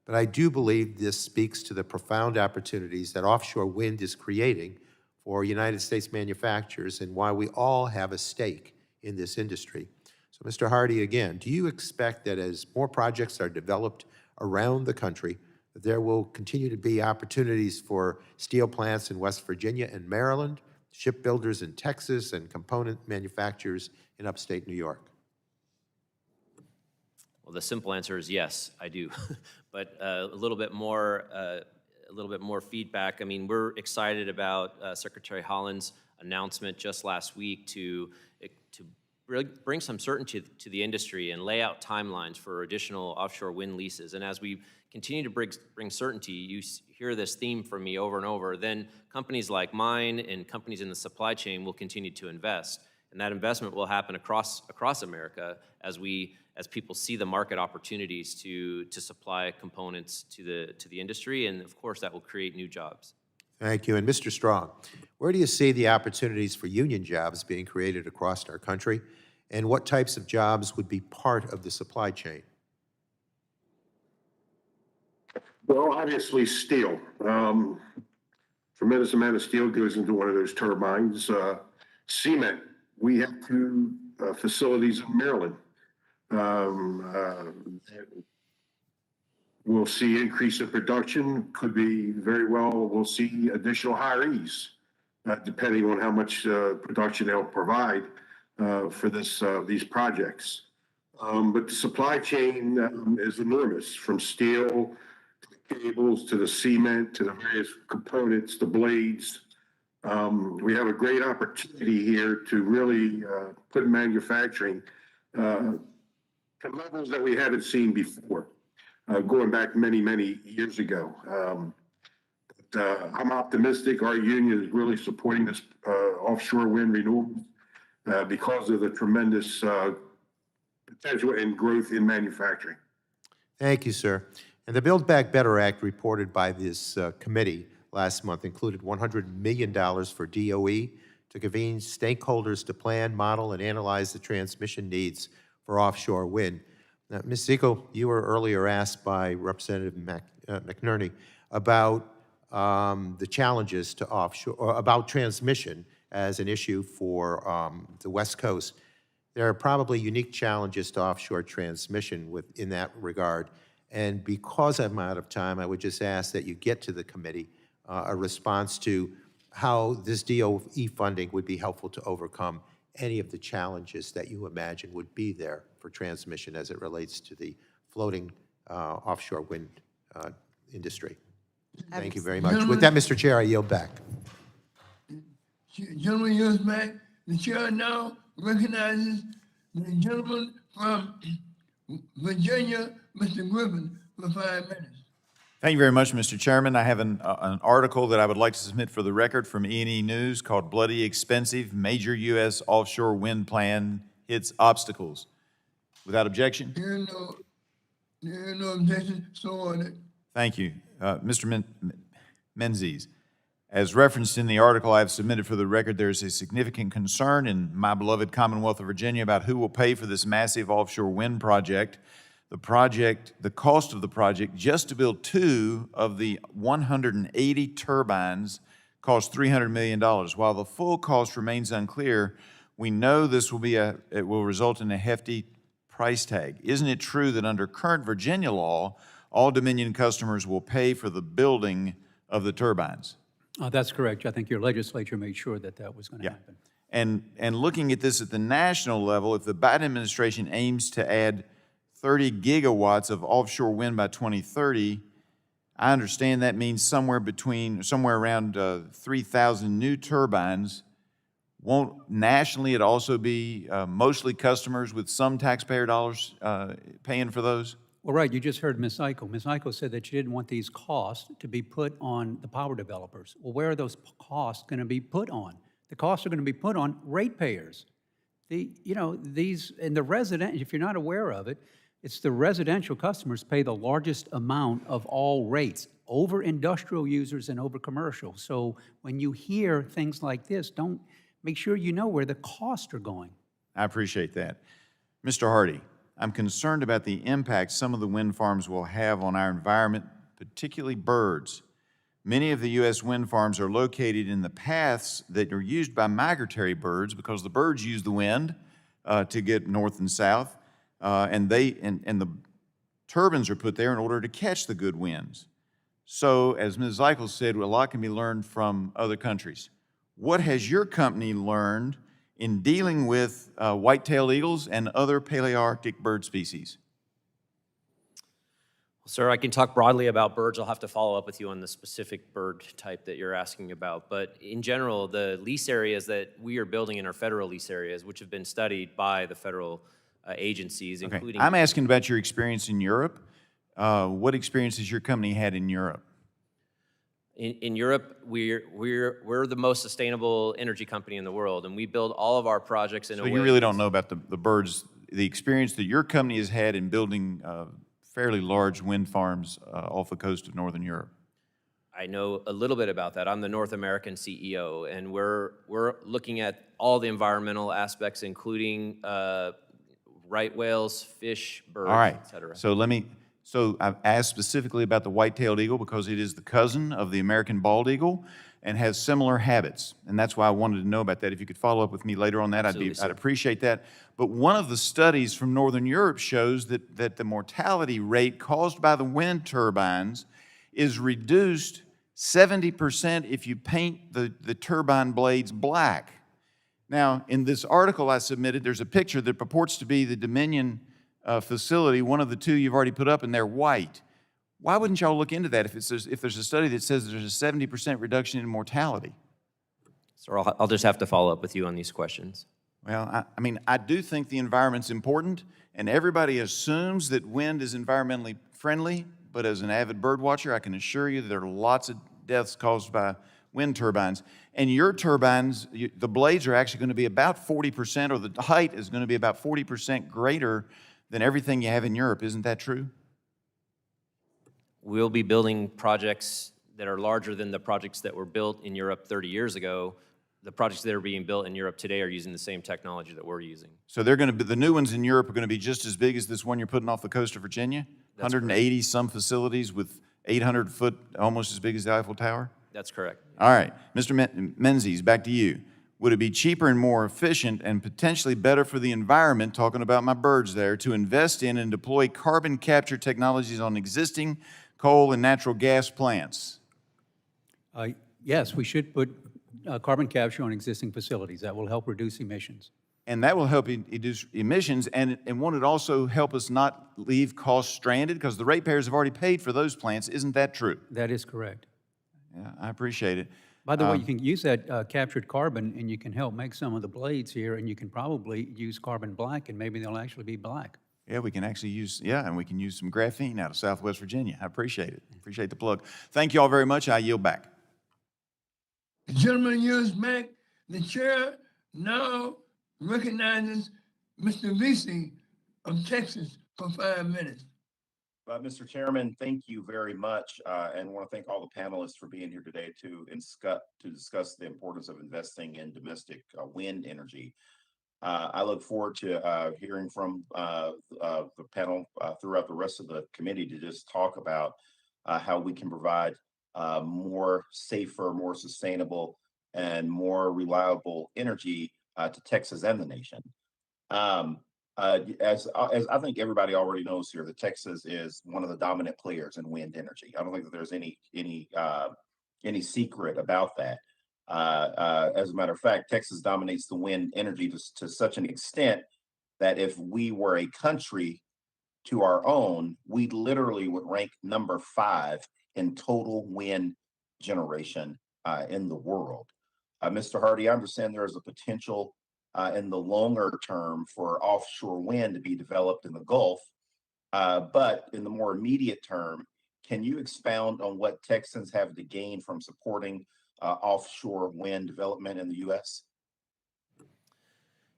But I do believe this speaks to the profound opportunities that offshore wind is creating for United States manufacturers and why we all have a stake in this industry. So, Mr. Hardy, again, do you expect that as more projects are developed around the country, that there will continue to be opportunities for steel plants in West Virginia and Maryland, shipbuilders in Texas, and component manufacturers in upstate New York? Well, the simple answer is yes, I do. But a little bit more feedback. I mean, we're excited about Secretary Holland's announcement just last week to bring some certainty to the industry and lay out timelines for additional offshore wind leases. And as we continue to bring certainty, you hear this theme from me over and over, then companies like mine and companies in the supply chain will continue to invest. And that investment will happen across America as people see the market opportunities to supply components to the industry, and of course that will create new jobs. Thank you. And Mr. Strong, where do you see the opportunities for union jobs being created across our country, and what types of jobs would be part of the supply chain? Well, obviously steel. Tremendous amount of steel goes into one of those turbines. Cement. We have two facilities in Maryland. We'll see increase in production. Could be very well. We'll see additional hirees, depending on how much production they'll provide for these projects. But the supply chain is enormous, from steel to the cables to the cement to the various components, the blades. We have a great opportunity here to really put manufacturing to levels that we haven't seen before, going back many, many years ago. I'm optimistic. Our union is really supporting this offshore wind renewables because of the tremendous potential and growth in manufacturing. Thank you, sir. And the Build Back Better Act reported by this committee last month included $100 million for DOE to convene stakeholders to plan, model, and analyze the transmission needs for offshore wind. Now, Ms. Siegel, you were earlier asked by Representative McNerney about the challenges to offshore, about transmission as an issue for the West Coast. There are probably unique challenges to offshore transmission in that regard. And because I'm out of time, I would just ask that you get to the committee a response to how this DOE funding would be helpful to overcome any of the challenges that you imagine would be there for transmission as it relates to the floating offshore wind industry. Thank you very much. With that, Mr. Chair, I yield back. Gentleman yields back. The chair now recognizes the gentleman from Virginia, Mr. Griffin, for 5 minutes. Thank you very much, Mr. Chairman. I have an article that I would like to submit for the record from E&E News called Bloody Expensive, Major U.S. Offshore Wind Plan Hits Obstacles. Without objection? There are no objection, so ordered. Thank you. Mr. Menzies, as referenced in the article I have submitted for the record, there is a significant concern in my beloved Commonwealth of Virginia about who will pay for this massive offshore wind project. The cost of the project, just to build 2 of the 180 turbines, cost $300 million. While the full cost remains unclear, we know it will result in a hefty price tag. Isn't it true that under current Virginia law, all Dominion customers will pay for the building of the turbines? That's correct. I think your legislature made sure that that was going to happen. And looking at this at the national level, if the Biden administration aims to add 30 gigawatts of offshore wind by 2030, I understand that means somewhere around 3,000 new turbines. Won't nationally it also be mostly customers with some taxpayer dollars paying for those? Well, right, you just heard Ms. Eichel. Ms. Eichel said that she didn't want these costs to be put on the power developers. Well, where are those costs going to be put on? The costs are going to be put on ratepayers. If you're not aware of it, it's the residential customers pay the largest amount of all rates, over industrial users and over commercial. So when you hear things like this, make sure you know where the costs are going. I appreciate that. Mr. Hardy, I'm concerned about the impact some of the wind farms will have on our environment, particularly birds. Many of the U.S. wind farms are located in the paths that are used by migratory birds because the birds use the wind to get north and south, and the turbines are put there in order to catch the good winds. So, as Ms. Eichel said, a lot can be learned from other countries. What has your company learned in dealing with white-tailed eagles and other Palearctic bird species? Sir, I can talk broadly about birds. I'll have to follow up with you on the specific bird type that you're asking about. But in general, the lease areas that we are building in our federal lease areas, which have been studied by the federal agencies, including... I'm asking about your experience in Europe. What experience has your company had in Europe? In Europe, we're the most sustainable energy company in the world, and we build all of our projects in a way... So you really don't know about the birds, the experience that your company has had in building fairly large wind farms off the coast of Northern Europe? I know a little bit about that. I'm the North American CEO, and we're looking at all the environmental aspects, including right whales, fish, birds, et cetera. So I've asked specifically about the white-tailed eagle because it is the cousin of the American bald eagle and has similar habits. And that's why I wanted to know about that. If you could follow up with me later on that, I'd appreciate that. But one of the studies from Northern Europe shows that the mortality rate caused by the wind turbines is reduced 70% if you paint the turbine blades black. Now, in this article I submitted, there's a picture that purports to be the Dominion facility, one of the 2 you've already put up, and they're white. Why wouldn't y'all look into that if there's a study that says there's a 70% reduction in mortality? So I'll just have to follow up with you on these questions. Well, I do think the environment's important, and everybody assumes that wind is environmentally friendly, but as an avid bird watcher, I can assure you that there are lots of deaths caused by wind turbines. And your turbines, the blades are actually going to be about 40%, or the height is going to be about 40% greater than everything you have in Europe. Isn't that true? We'll be building projects that are larger than the projects that were built in Europe 30 years ago. The projects that are being built in Europe today are using the same technology that we're using. So they're going to be, the new ones in Europe are going to be just as big as this one you're putting off the coast of Virginia? 180 some facilities with 800 foot, almost as big as the Eiffel Tower? That's correct. All right. Mr. Menzies, back to you. Would it be cheaper and more efficient and potentially better for the environment, talking about my birds there, to invest in and deploy carbon capture technologies on existing coal and natural gas plants? Yes, we should put carbon capture on existing facilities. That will help reduce emissions. And that will help reduce emissions, and won't it also help us not leave costs stranded? Because the ratepayers have already paid for those plants. Isn't that true? That is correct. Yeah, I appreciate it. By the way, you can use that captured carbon, and you can help make some of the blades here, and you can probably use carbon black, and maybe they'll actually be black. Yeah, we can actually use, and we can use some graphene out of Southwest Virginia. I appreciate it. Appreciate the plug. Thank you all very much. I yield back. The gentleman yields back. The chair now recognizes Mr. Vesey of Texas for 5 minutes. Mr. Chairman, thank you very much, and want to thank all the panelists for being here today to discuss the importance of investing in domestic wind energy. I look forward to hearing from the panel throughout the rest of the committee to just talk about how we can provide more safer, more sustainable, and more reliable energy to Texas and the nation. As I think everybody already knows here, that Texas is one of the dominant players in wind energy. I don't think that there's any secret about that. As a matter of fact, Texas dominates the wind energy to such an extent that if we were a country to our own, we literally would rank number 5 in total wind generation in the world. Mr. Hardy, I understand there is a potential in the longer term for offshore wind to be developed in the Gulf, but in the more immediate term, can you expound on what Texans have to gain from supporting offshore wind development in the U.S.?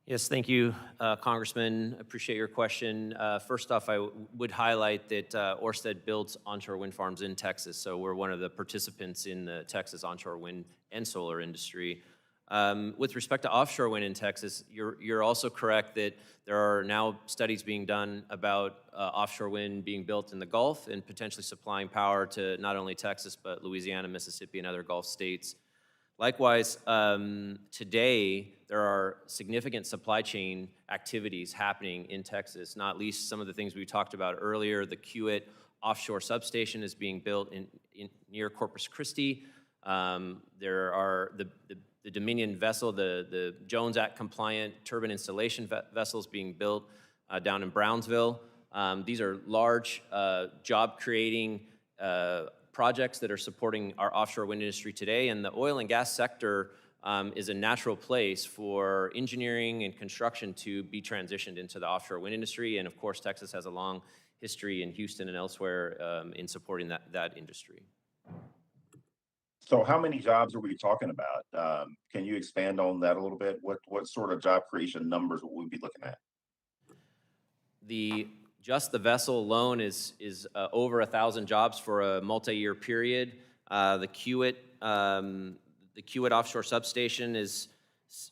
Yes, thank you, Congressman. Appreciate your question. First off, I would highlight that Orsted builds onshore wind farms in Texas, so we're one of the participants in the Texas onshore wind and solar industry. With respect to offshore wind in Texas, you're also correct that there are now studies being done about offshore wind being built in the Gulf and potentially supplying power to not only Texas, but Louisiana, Mississippi, and other Gulf states. Likewise, today, there are significant supply chain activities happening in Texas, not least some of the things we talked about earlier. The Kiewit offshore substation is being built near Corpus Christi. There are the Dominion vessel, the Jones Act compliant turbine installation vessels being built down in Brownsville. These are large job creating projects that are supporting our offshore wind industry today, and the oil and gas sector is a natural place for engineering and construction to be transitioned into the offshore wind industry, and of course Texas has a long history in Houston and elsewhere in supporting that industry. So how many jobs are we talking about? Can you expand on that a little bit? What sort of job creation numbers will we be looking at? Just the vessel alone is over 1,000 jobs for a multi-year period. The Kiewit offshore substation is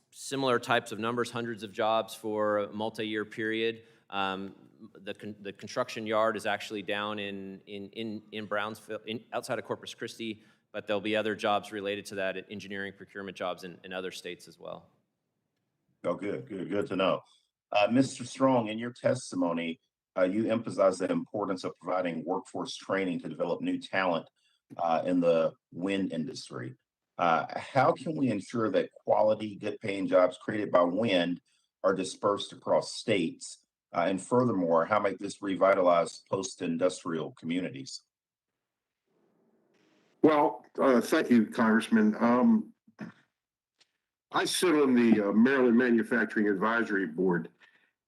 similar types of numbers, hundreds of jobs for a multi-year period. The construction yard is actually down in Brownsville, outside of Corpus Christi, but there'll be other jobs related to that, engineering procurement jobs in other states as well. Oh, good to know. Mr. Strong, in your testimony, you emphasize the importance of providing workforce training to develop new talent in the wind industry. How can we ensure that quality, good-paying jobs created by wind are dispersed across states? And furthermore, how might this revitalize post-industrial communities? Well, thank you, Congressman. I sit on the Maryland Manufacturing Advisory Board,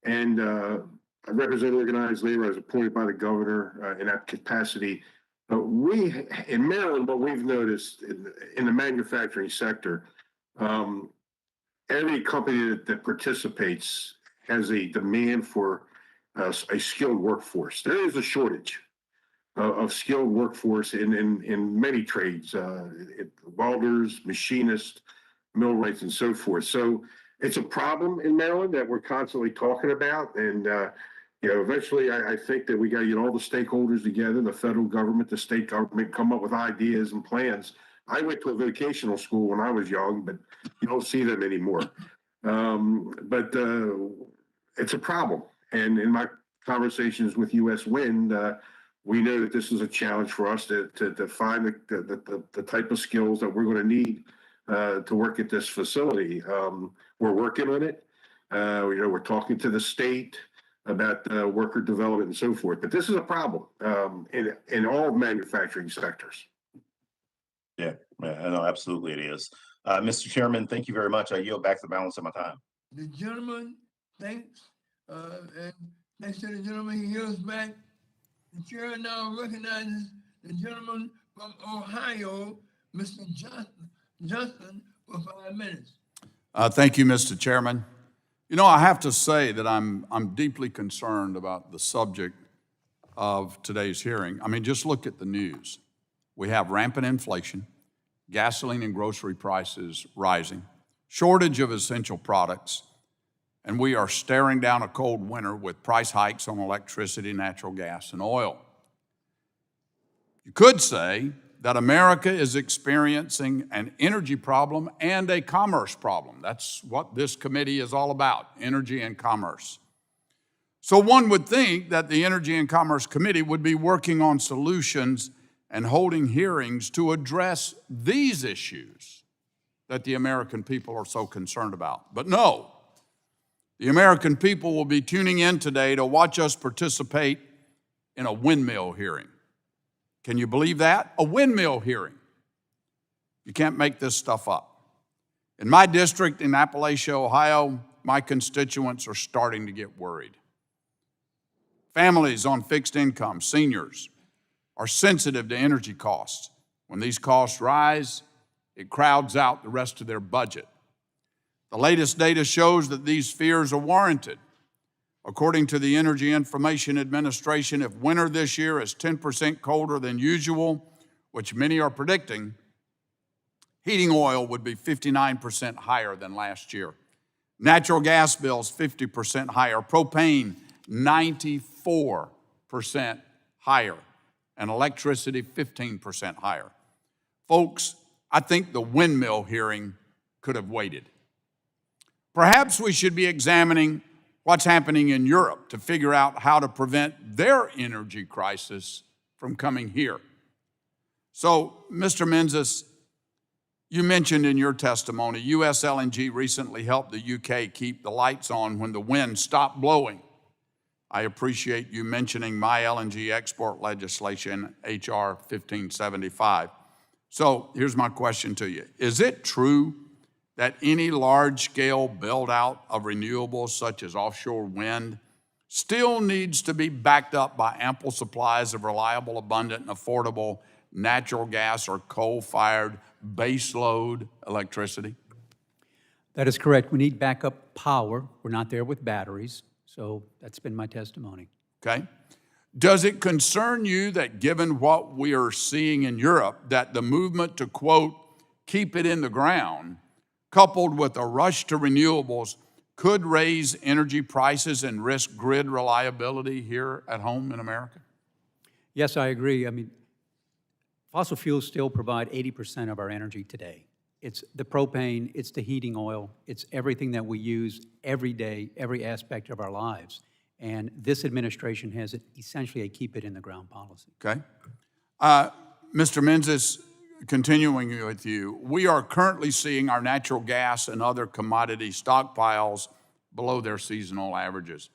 and I represent organized labor. I was appointed by the governor in that capacity. We, in Maryland, what we've noticed in the manufacturing sector, every company that participates has a demand for a skilled workforce. There is a shortage of skilled workforce in many trades, welders, machinists, millwrights, and so forth. So it's a problem in Maryland that we're constantly talking about. And, eventually I think that we got to get all the stakeholders together, the federal government, the state government, come up with ideas and plans I went to a vocational school when I was young, but you don't see them anymore. But it's a problem. And in my conversations with US Wind, we know that this is a challenge for us to find the type of skills that we're going to need to work at this facility. We're working on it. We're talking to the state about worker development and so forth. But this is a problem in all manufacturing sectors. Yeah, no, absolutely it is. Mr. Chairman, thank you very much. I yield back the balance of my time. The gentleman, thanks, and thanks to the gentleman, he yields back. The chair now recognizes the gentleman from Ohio, Mr. Johnson, for 5 minutes. Thank you, Mr. Chairman. You know, I have to say that I'm deeply concerned about the subject of today's hearing. I mean, just look at the news. We have rampant inflation, gasoline and grocery prices rising, shortage of essential products, and we are staring down a cold winter with price hikes on electricity, natural gas, and oil. You could say that America is experiencing an energy problem and a commerce problem. That's what this committee is all about, energy and commerce. So one would think that the Energy and Commerce Committee would be working on solutions and holding hearings to address these issues that the American people are so concerned about. But no, the American people will be tuning in today to watch us participate in a windmill hearing. Can you believe that? A windmill hearing. You can't make this stuff up. In my district in Appalachia, Ohio, my constituents are starting to get worried. Families on fixed income, seniors, are sensitive to energy costs. When these costs rise, it crowds out the rest of their budget. The latest data shows that these fears are warranted. According to the Energy Information Administration, if winter this year is 10% colder than usual, which many are predicting, heating oil would be 59% higher than last year. Natural gas bills, 50% higher. Propane, 94% higher. And electricity, 15% higher. Folks, I think the windmill hearing could have waited. Perhaps we should be examining what's happening in Europe to figure out how to prevent their energy crisis from coming here. So, Mr. Menzies, you mentioned in your testimony, U.S. LNG recently helped the UK keep the lights on when the wind stopped blowing. I appreciate you mentioning my LNG export legislation, H.R. 1575. So here's my question to you. Is it true that any large-scale build-out of renewables such as offshore wind still needs to be backed up by ample supplies of reliable, abundant, and affordable natural gas or coal-fired baseload electricity? That is correct. We need backup power. We're not there with batteries, so that's been my testimony. Okay. Does it concern you that given what we are seeing in Europe, that the movement to, quote, keep it in the ground, coupled with a rush to renewables, could raise energy prices and risk grid reliability here at home in America? Yes, I agree. I mean, fossil fuels still provide 80% of our energy today. It's the propane, it's the heating oil, it's everything that we use every day, every aspect of our lives. And this administration has essentially a keep it in the ground policy. Okay. Mr. Menzies, continuing with you, we are currently seeing our natural gas and other commodity stockpiles below their seasonal averages.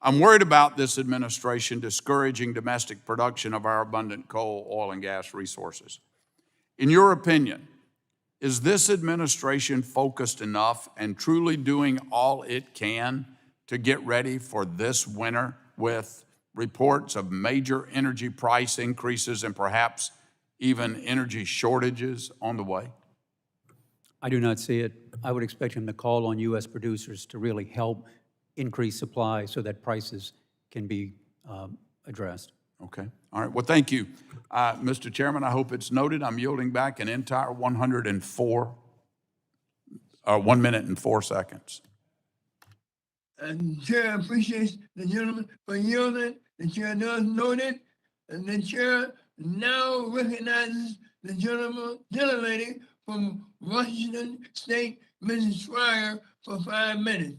I'm worried about this administration discouraging domestic production of our abundant coal, oil, and gas resources. In your opinion, is this administration focused enough and truly doing all it can to get ready for this winter with reports of major energy price increases and perhaps even energy shortages on the way? I do not see it. I would expect him to call on U.S. producers to really help increase supply so that prices can be addressed. Okay. All right. Well, thank you. Mr. Chairman, I hope it's noted I'm yielding back an entire 1 minute and 4 seconds. And the chair appreciates the gentleman for yielding. The chair does note it, and the chair now recognizes the gentlelady from Washington State, Mrs. Schreier, for 5 minutes.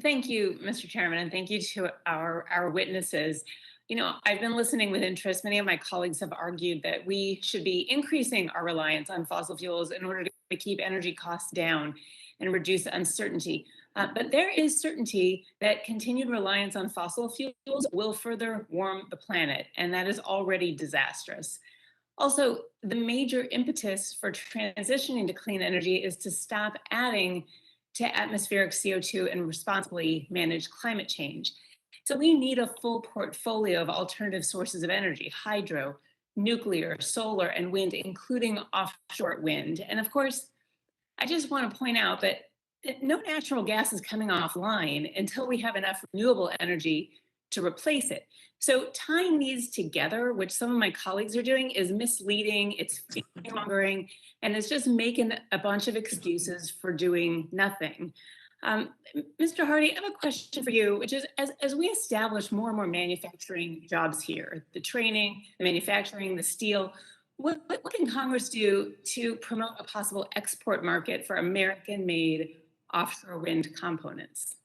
Thank you, Mr. Chairman, and thank you to our witnesses. You know, I've been listening with interest. Many of my colleagues have argued that we should be increasing our reliance on fossil fuels in order to keep energy costs down and reduce uncertainty. But there is certainty that continued reliance on fossil fuels will further warm the planet, and that is already disastrous. Also, the major impetus for transitioning to clean energy is to stop adding to atmospheric CO2 and responsibly manage climate change. So we need a full portfolio of alternative sources of energy: hydro, nuclear, solar, and wind, including offshore wind. And of course, I just want to point out that no natural gas is coming offline until we have enough renewable energy to replace it. So tying these together, which some of my colleagues are doing, is misleading, it's fear-mongering, and it's just making a bunch of excuses for doing nothing. Mr. Hardy, I have a question for you, which is, as we establish more and more manufacturing jobs here, the training, the manufacturing, the steel, what can Congress do to promote a possible export market for American-made offshore wind components?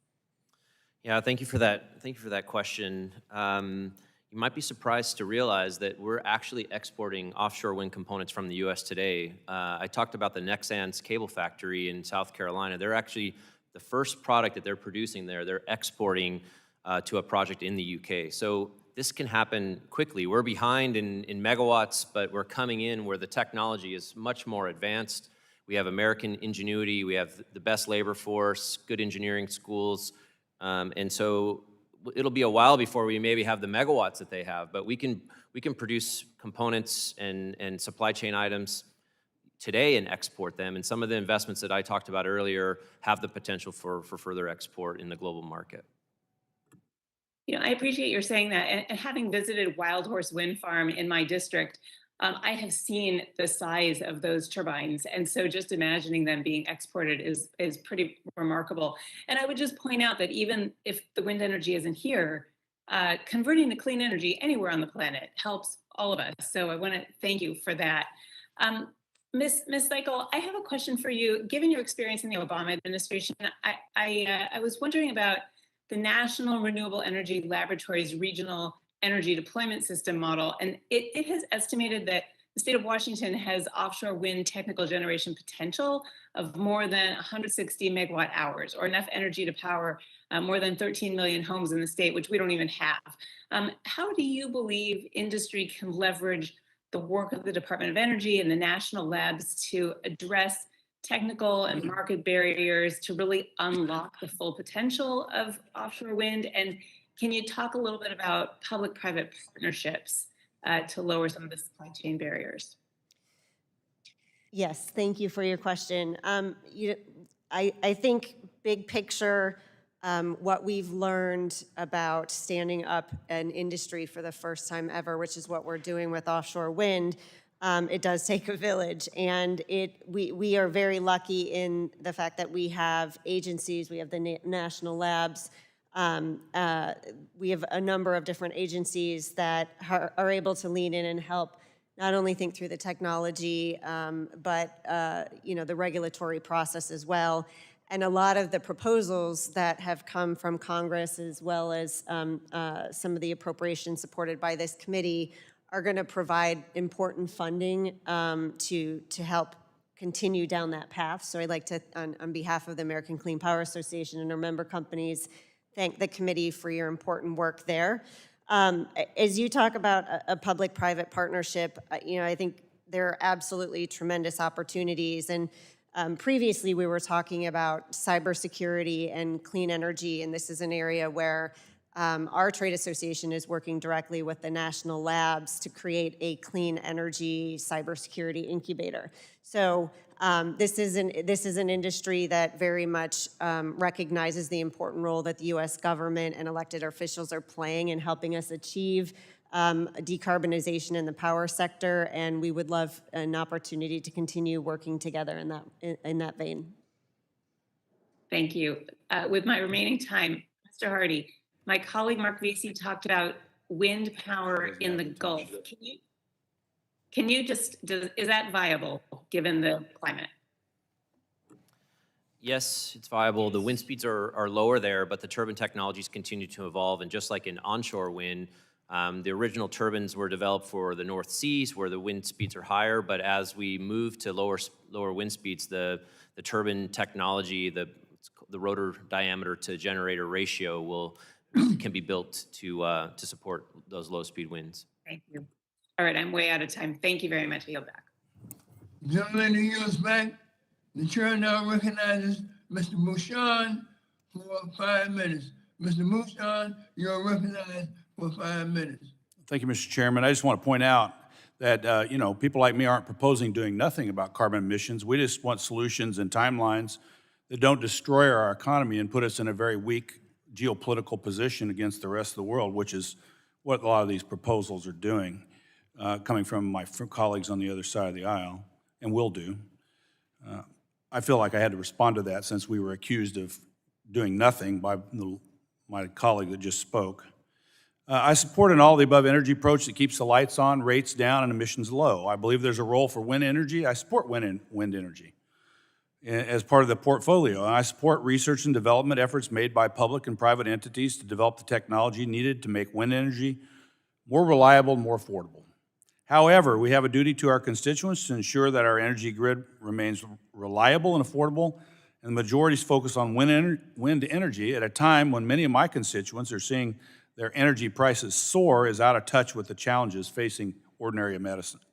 Yeah, thank you for that. Thank you for that question. You might be surprised to realize that we're actually exporting offshore wind components from the U.S. today. I talked about the Nexans cable factory in South Carolina. They're actually the first product that they're producing there. They're exporting to a project in the U.K. So this can happen quickly. We're behind in megawatts, but we're coming in where the technology is much more advanced. We have American ingenuity. We have the best labor force, good engineering schools. And so it'll be a while before we maybe have the megawatts that they have, but we can produce components and supply chain items today and export them. And some of the investments that I talked about earlier have the potential for further export in the global market. You know, I appreciate your saying that. And having visited Wild Horse Wind Farm in my district, I have seen the size of those turbines. And so just imagining them being exported is pretty remarkable. And I would just point out that even if the wind energy isn't here, converting to clean energy anywhere on the planet helps all of us. So I want to thank you for that. Ms. Seikel, I have a question for you. Given your experience in the Obama administration, I was wondering about the National Renewable Energy Laboratory's Regional Energy Deployment System model, and it has estimated that the state of Washington has offshore wind technical generation potential of more than 160 megawatt hours, or enough energy to power more than 13 million homes in the state, which we don't even have. How do you believe industry can leverage the work of the Department of Energy and the national labs to address technical and market barriers to really unlock the full potential of offshore wind? And can you talk a little bit about public-private partnerships to lower some of the supply chain barriers? Yes, thank you for your question. I think big picture, what we've learned about standing up an industry for the first time ever, which is what we're doing with offshore wind, it does take a village. And we are very lucky in the fact that we have agencies, we have the national labs, we have a number of different agencies that are able to lean in and help not only think through the technology, but the regulatory process as well. And a lot of the proposals that have come from Congress, as well as some of the appropriations supported by this committee, are going to provide important funding to help continue down that path. So I'd like to, on behalf of the American Clean Power Association and our member companies, thank the committee for your important work there. As you talk about a public-private partnership, I think there are absolutely tremendous opportunities. And previously, we were talking about cybersecurity and clean energy, and this is an area where our trade association is working directly with the national labs to create a clean energy cybersecurity incubator. So this is an industry that very much recognizes the important role that the U.S. government and elected officials are playing in helping us achieve decarbonization in the power sector, and we would love an opportunity to continue working together in that vein. Thank you. With my remaining time, Mr. Hardy, my colleague Mark Vesey talked about wind power in the Gulf. Can you just, is that viable given the climate? Yes, it's viable. The wind speeds are lower there, but the turbine technologies continue to evolve. And just like in onshore wind, the original turbines were developed for the North Seas where the wind speeds are higher. But as we move to lower wind speeds, the turbine technology, the rotor diameter to generator ratio can be built to support those low speed winds. Thank you. All right, I'm way out of time. Thank you very much. I yield back. Gentleman who yields back, the chair now recognizes Mr. Mushan for 5 minutes. Mr. Mushan, you're recognized for 5 minutes. Thank you, Mr. Chairman. I just want to point out that, people like me aren't proposing doing nothing about carbon emissions. We just want solutions and timelines that don't destroy our economy and put us in a very weak geopolitical position against the rest of the world, which is what a lot of these proposals are doing, coming from my colleagues on the other side of the aisle, and will do. I feel like I had to respond to that since we were accused of doing nothing by my colleague that just spoke. I support an all-of-the-above energy approach that keeps the lights on, rates down, and emissions low. I believe there's a role for wind energy. I support wind energy as part of the portfolio. And I support research and development efforts made by public and private entities to develop the technology needed to make wind energy more reliable and more affordable. However, we have a duty to our constituents to ensure that our energy grid remains reliable and affordable, and the majority's focus on wind energy at a time when many of my constituents are seeing their energy prices soar is out of touch with the challenges facing ordinary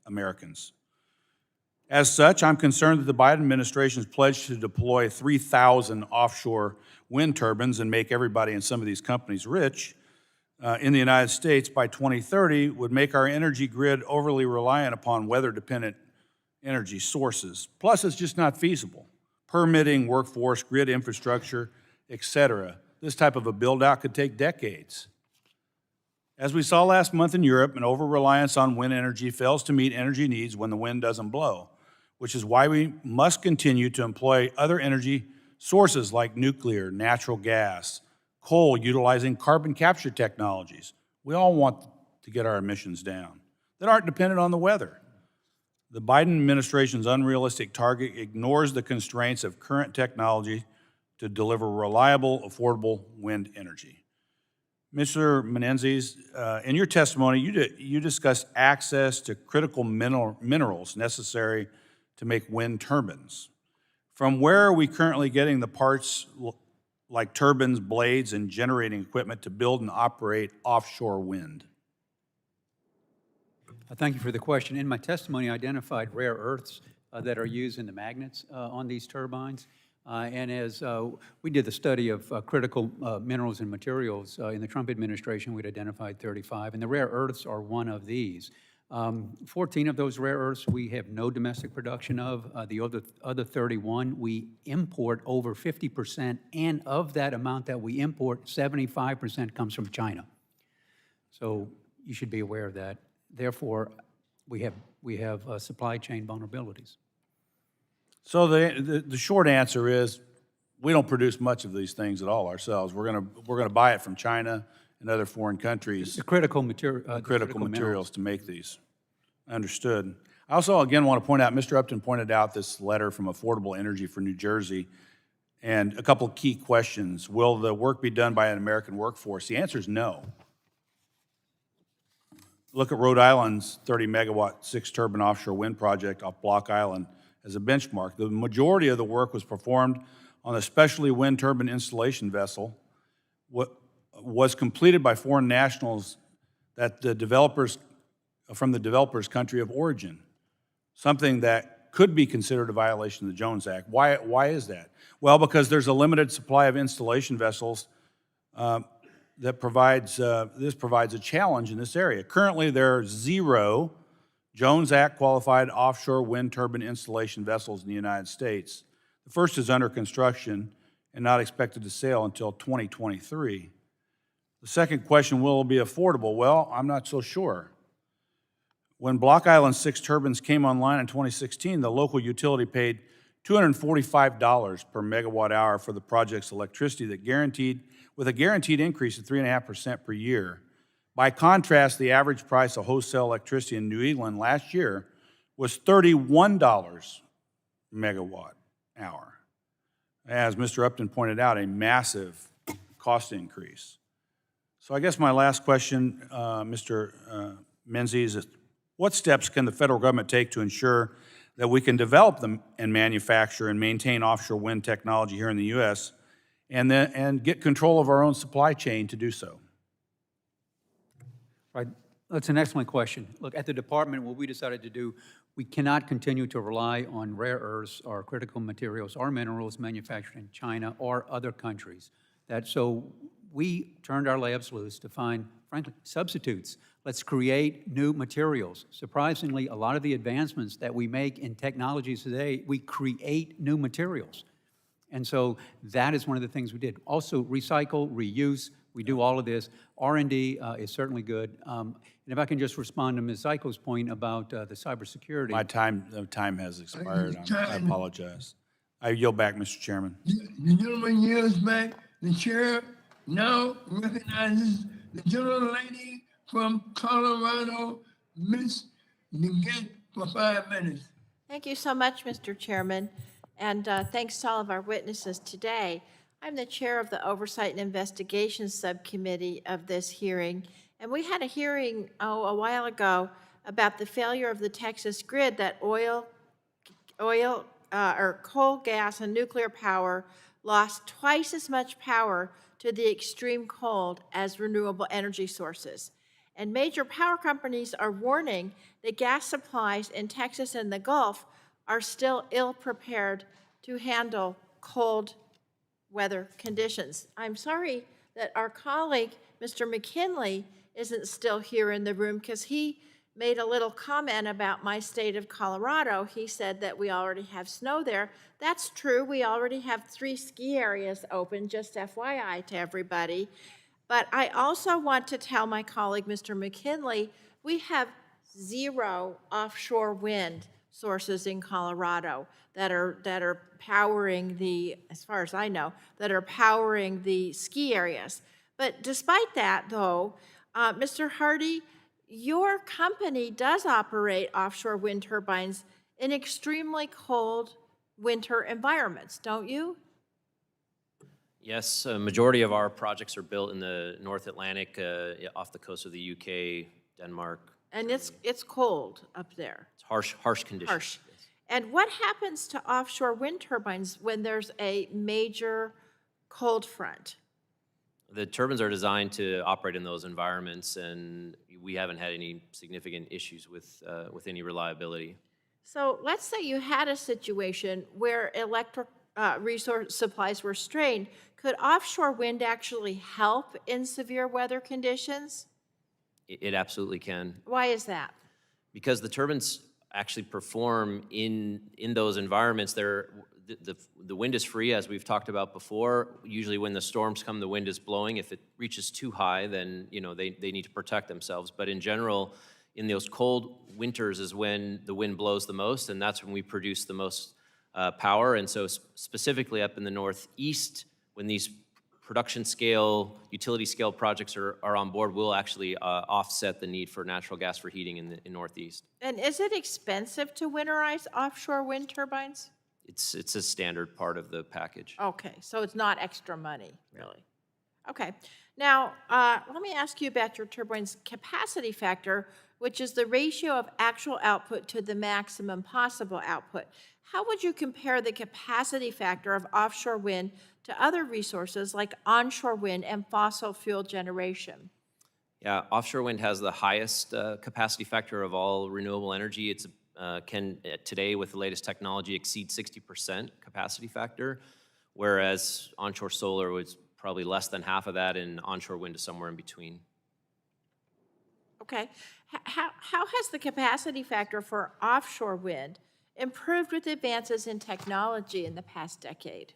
Americans. As such, I'm concerned that the Biden administration's pledge to deploy 3,000 offshore wind turbines and make everybody in some of these companies rich in the United States by 2030 would make our energy grid overly reliant upon weather-dependent energy sources. Plus, it's just not feasible. Permitting, workforce, grid infrastructure, et cetera. This type of a build-out could take decades. As we saw last month in Europe, an over-reliance on wind energy fails to meet energy needs when the wind doesn't blow, which is why we must continue to employ other energy sources like nuclear, natural gas, coal, utilizing carbon capture technologies. We all want to get our emissions down that aren't dependent on the weather. The Biden administration's unrealistic target ignores the constraints of current technology to deliver reliable, affordable wind energy. Mr. Menendez, in your testimony, you discussed access to critical minerals necessary to make wind turbines. From where are we currently getting the parts like turbines, blades, and generating equipment to build and operate offshore wind? Thank you for the question. In my testimony, I identified rare earths that are used in the magnets on these turbines. And as we did the study of critical minerals and materials in the Trump administration, we'd identified 35, and the rare earths are one of these. 14 of those rare earths we have no domestic production of. The other 31 we import over 50%, and of that amount that we import, 75% comes from China. So you should be aware of that. Therefore, we have supply chain vulnerabilities. So the short answer is we don't produce much of these things at all ourselves. We're gonna buy it from China and other foreign countries. The critical material, critical materials to make these. Understood. I also again want to point out, Mr. Upton pointed out this letter from Affordable Energy for New Jersey, and a couple of key questions. Will the work be done by an American workforce? The answer is no. Look at Rhode Island's 30 megawatt 6-turbine offshore wind project off Block Island as a benchmark. The majority of the work was performed on a specialty wind turbine installation vessel. What was completed by foreign nationals that the developers, from the developer's country of origin, something that could be considered a violation of the Jones Act. Why is that? Well, because there's a limited supply of installation vessels that provides a challenge in this area. Currently, there are 0 Jones Act qualified offshore wind turbine installation vessels in the United States. The first is under construction and not expected to sail until 2023. The second question, will it be affordable? Well, I'm not so sure. When Block Island's 6 turbines came online in 2016, the local utility paid $245 per megawatt hour for the project's electricity with a guaranteed increase of 3.5% per year. By contrast, the average price of wholesale electricity in New England last year was $31 megawatt hour. As Mr. Upton pointed out, a massive cost increase. So I guess my last question, Mr. Menzies, is what steps can the federal government take to ensure that we can develop them and manufacture and maintain offshore wind technology here in the U.S. and get control of our own supply chain to do so? Right, that's an excellent question. Look, at the department, what we decided to do, we cannot continue to rely on rare earths or critical materials or minerals manufactured in China or other countries. So we turned our labs loose to find, frankly, substitutes. Let's create new materials. Surprisingly, a lot of the advancements that we make in technologies today, we create new materials. And so that is one of the things we did. Also, recycle, reuse, we do all of this. R&D is certainly good. And if I can just respond to Ms. Zyko's point about the cybersecurity. My time has expired. I apologize. I yield back, Mr. Chairman. The gentleman yields back. The chair now recognizes the gentle lady from Colorado, Ms. Dingell, for 5 minutes. Thank you so much, Mr. Chairman, and thanks to all of our witnesses today. I'm the chair of the Oversight and Investigations Subcommittee of this hearing, and we had a hearing a while ago about the failure of the Texas grid that oil, coal, gas, and nuclear power lost twice as much power to the extreme cold as renewable energy sources. And major power companies are warning that gas supplies in Texas and the Gulf are still ill-prepared to handle cold weather conditions. I'm sorry that our colleague, Mr. McKinley, isn't still here in the room because he made a little comment about my state of Colorado. He said that we already have snow there. That's true. We already have 3 ski areas open, just FYI to everybody. But I also want to tell my colleague, Mr. McKinley, we have 0 offshore wind sources in Colorado that are powering the, as far as I know, that are powering the ski areas. But despite that, though, Mr. Hardy, your company does operate offshore wind turbines in extremely cold winter environments, don't you? Yes, a majority of our projects are built in the North Atlantic, off the coast of the UK, Denmark. And it's cold up there. It's harsh conditions. Harsh. And what happens to offshore wind turbines when there's a major cold front? The turbines are designed to operate in those environments, and we haven't had any significant issues with any reliability. So let's say you had a situation where electric resource supplies were strained. Could offshore wind actually help in severe weather conditions? It absolutely can. Why is that? Because the turbines actually perform in those environments. The wind is free, as we've talked about before. Usually when the storms come, the wind is blowing. If it reaches too high, then they need to protect themselves. But in general, in those cold winters is when the wind blows the most, and that's when we produce the most power. And so specifically up in the Northeast, when these production scale, utility scale projects are on board, we'll actually offset the need for natural gas for heating in the Northeast. And is it expensive to winterize offshore wind turbines? It's a standard part of the package. Okay, so it's not extra money, really. Okay, now let me ask you about your turbine's capacity factor, which is the ratio of actual output to the maximum possible output. How would you compare the capacity factor of offshore wind to other resources like onshore wind and fossil fuel generation? Yeah, offshore wind has the highest capacity factor of all renewable energy. It's can today, with the latest technology, exceed 60% capacity factor, whereas onshore solar was probably less than half of that, and onshore wind is somewhere in between. Okay. How has the capacity factor for offshore wind improved with advances in technology in the past decade?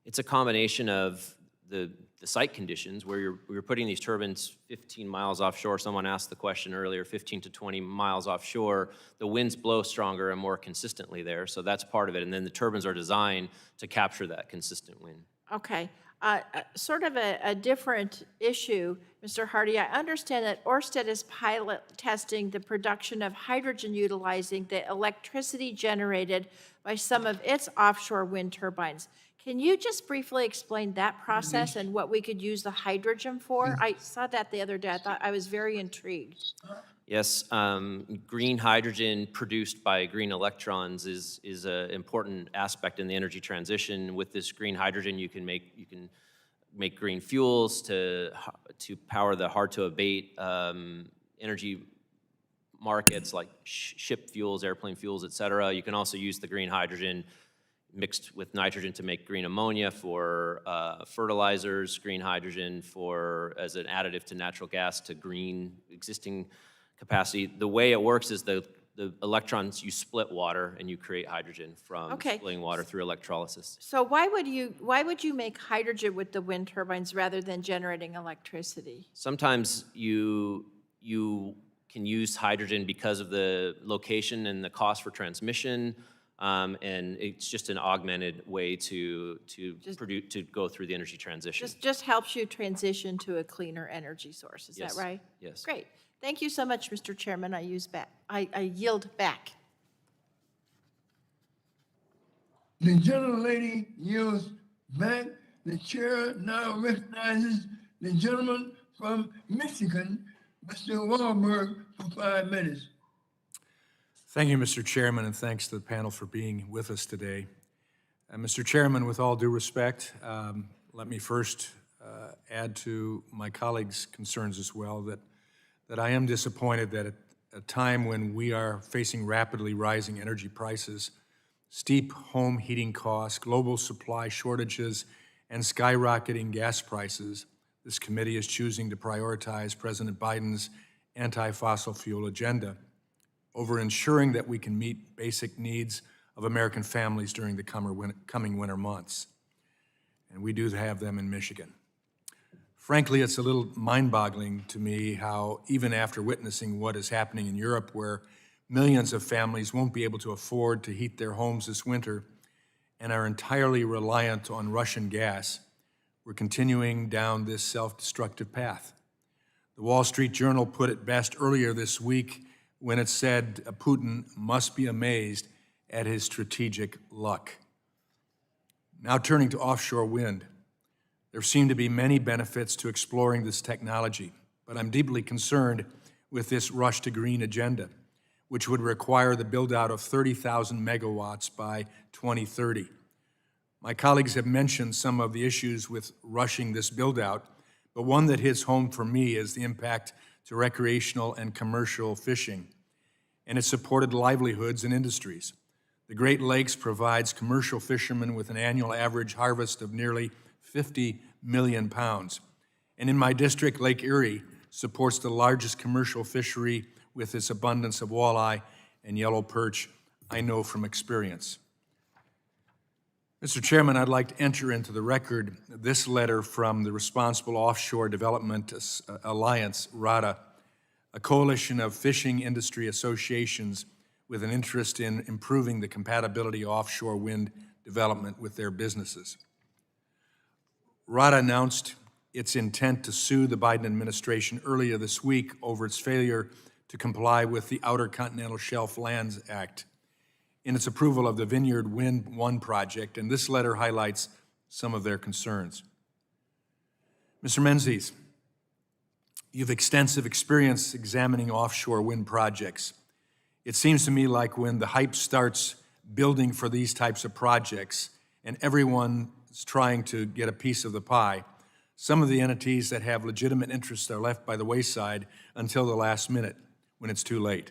It's a combination of the site conditions where you're putting these turbines 15 miles offshore. Someone asked the question earlier, 15 to 20 miles offshore. The winds blow stronger and more consistently there, so that's part of it. And then the turbines are designed to capture that consistent wind. Okay. Sort of a different issue, Mr. Hardy. I understand that Orsted is pilot testing the production of hydrogen utilizing the electricity generated by some of its offshore wind turbines. Can you just briefly explain that process and what we could use the hydrogen for? I saw that the other day. I was very intrigued. Yes, green hydrogen produced by green electrons is an important aspect in the energy transition. With this green hydrogen, you can make green fuels to power the hard to abate energy markets like ship fuels, airplane fuels, et cetera. You can also use the green hydrogen mixed with nitrogen to make green ammonia for fertilizers, green hydrogen as an additive to natural gas to green existing capacity. The way it works is the electrons, you split water and you create hydrogen from splitting water through electrolysis. So why would you make hydrogen with the wind turbines rather than generating electricity? Sometimes you can use hydrogen because of the location and the cost for transmission, and it's just an augmented way to go through the energy transition. Just helps you transition to a cleaner energy source. Is that right? Yes. Great. Thank you so much, Mr. Chairman. I yield back. The gentlelady yields back. The chair now recognizes the gentleman from Michigan, Mr. Wahlberg, for 5 minutes. Thank you, Mr. Chairman, and thanks to the panel for being with us today. Mr. Chairman, with all due respect, let me first add to my colleagues' concerns as well that I am disappointed that at a time when we are facing rapidly rising energy prices, steep home heating costs, global supply shortages, and skyrocketing gas prices, this committee is choosing to prioritize President Biden's anti-fossil fuel agenda over ensuring that we can meet basic needs of American families during the coming winter months. And we do have them in Michigan. Frankly, it's a little mind-boggling to me how, even after witnessing what is happening in Europe, where millions of families won't be able to afford to heat their homes this winter and are entirely reliant on Russian gas, we're continuing down this self-destructive path. The Wall Street Journal put it best earlier this week when it said Putin must be amazed at his strategic luck. Now turning to offshore wind. There seem to be many benefits to exploring this technology, but I'm deeply concerned with this rush to green agenda, which would require the build-out of 30,000 megawatts by 2030. My colleagues have mentioned some of the issues with rushing this build-out, but one that hits home for me is the impact to recreational and commercial fishing and its supported livelihoods and industries. The Great Lakes provides commercial fishermen with an annual average harvest of nearly 50 million pounds. And in my district, Lake Erie supports the largest commercial fishery with its abundance of walleye and yellow perch, I know from experience. Mr. Chairman, I'd like to enter into the record this letter from the Responsible Offshore Development Alliance, RADA, a coalition of fishing industry associations with an interest in improving the compatibility of offshore wind development with their businesses. RADA announced its intent to sue the Biden administration earlier this week over its failure to comply with the Outer Continental Shelf Lands Act in its approval of the Vineyard Wind 1 project, and this letter highlights some of their concerns. Mr. Menzies, you've extensive experience examining offshore wind projects. It seems to me like when the hype starts building for these types of projects and everyone is trying to get a piece of the pie, some of the entities that have legitimate interests are left by the wayside until the last minute when it's too late.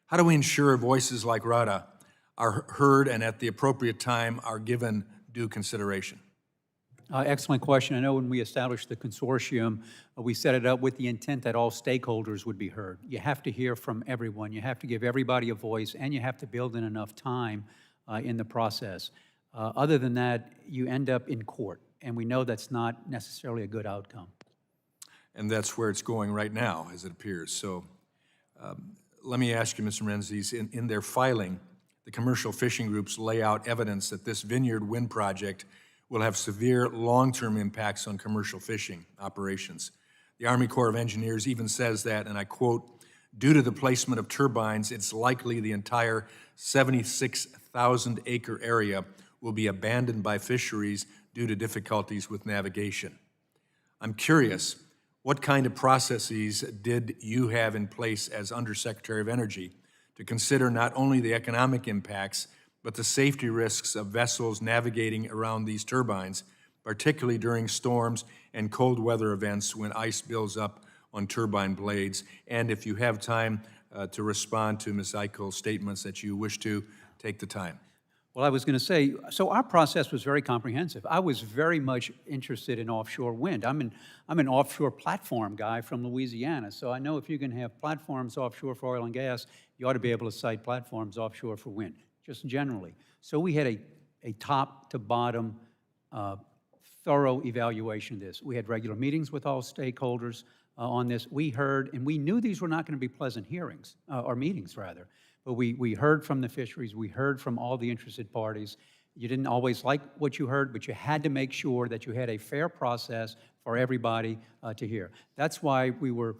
How do we ensure voices like RADA are heard and at the appropriate time are given due consideration? Excellent question. I know when we established the consortium, we set it up with the intent that all stakeholders would be heard. You have to hear from everyone. You have to give everybody a voice, and you have to build in enough time in the process. Other than that, you end up in court, and we know that's not necessarily a good outcome. And that's where it's going right now, as it appears. So let me ask you, Mr. Menzies, in their filing, the commercial fishing groups lay out evidence that this Vineyard Wind project will have severe long-term impacts on commercial fishing operations. The Army Corps of Engineers even says that, and I quote, "Due to the placement of turbines, it's likely the entire 76,000-acre area will be abandoned by fisheries due to difficulties with navigation." I'm curious, what kind of processes did you have in place as Undersecretary of Energy to consider not only the economic impacts, but the safety risks of vessels navigating around these turbines, particularly during storms and cold weather events when ice builds up on turbine blades? And if you have time to respond to Ms. Eichel's statements that you wish to, take the time. Well, I was going to say, so our process was very comprehensive. I was very much interested in offshore wind. I'm an offshore platform guy from Louisiana, so I know if you can have platforms offshore for oil and gas, you ought to be able to site platforms offshore for wind, just generally. So we had a top to bottom thorough evaluation of this. We had regular meetings with all stakeholders on this. We heard, and we knew these were not going to be pleasant hearings, or meetings rather, but we heard from the fisheries, we heard from all the interested parties. You didn't always like what you heard, but you had to make sure that you had a fair process for everybody to hear. That's why we were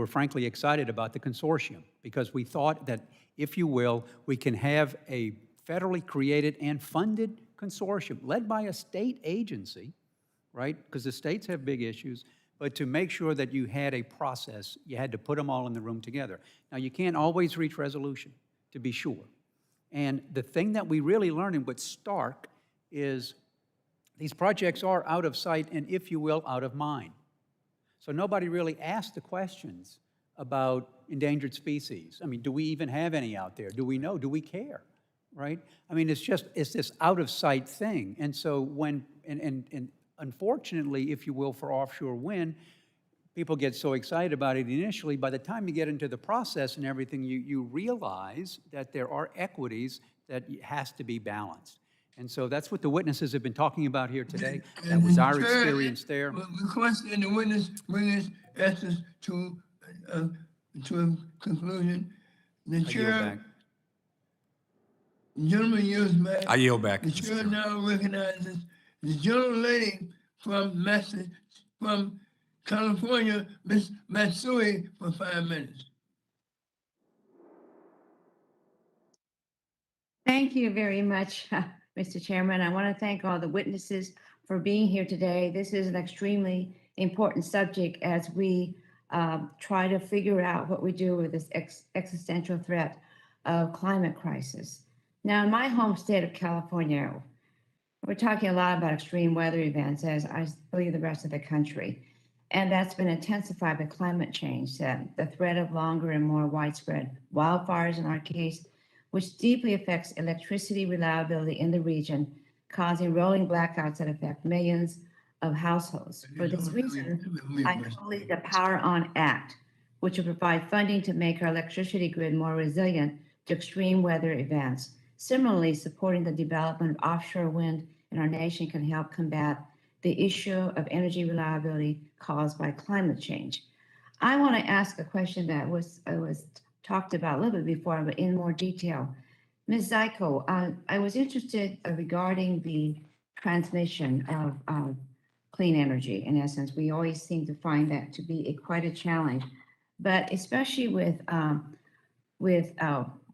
frankly excited about the consortium, because we thought that, if you will, we can have a federally created and funded consortium led by a state agency, right? Because the states have big issues, but to make sure that you had a process, you had to put them all in the room together. Now, you can't always reach resolution, to be sure. And the thing that we really learned in what's stark is these projects are out of sight and, if you will, out of mind. So nobody really asked the questions about endangered species. I mean, do we even have any out there? Do we know? Do we care? Right? I mean, it's this out of sight thing. And so when, and unfortunately, if you will, for offshore wind, people get so excited about it initially. By the time you get into the process and everything, you realize that there are equities that has to be balanced. And so that's what the witnesses have been talking about here today. That was our experience there. Requesting the witness bring his answers to a conclusion. The chair, gentleman yields back. I yield back. The chair now recognizes the gentlelady from California, Ms. Matsui, for 5 minutes. Thank you very much, Mr. Chairman. I want to thank all the witnesses for being here today. This is an extremely important subject as we try to figure out what we do with this existential threat of climate crisis. Now, in my home state of California, we're talking a lot about extreme weather events, as I believe the rest of the country. And that's been intensified by climate change, the threat of longer and more widespread wildfires in our case, which deeply affects electricity reliability in the region, causing rolling blackouts that affect millions of households. For this reason, I believe the Power On Act, which will provide funding to make our electricity grid more resilient to extreme weather events. Similarly, supporting the development of offshore wind in our nation can help combat the issue of energy reliability caused by climate change. I want to ask a question that was talked about a little bit before, but in more detail. Ms. Zyko, I was interested regarding the transmission of clean energy. In essence, we always seem to find that to be quite a challenge, but especially with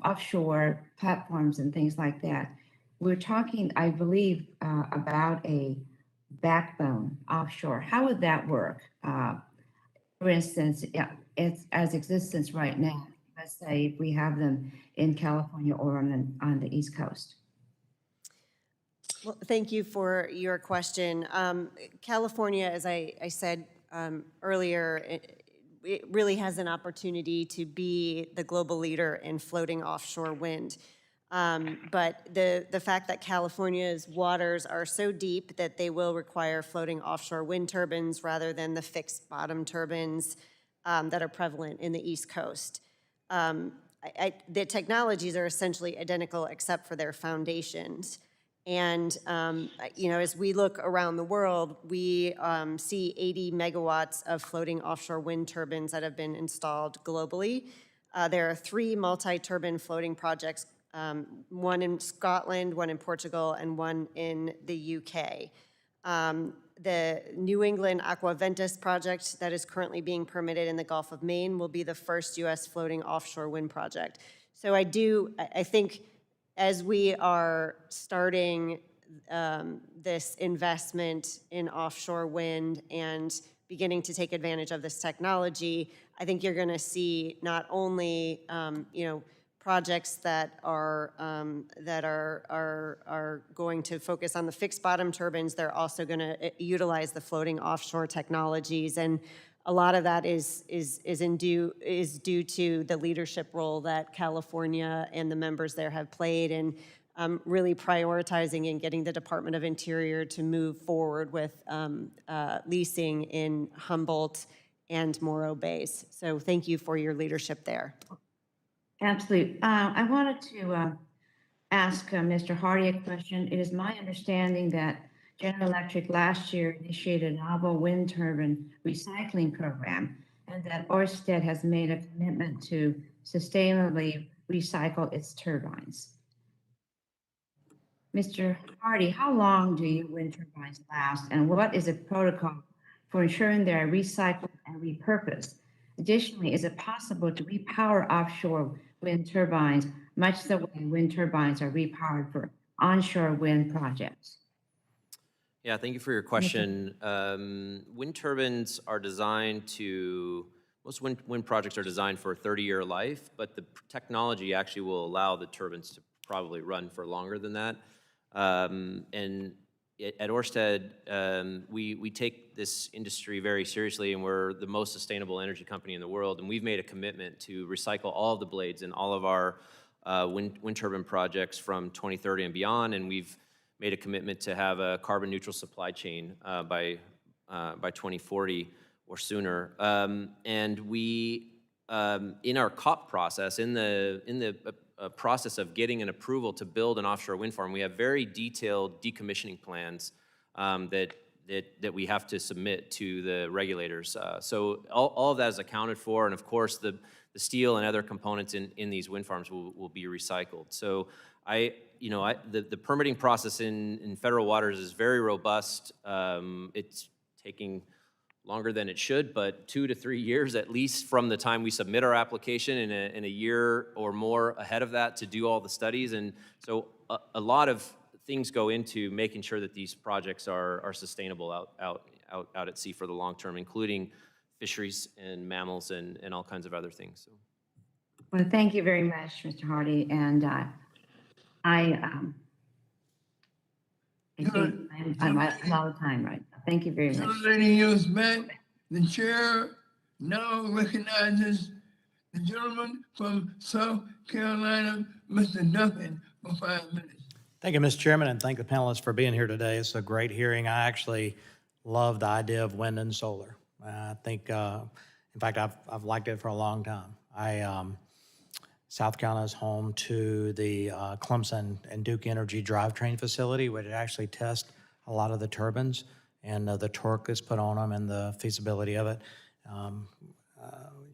offshore platforms and things like that. We're talking, I believe, about a backbone offshore. How would that work? For instance, it's as existence right now. Let's say if we have them in California or on the East Coast. Well, thank you for your question. California, as I said earlier, it really has an opportunity to be the global leader in floating offshore wind. But the fact that California's waters are so deep that they will require floating offshore wind turbines rather than the fixed bottom turbines that are prevalent in the East Coast. The technologies are essentially identical except for their foundations. And, as we look around the world, we see 80 megawatts of floating offshore wind turbines that have been installed globally. There are 3 multi-turbine floating projects one in Scotland, one in Portugal, and one in the UK. The New England Aquaventus project that is currently being permitted in the Gulf of Maine will be the first U.S. floating offshore wind project. So I think as we are starting this investment in offshore wind and beginning to take advantage of this technology, I think you're going to see not only projects that are going to focus on the fixed bottom turbines. They're also going to utilize the floating offshore technologies, and a lot of that is due to the leadership role that California and the members there have played in really prioritizing and getting the Department of Interior to move forward with leasing in Humboldt and Morro Bays. So thank you for your leadership there. Absolutely. I wanted to ask Mr. Hardy a question. It is my understanding that General Electric last year initiated a novel wind turbine recycling program, and that Orsted has made a commitment to sustainably recycle its turbines. Mr. Hardy, how long do your wind turbines last, and what is the protocol for ensuring they are recycled and repurposed? Additionally, is it possible to repower offshore wind turbines much the way wind turbines are repowered for onshore wind projects? Yeah, thank you for your question. Wind turbines are designed most wind projects are designed for a 30-year life, but the technology actually will allow the turbines to probably run for longer than that. And at Orsted, we take this industry very seriously, and we're the most sustainable energy company in the world, and we've made a commitment to recycle all of the blades in all of our wind turbine projects from 2030 and beyond, and we've made a commitment to have a carbon neutral supply chain by 2040 or sooner. And we, in our COP process, in the process of getting an approval to build an offshore wind farm, we have very detailed decommissioning plans that we have to submit to the regulators. So all of that is accounted for, and of course the steel and other components in these wind farms will be recycled. So the permitting process in federal waters is very robust. It's taking longer than it should, but 2 to 3 years at least from the time we submit our application, and a year or more ahead of that to do all the studies. And so a lot of things go into making sure that these projects are sustainable out at sea for the long term, including fisheries and mammals and all kinds of other things. So. Well, thank you very much, Mr. Hardy, and I think I'm out of time right now. Thank you very much. Lady yields back. The chair now recognizes the gentleman from South Carolina, Mr. Duncan, for 5 minutes. Thank you, Mr. Chairman, and thank the panelists for being here today. It's a great hearing. I actually love the idea of wind and solar. I think, in fact, I've liked it for a long time. South Carolina is home to the Clemson and Duke Energy drivetrain facility, which actually tests a lot of the turbines and the torque that's put on them and the feasibility of it.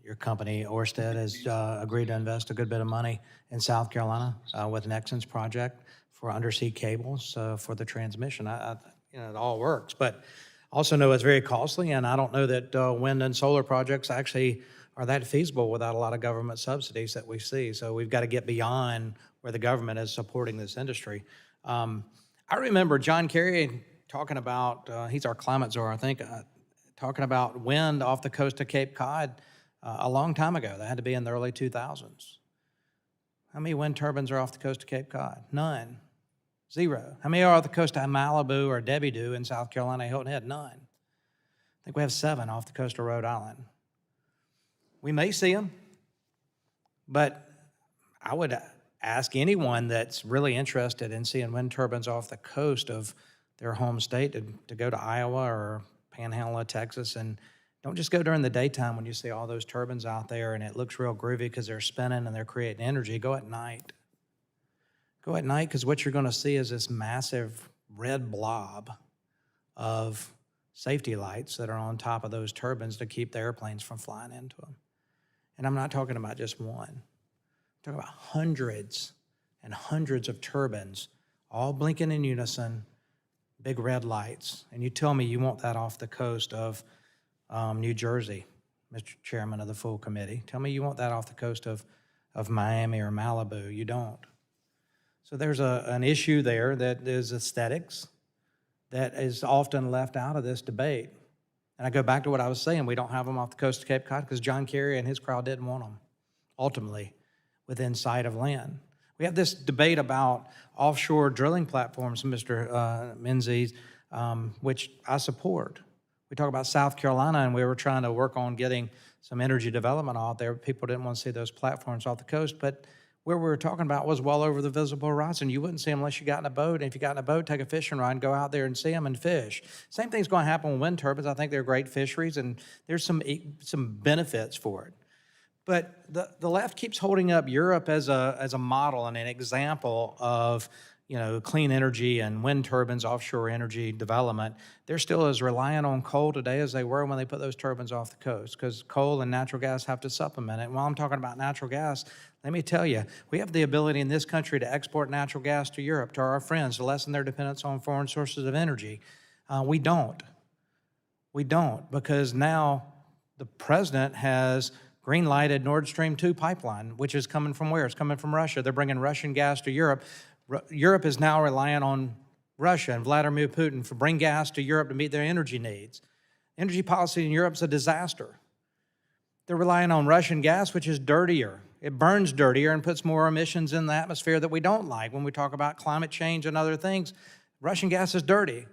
Your company, Orsted, has agreed to invest a good bit of money in South Carolina with Nexon's project for undersea cables for the transmission. It all works, but also know it's very costly, and I don't know that wind and solar projects actually are that feasible without a lot of government subsidies that we see. So we've got to get beyond where the government is supporting this industry. I remember John Kerry talking about, he's our climate czar, I think, talking about wind off the coast of Cape Cod a long time ago. That had to be in the early 2000s. How many wind turbines are off the coast of Cape Cod? None. Zero. How many are off the coast of Malibu or Debbie Do in South Carolina, Hilton Head? None. I think we have 7 off the coast of Rhode Island. We may see them, but I would ask anyone that's really interested in seeing wind turbines off the coast of their home state to go to Iowa or Panhandle of Texas, and don't just go during the daytime when you see all those turbines out there and it looks real groovy because they're spinning and they're creating energy. Go at night. Go at night, because what you're going to see is this massive red blob of safety lights that are on top of those turbines to keep the airplanes from flying into them. And I'm not talking about just one. I'm talking about hundreds and hundreds of turbines, all blinking in unison, big red lights. And you tell me you want that off the coast of New Jersey, Mr. Chairman of the full committee. Tell me you want that off the coast of Miami or Malibu. You don't. So there's an issue there that is aesthetics that is often left out of this debate. And I go back to what I was saying. We don't have them off the coast of Cape Cod because John Kerry and his crowd didn't want them, ultimately, within sight of land. We have this debate about offshore drilling platforms, Mr. Menzies, which I support. We talk about South Carolina, and we were trying to work on getting some energy development out there. People didn't want to see those platforms off the coast, but where we were talking about was well over the visible horizon. You wouldn't see them unless you got in a boat, and if you got in a boat, take a fishing rod and go out there and see them and fish. Same thing's going to happen with wind turbines. I think they're great fisheries, and there's some benefits for it. But the left keeps holding up Europe as a model and an example of, you know, clean energy and wind turbines, offshore energy development. They're still as reliant on coal today as they were when they put those turbines off the coast, because coal and natural gas have to supplement it. And while I'm talking about natural gas, let me tell you, we have the ability in this country to export natural gas to Europe, to our friends, to lessen their dependence on foreign sources of energy. We don't. We don't, because now the president has green-lighted Nord Stream 2 pipeline, which is coming from where? It's coming from Russia. They're bringing Russian gas to Europe. Europe is now relying on Russia and Vladimir Putin to bring gas to Europe to meet their energy needs. Energy policy in Europe is a disaster. They're relying on Russian gas, which is dirtier. It burns dirtier and puts more emissions in the atmosphere that we don't like. When we talk about climate change and other things, Russian gas is dirty.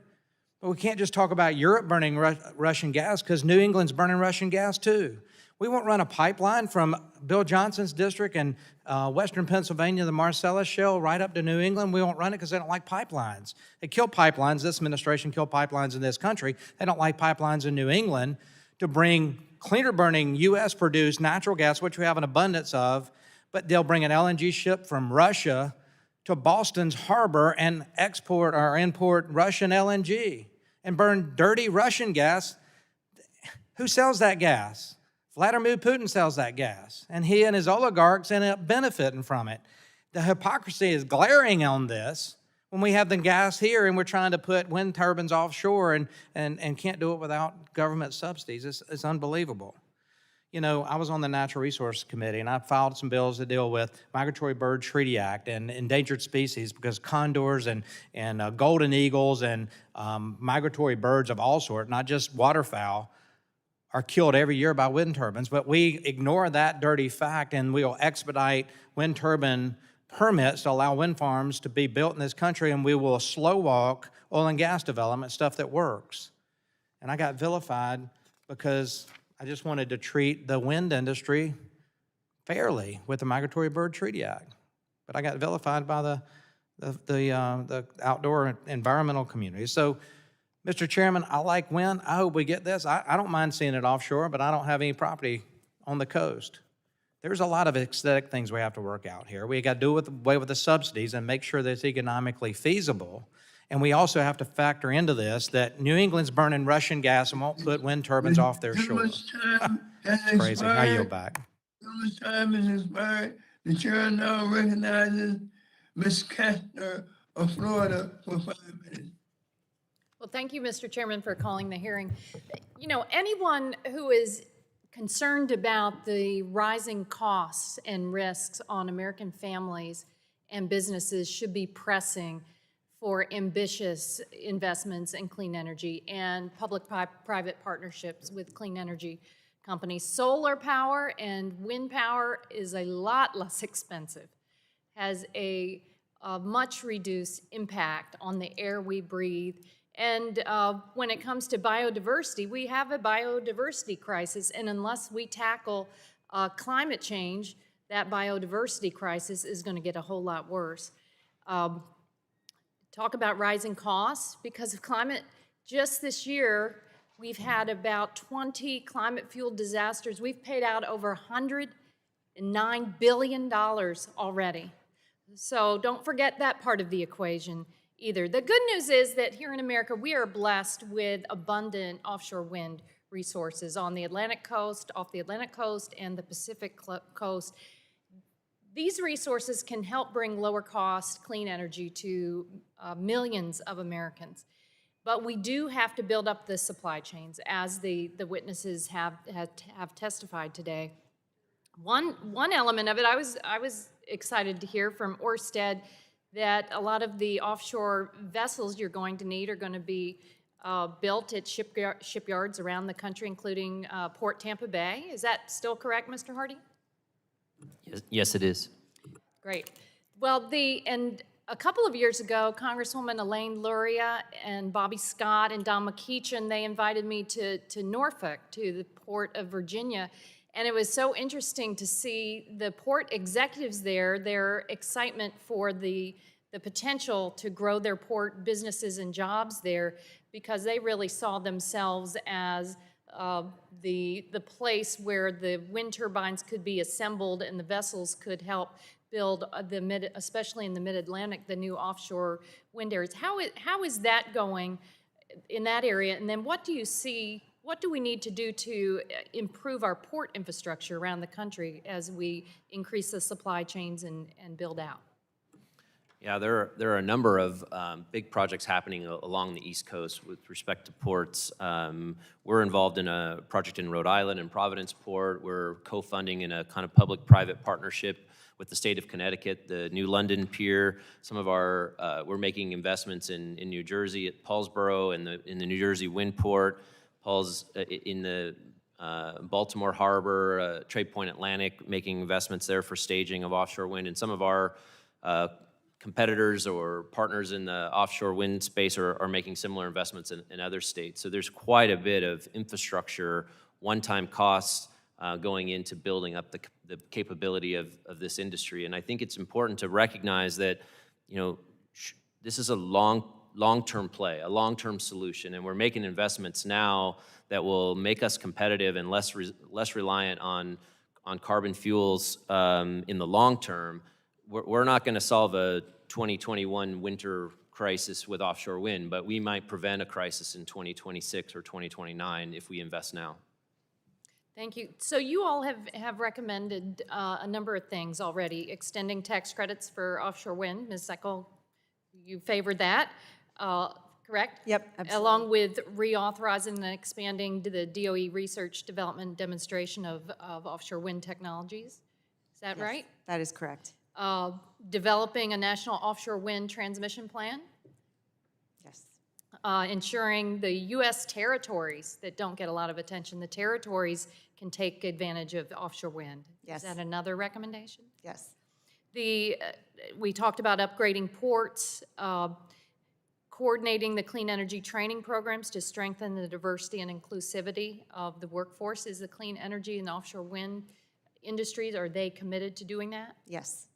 But we can't just talk about Europe burning Russian gas, because New England's burning Russian gas too. We won't run a pipeline from Bill Johnson's district in western Pennsylvania, the Marcellus Shale, right up to New England. We won't run it because they don't like pipelines. They kill pipelines. This administration killed pipelines in this country. They don't like pipelines in New England to bring cleaner burning U.S.-produced natural gas, which we have an abundance of, but they'll bring an LNG ship from Russia to Boston's harbor and export or import Russian LNG and burn dirty Russian gas. Who sells that gas? Vladimir Putin sells that gas, and he and his oligarchs end up benefiting from it. The hypocrisy is glaring on this when we have the gas here and we're trying to put wind turbines offshore and can't do it without government subsidies. It's unbelievable. You know, I was on the Natural Resources Committee, and I filed some bills that deal with Migratory Bird Treaty Act and endangered species, because condors and golden eagles and migratory birds of all sorts, not just waterfowl, are killed every year by wind turbines. But we ignore that dirty fact, and we'll expedite wind turbine permits to allow wind farms to be built in this country, and we will slow walk oil and gas development, stuff that works. And I got vilified because I just wanted to treat the wind industry fairly with the Migratory Bird Treaty Act. But I got vilified by the outdoor environmental community. So, Mr. Chairman, I like wind. I hope we get this. I don't mind seeing it offshore, but I don't have any property on the coast. There's a lot of aesthetic things we have to work out here. We got to do away with the subsidies and make sure that it's economically feasible. And we also have to factor into this that New England's burning Russian gas and won't put wind turbines off their shore. It's crazy. I yield back. Much time is expired. The chair now recognizes Ms. Kastner of Florida for 5 minutes. Well, thank you, Mr. Chairman, for calling the hearing. You know, anyone who is concerned about the rising costs and risks on American families and businesses should be pressing for ambitious investments in clean energy and public-private partnerships with clean energy companies. Solar power and wind power is a lot less expensive, has a much reduced impact on the air we breathe. And when it comes to biodiversity, we have a biodiversity crisis, and unless we tackle climate change, that biodiversity crisis is going to get a whole lot worse. Talk about rising costs because of climate. Just this year, we've had about 20 climate-fueled disasters. We've paid out over $109 billion already. So don't forget that part of the equation either. The good news is that here in America, we are blessed with abundant offshore wind resources on the Atlantic coast, off the Atlantic coast, and the Pacific coast. These resources can help bring lower cost, clean energy to millions of Americans. But we do have to build up the supply chains, as the witnesses have testified today. One element of it, I was excited to hear from Orsted that a lot of the offshore vessels you're going to need are going to be built at shipyards around the country, including Port Tampa Bay. Is that still correct, Mr. Hardy? Yes, it is. Great. Well, and a couple of years ago, Congresswoman Elaine Luria and Bobby Scott and Don McEachin, they invited me to Norfolk, to the Port of Virginia. And it was so interesting to see the port executives there, their excitement for the potential to grow their port businesses and jobs there, because they really saw themselves as the place where the wind turbines could be assembled and the vessels could help build especially in the mid-Atlantic, the new offshore wind areas. How is that going in that area? And then what do you see, what do we need to do to improve our port infrastructure around the country as we increase the supply chains and build out? Yeah, there are a number of big projects happening along the East Coast with respect to ports. We're involved in a project in Rhode Island and Providence Port. We're co-funding in a kind of public-private partnership with the state of Connecticut, the New London Pier. Some of our, we're making investments in New Jersey at Paulsboro and in the New Jersey Wind Port, in the Baltimore Harbor, Trade Point Atlantic, making investments there for staging of offshore wind. And some of our competitors or partners in the offshore wind space are making similar investments in other states. So there's quite a bit of infrastructure, one-time costs going into building up the capability of this industry. And I think it's important to recognize that, you know, this is a long-term play, a long-term solution, and we're making investments now that will make us competitive and less reliant on carbon fuels in the long term. We're not going to solve a 2021 winter crisis with offshore wind, but we might prevent a crisis in 2026 or 2029 if we invest now. Thank you. So you all have recommended a number of things already. Extending tax credits for offshore wind. Ms. Seikel, you favored that, correct? Yep, absolutely. Along with reauthorizing and expanding the DOE research, development, demonstration of offshore wind technologies. Is that Yes, right? that is correct. Developing a national offshore wind transmission plan. Yes. Ensuring the U.S. territories that don't get a lot of attention, the territories can take advantage of offshore wind. Yes. Is that another recommendation? Yes. We talked about upgrading ports, coordinating the clean energy training programs to strengthen the diversity and inclusivity of the workforce. Is the clean energy and offshore wind industries, are they committed to doing that? Yes.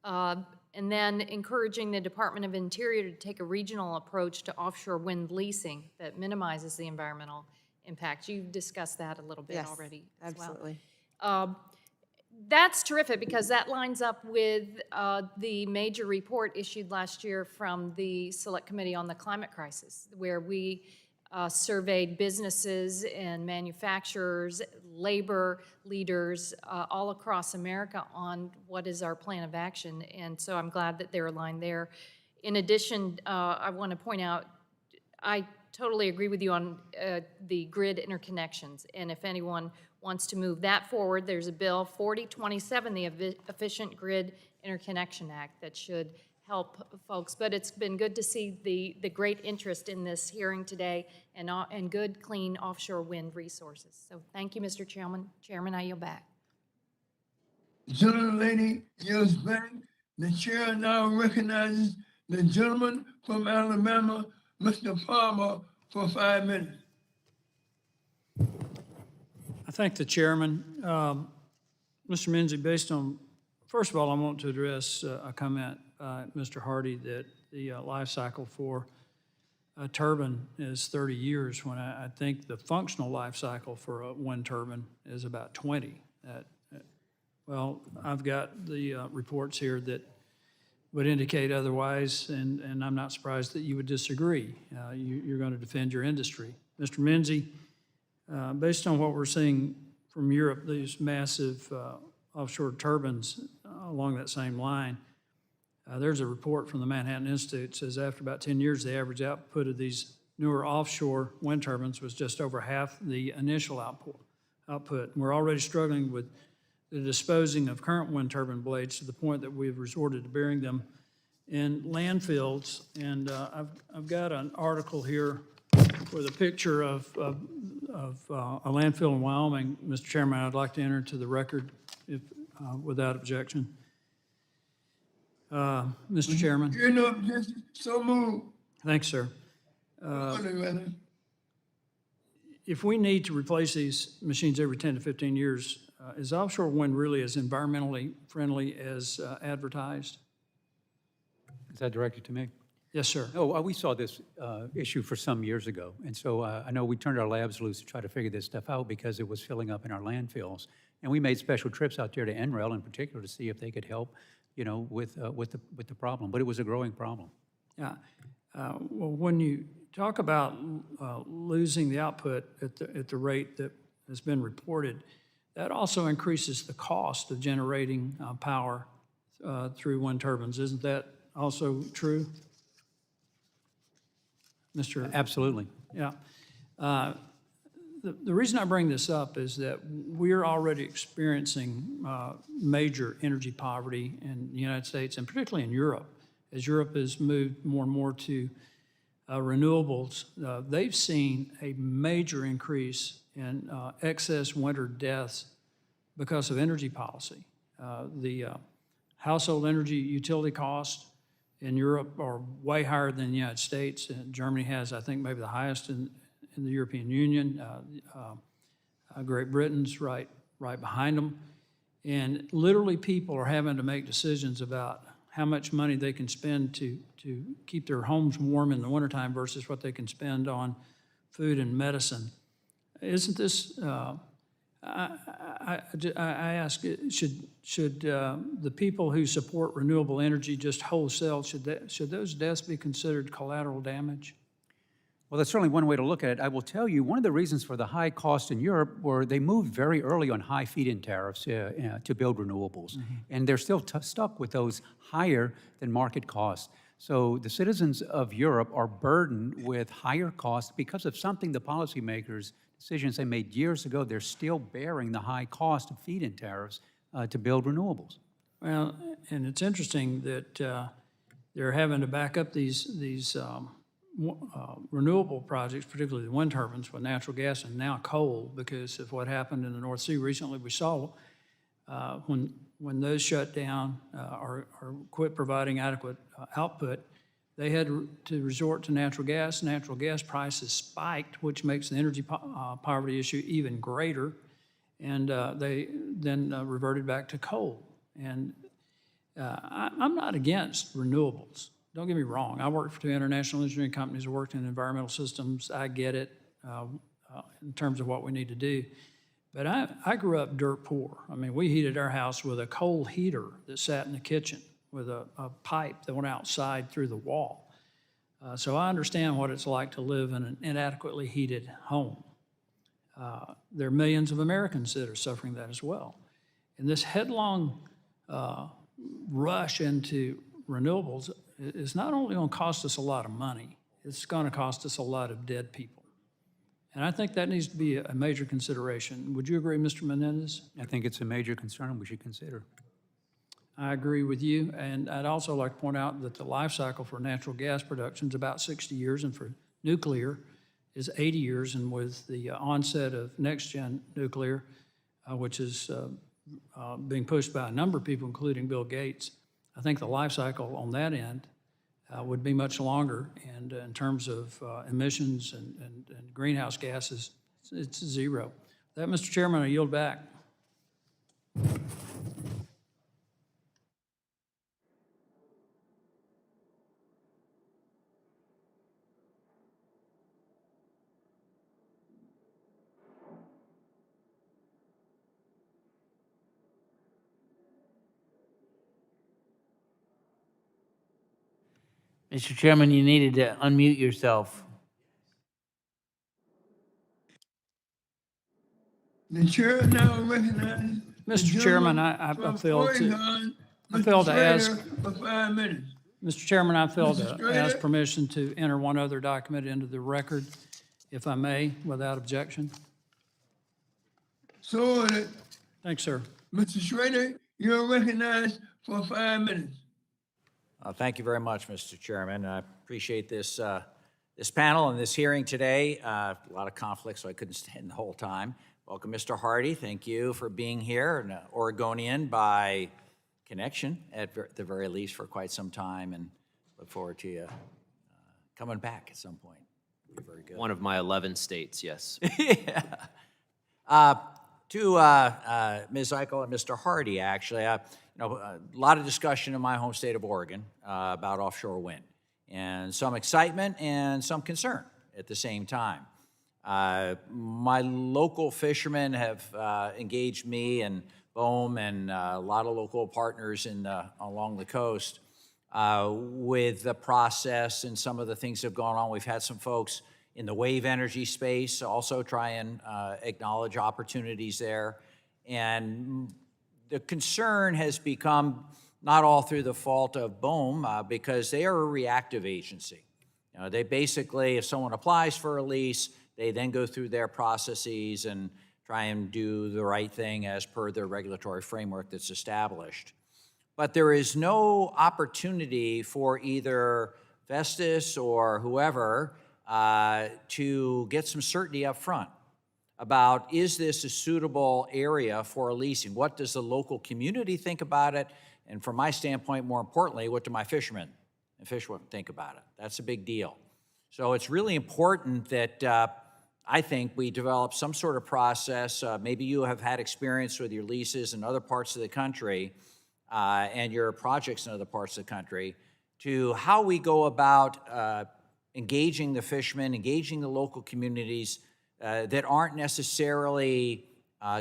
And then encouraging the Department of Interior to take a regional approach to offshore wind leasing that minimizes the environmental impact. You've discussed that a little bit Yes, already as absolutely. well. That's terrific because that lines up with the major report issued last year from the Select Committee on the Climate Crisis, where we surveyed businesses and manufacturers, labor leaders all across America on what is our plan of action. And so I'm glad that they're aligned there. In addition, I want to point out, I totally agree with you on the grid interconnections. And if anyone wants to move that forward, there's a bill 4027, the Efficient Grid Interconnection Act, that should help folks. But it's been good to see the great interest in this hearing today and good, clean offshore wind resources. So thank you, Mr. Chairman. Chairman, I yield back. The gentlelady yields back. The chair now recognizes the gentleman from Alabama, Mr. Palmer, for 5 minutes. I thank the chairman. Mr. Menzie, based on, first of all, I want to address a comment by Mr. Hardy that the life cycle for a turbine is 30 years when I think the functional life cycle for a wind turbine is about 20. Well, I've got the reports here that would indicate otherwise, and I'm not surprised that you would disagree. You're going to defend your industry. Mr. Menzie, based on what we're seeing from Europe, these massive offshore turbines, along that same line. There's a report from the Manhattan Institute that says after about 10 years, the average output of these newer offshore wind turbines was just over half the initial output. We're already struggling with the disposing of current wind turbine blades to the point that we've resorted to burying them in landfills. And I've got an article here with a picture of a landfill in Wyoming. Mr. Chairman, I'd like to enter into the record if, without objection. Mr. Chairman. You know, just so moved. Thanks, sir. If we need to replace these machines every 10 to 15 years, is offshore wind really as environmentally friendly as advertised? Is that directed to me? Yes, sir. No, we saw this issue for some years ago. And so I know we turned our labs loose to try to figure this stuff out because it was filling up in our landfills. And we made special trips out there to NREL in particular to see if they could help, you know, with the problem. But it was a growing problem. Yeah. Well, when you talk about losing the output at the rate that has been reported, that also increases the cost of generating power through wind turbines. Isn't that also true? Mr. Absolutely. Yeah. The reason I bring this up is that we're already experiencing major energy poverty in the United States and particularly in Europe. As Europe has moved more and more to renewables, they've seen a major increase in excess winter deaths because of energy policy. The household energy utility costs in Europe are way higher than the United States. And Germany has, I think, maybe the highest in the European Union. Great Britain's right behind them. And literally people are having to make decisions about how much money they can spend to keep their homes warm in the wintertime versus what they can spend on food and medicine. Isn't this, I ask, should the people who support renewable energy just wholesale, should those deaths be considered collateral damage? Well, that's certainly one way to look at it. I will tell you, one of the reasons for the high cost in Europe were they moved very early on high feed-in tariffs to build renewables. Mm-hmm. And they're still stuck with those higher than market costs. So the citizens of Europe are burdened with higher costs because of something the policymakers, decisions they made years ago. They're still bearing the high cost of feed-in tariffs to build renewables. Well, and it's interesting that they're having to back up these renewable projects, particularly the wind turbines, with natural gas and now coal, because of what happened in the North Sea recently. We saw when those shut down or quit providing adequate output, they had to resort to natural gas. Natural gas prices spiked, which makes the energy poverty issue even greater, and they then reverted back to coal. And I'm not against renewables. Don't get me wrong. I worked for 2 international engineering companies. I worked in environmental systems. I get it in terms of what we need to do. But I grew up dirt poor. I mean, we heated our house with a coal heater that sat in the kitchen with a pipe that went outside through the wall. So I understand what it's like to live in an inadequately heated home. There are millions of Americans that are suffering that as well. And this headlong rush into renewables is not only going to cost us a lot of money, it's going to cost us a lot of dead people. And I think that needs to be a major consideration. Would you agree, Mr. Menendez? I think it's a major concern we should consider. I agree with you. And I'd also like to point out that the life cycle for natural gas production is about 60 years, and for nuclear is 80 years. And with the onset of next-gen nuclear, which is being pushed by a number of people, including Bill Gates, I think the life cycle on that end would be much longer. And in terms of emissions and greenhouse gases, it's zero. With that, Mr. Chairman, I yield back. Mr. Chairman, you needed to unmute yourself. The chair now recognizes. Mr. Chairman, I failed to. I failed to ask, Strader for 5 minutes. Mr. Chairman, I failed Mr. to ask Strader? permission to enter one other document into the record, if I may, without objection. So ordered. Thanks, sir. Mr. Schrader, you're recognized for 5 minutes. Thank you very much, Mr. Chairman. I appreciate this, this panel and this hearing today. A lot of conflict, so I couldn't stand the whole time. Welcome, Mr. Hardy. Thank you for being here, an Oregonian by connection, at the very least, for quite some time, and look forward to you coming back at some point. Be very good. One of my 11 states, yes. To Ms. Eichel and Mr. Hardy, actually, a lot of discussion in my home state of Oregon about offshore wind, and some excitement and some concern at the same time. My local fishermen have engaged me and BOEM and a lot of local partners along the coast with the process and some of the things that have gone on. We've had some folks in the wave energy space also try and acknowledge opportunities there. And the concern has become not all through the fault of BOEM because they are a reactive agency. They basically, if someone applies for a lease, they then go through their processes and try and do the right thing as per their regulatory framework that's established. But there is no opportunity for either Vestas or whoever to get some certainty up front about, is this a suitable area for leasing? What does the local community think about it? And from my standpoint, more importantly, what do my fishermen and fisherwomen think about it? That's a big deal. So it's really important that I think we develop some sort of process. Maybe you have had experience with your leases in other parts of the country and your projects in other parts of the country, to how we go about engaging the fishermen, engaging the local communities that aren't necessarily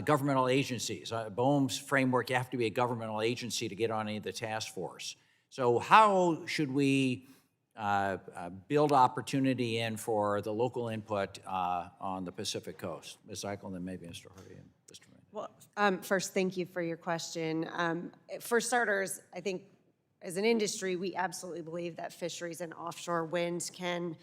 governmental agencies. BOEM's framework, you have to be a governmental agency to get on any of the task force. So how should we build opportunity in for the local input on the Pacific Coast? Ms. Eichel, and then maybe Mr. Hardy and Mr. Mann. Well, first, thank you for your question. For starters, I think as an industry, we absolutely believe that fisheries and offshore wind can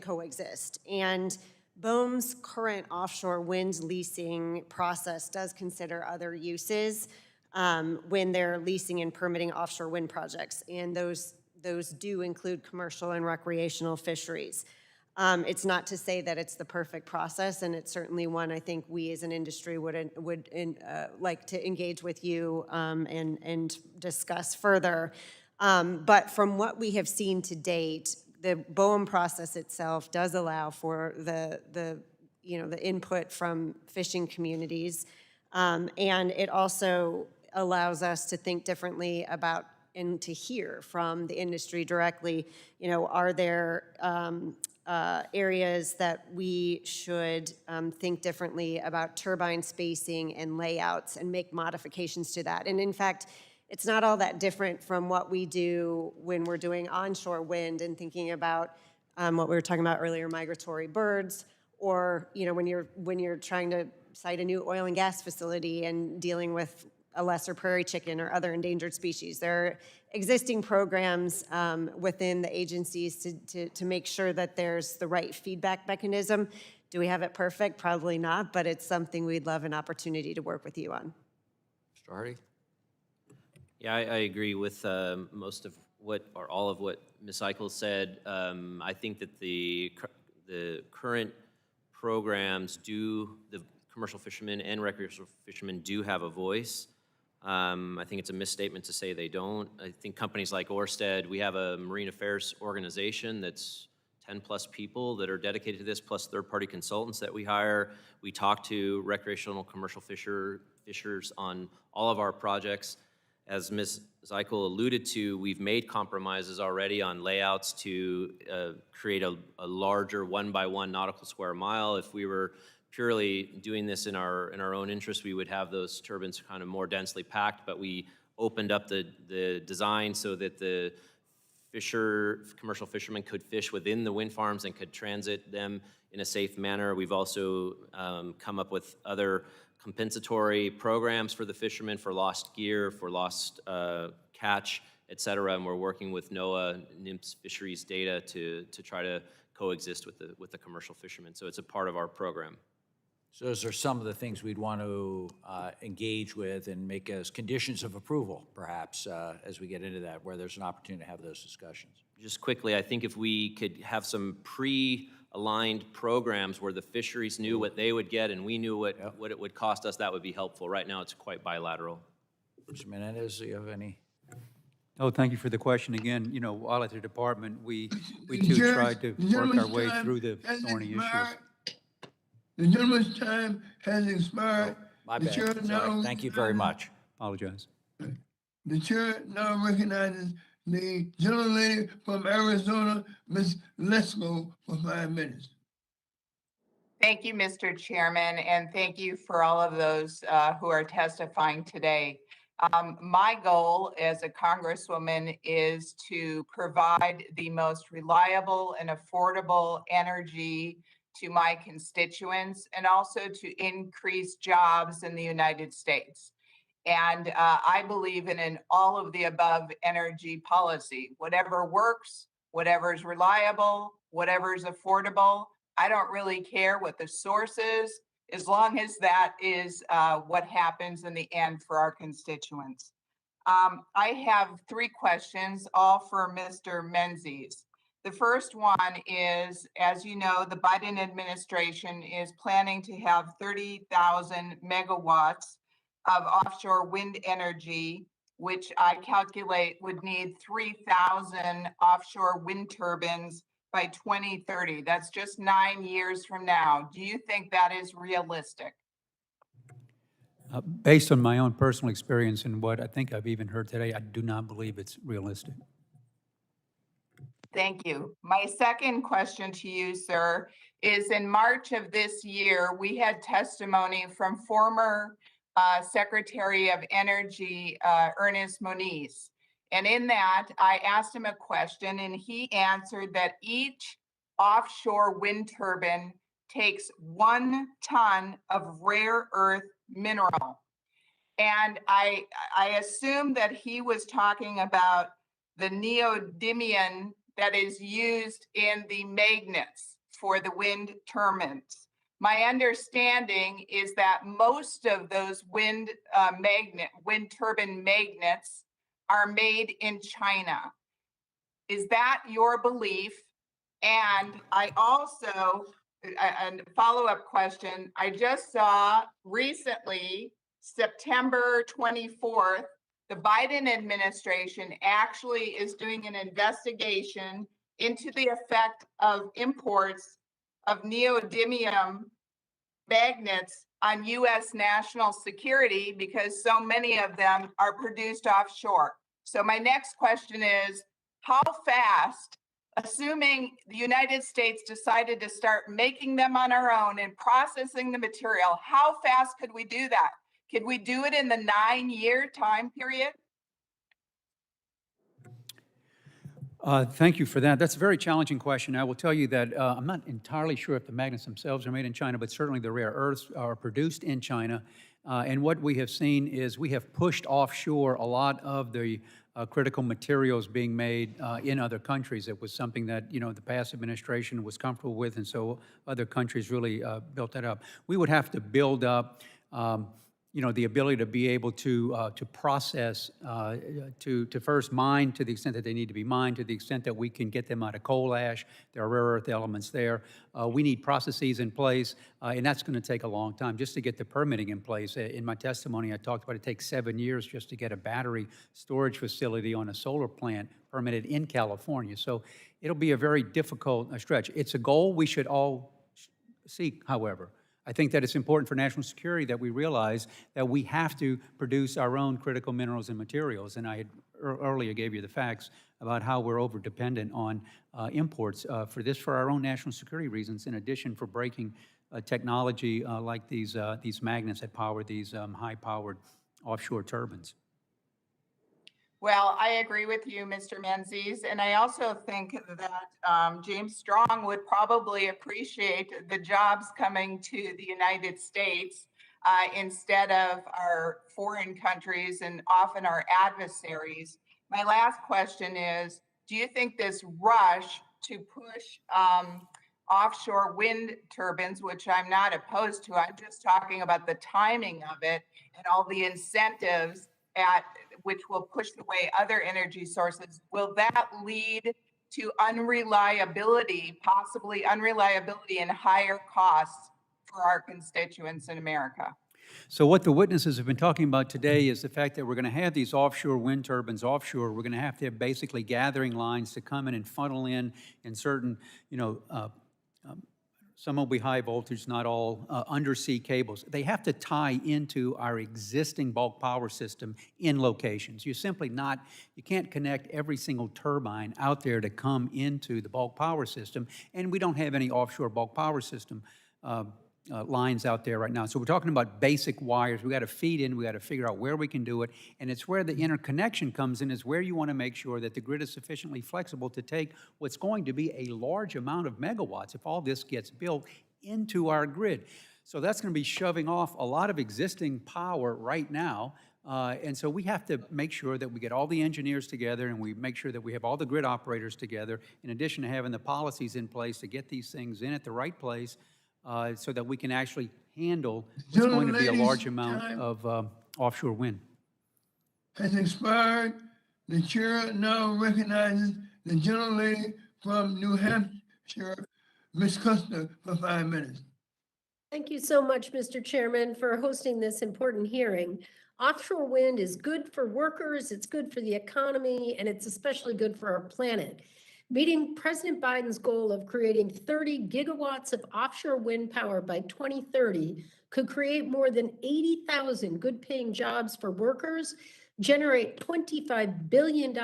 coexist. And BOEM's current offshore wind leasing process does consider other uses when they're leasing and permitting offshore wind projects, and those do include commercial and recreational fisheries. It's not to say that it's the perfect process, and it's certainly one I think we as an industry would like to engage with you and discuss further. But from what we have seen to date, the BOEM process itself does allow for the input from fishing communities, and it also allows us to think differently about and to hear from the industry directly. Are there areas that we should think differently about turbine spacing and layouts and make modifications to that? And in fact, it's not all that different from what we do when we're doing onshore wind and thinking about what we were talking about earlier, migratory birds, or when you're trying to site a new oil and gas facility and dealing with a lesser prairie chicken or other endangered species. There are existing programs within the agencies to make sure that there's the right feedback mechanism. Do we have it perfect? Probably not, but it's something we'd love an opportunity to work with you on. Mr. Hardy? Yeah, I agree with most of what, or all of what Ms. Eichel said. I think that the current programs the commercial fishermen and recreational fishermen do have a voice. I think it's a misstatement to say they don't. I think companies like Orsted, we have a marine affairs organization that's 10+ people that are dedicated to this, plus third-party consultants that we hire. We talk to recreational commercial fishers on all of our projects. As Ms. Eichel alluded to, we've made compromises already on layouts to create a larger 1-by-1 nautical square mile. If we were purely doing this in our own interest, we would have those turbines kind of more densely packed, but we opened up the design so that the commercial fishermen could fish within the wind farms and could transit them in a safe manner. We've also come up with other compensatory programs for the fishermen for lost gear, for lost catch, et cetera. And we're working with NOAA, NIMS Fisheries data to try to coexist with the commercial fishermen. So it's a part of our program. So those are some of the things we'd want to engage with and make as conditions of approval, perhaps, as we get into that, where there's an opportunity to have those discussions. Just quickly, I think if we could have some pre-aligned programs where the fisheries knew what they would get and we knew what it would cost us, that would be helpful. Right now, it's quite bilateral. Mr. Menendez, do you have any? Oh, thank you for the question. Again, you know, while at the department, we too Chair, tried to the work our gentleman's way time through the has thorny issues. expired. The gentleman's time has expired. My The bad. chair Sorry. now Thank you very much. Apologize. The chair now recognizes the gentlelady from Arizona, Ms. Lesko, for 5 minutes. Thank you, Mr. Chairman, and thank you for all of those who are testifying today. My goal as a congresswoman is to provide the most reliable and affordable energy to my constituents and also to increase jobs in the United States. And I believe in an all of the above energy policy. Whatever works, whatever is reliable, whatever is affordable. I don't really care what the source is, as long as that is what happens in the end for our constituents. I have 3 questions, all for Mr. Menzies. The first one is, as you know, the Biden administration is planning to have 30,000 megawatts of offshore wind energy, which I calculate would need 3,000 offshore wind turbines by 2030. That's just 9 years from now. Do you think that is realistic? Based on my own personal experience and what I think I've even heard today, I do not believe it's realistic. Thank you. My second question to you, sir, is in March of this year, we had testimony from former Secretary of Energy, Ernest Moniz. And in that, I asked him a question and he answered that each offshore wind turbine takes 1 ton of rare earth mineral. And I assume that he was talking about the neodymium that is used in the magnets for the wind turbines. My understanding is that most of those wind turbine magnets are made in China. Is that your belief? And I also, a follow-up question, I just saw recently, September 24th, the Biden administration actually is doing an investigation into the effect of imports of neodymium magnets on U.S. national security because so many of them are produced offshore. So my next question is, how fast, assuming the United States decided to start making them on our own and processing the material, how fast could we do that? Could we do it in the 9-year time period? Thank you for that. That's a very challenging question. I will tell you that I'm not entirely sure if the magnets themselves are made in China, but certainly the rare earths are produced in China. And what we have seen is we have pushed offshore a lot of the critical materials being made in other countries. It was something that, you know, the past administration was comfortable with, and so other countries really built that up. We would have to build up you know, the ability to be able to process, to first mine to the extent that they need to be mined, to the extent that we can get them out of coal ash. There are rare earth elements there. We need processes in place, and that's going to take a long time just to get the permitting in place. In my testimony, I talked about it takes 7 years just to get a battery storage facility on a solar plant permitted in California. So it'll be a very difficult stretch. It's a goal we should all seek, however. I think that it's important for national security that we realize that we have to produce our own critical minerals and materials. And I had earlier gave you the facts about how we're over-dependent on imports for our own national security reasons, in addition for breaking technology like these magnets that power these high-powered offshore turbines. Well, I agree with you, Mr. Menzies, and I also think that James Strong would probably appreciate the jobs coming to the United States instead of our foreign countries and often our adversaries. My last question is, do you think this rush to push offshore wind turbines, which I'm not opposed to, I'm just talking about the timing of it and all the incentives which will push away other energy sources, will that lead to unreliability, possibly unreliability and higher costs for our constituents in America? So what the witnesses have been talking about today is the fact that we're going to have these offshore wind turbines offshore. We're going to have basically gathering lines to come in and funnel in certain, some will be high voltage, not all, undersea cables. They have to tie into our existing bulk power system in locations. You can't connect every single turbine out there to come into the bulk power system, and we don't have any offshore bulk power system lines out there right now. So we're talking about basic wires. We got to feed in, we got to figure out where we can do it, and it's where the interconnection comes in, is where you want to make sure that the grid is sufficiently flexible to take what's going to be a large amount of megawatts if all this gets built into our grid. So that's going to be shoving off a lot of existing power right now. And so we have to make sure that we get all the engineers together and we make sure that we have all the grid operators together, in addition to having the policies in place to get these things in at the right place, so that we can actually handle what's going to be a large amount of offshore wind. Has expired. The chair now recognizes the gentlelady from New Hampshire, Ms. Custer, for 5 minutes. Thank you so much, Mr. Chairman, for hosting this important hearing. Offshore wind is good for workers, it's good for the economy, and it's especially good for our planet. Meeting President Biden's goal of creating 30 gigawatts of offshore wind power by 2030 could create more than 80,000 good-paying jobs for workers, generate $25 billion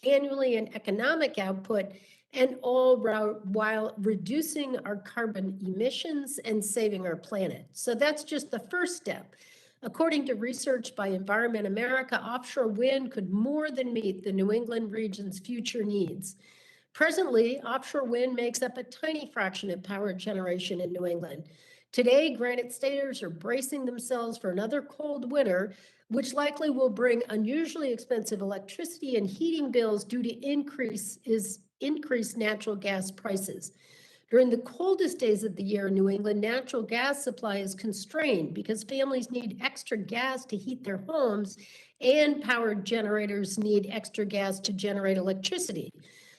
annually in economic output, and all while reducing our carbon emissions and saving our planet. So that's just the first step. According to research by Environment America, offshore wind could more than meet the New England region's future needs. Presently, offshore wind makes up a tiny fraction of power generation in New England. Today, Granite Staters are bracing themselves for another cold winter, which likely will bring unusually expensive electricity and heating bills due to increased natural gas prices. During the coldest days of the year in New England, natural gas supply is constrained because families need extra gas to heat their homes and power generators need extra gas to generate electricity.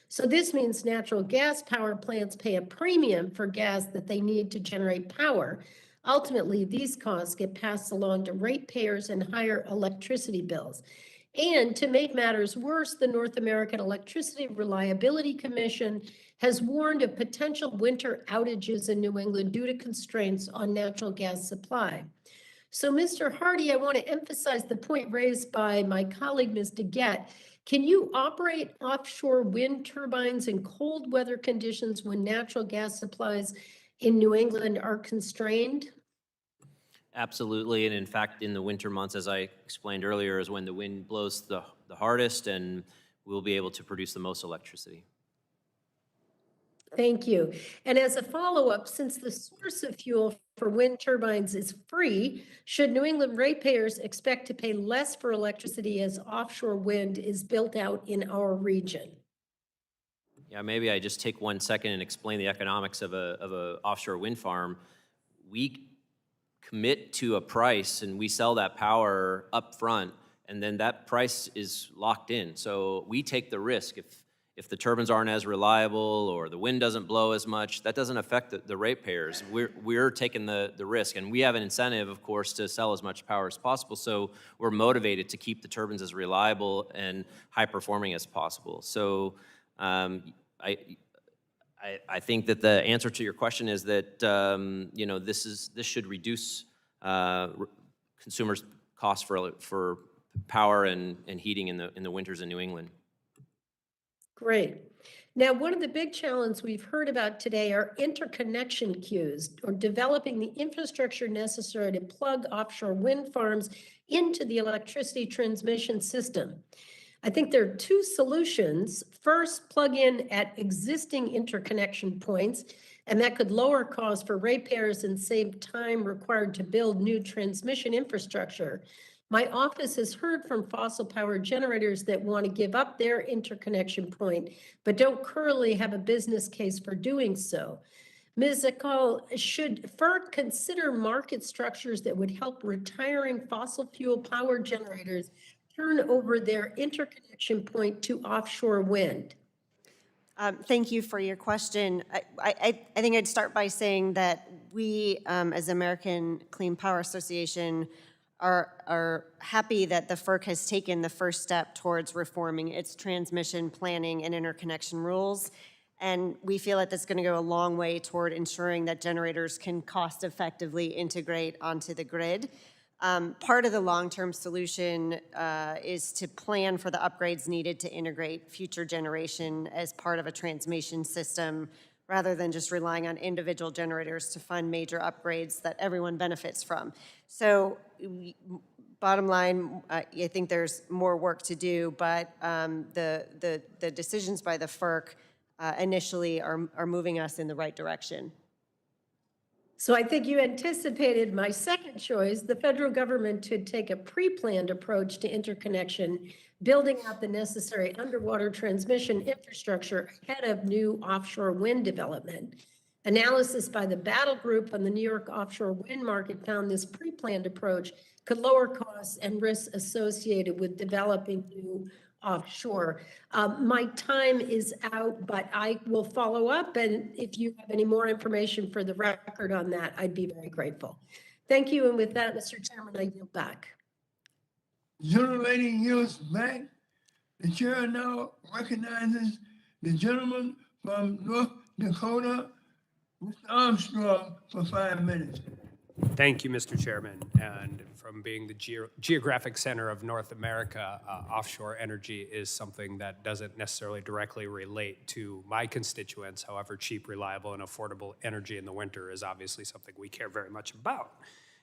So this means natural gas power plants pay a premium for gas that they need to generate power. Ultimately, these costs get passed along to ratepayers and higher electricity bills. And to make matters worse, the North American Electricity Reliability Commission has warned of potential winter outages in New England due to constraints on natural gas supply. So, Mr. Hardy, I want to emphasize the point raised by my colleague, Ms. Dingell. Can you operate offshore wind turbines in cold weather conditions when natural gas supplies in New England are constrained? Absolutely, and in fact, in the winter months, as I explained earlier, is when the wind blows the hardest and we'll be able to produce the most electricity. Thank you. And as a follow-up, since the source of fuel for wind turbines is free, should New England ratepayers expect to pay less for electricity as offshore wind is built out in our region? Yeah, maybe I just take 1 second and explain the economics of a offshore wind farm. We commit to a price and we sell that power up front, and then that price is locked in. So we take the risk. If the turbines aren't as reliable or the wind doesn't blow as much, that doesn't affect the ratepayers. We're taking the risk, and we have an incentive, of course, to sell as much power as possible. So we're motivated to keep the turbines as reliable and high performing as possible. So I think that the answer to your question is that this should reduce consumers' costs for power and heating in the winters in New England. Great. Now, one of the big challenges we've heard about today are interconnection queues, or developing the infrastructure necessary to plug offshore wind farms into the electricity transmission system. I think there are two solutions. First, plug in at existing interconnection points, and that could lower costs for ratepayers and save time required to build new transmission infrastructure. My office has heard from fossil power generators that want to give up their interconnection point, but don't currently have a business case for doing so. Ms. Akal, should FERC consider market structures that would help retiring fossil fuel power generators turn over their interconnection point to offshore wind? Thank you for your question. I think I'd start by saying that we, as American Clean Power Association, are happy that the FERC has taken the first step towards reforming its transmission planning and interconnection rules. And we feel that that's going to go a long way toward ensuring that generators can cost effectively integrate onto the grid. Part of the long-term solution is to plan for the upgrades needed to integrate future generation as part of a transmission system, rather than just relying on individual generators to fund major upgrades that everyone benefits from. So bottom line, I think there's more work to do, but the decisions by the FERC initially are moving us in the right direction. So I think you anticipated my second choice. The federal government should take a pre-planned approach to interconnection, building out the necessary underwater transmission infrastructure ahead of new offshore wind development. Analysis by the Battle Group on the New York offshore wind market found this pre-planned approach could lower costs and risks associated with developing new offshore. My time is out, but I will follow up. And if you have any more information for the record on that, I'd be very grateful. Thank you. And with that, Mr. Chairman, I yield back. Generating yields back. The chair now recognizes the gentleman from North Dakota, Mr. Armstrong, for 5 minutes. Thank you, Mr. Chairman. And from being the geographic center of North America, offshore energy is something that doesn't necessarily directly relate to my constituents. However, cheap, reliable, and affordable energy in the winter is obviously something we care very much about.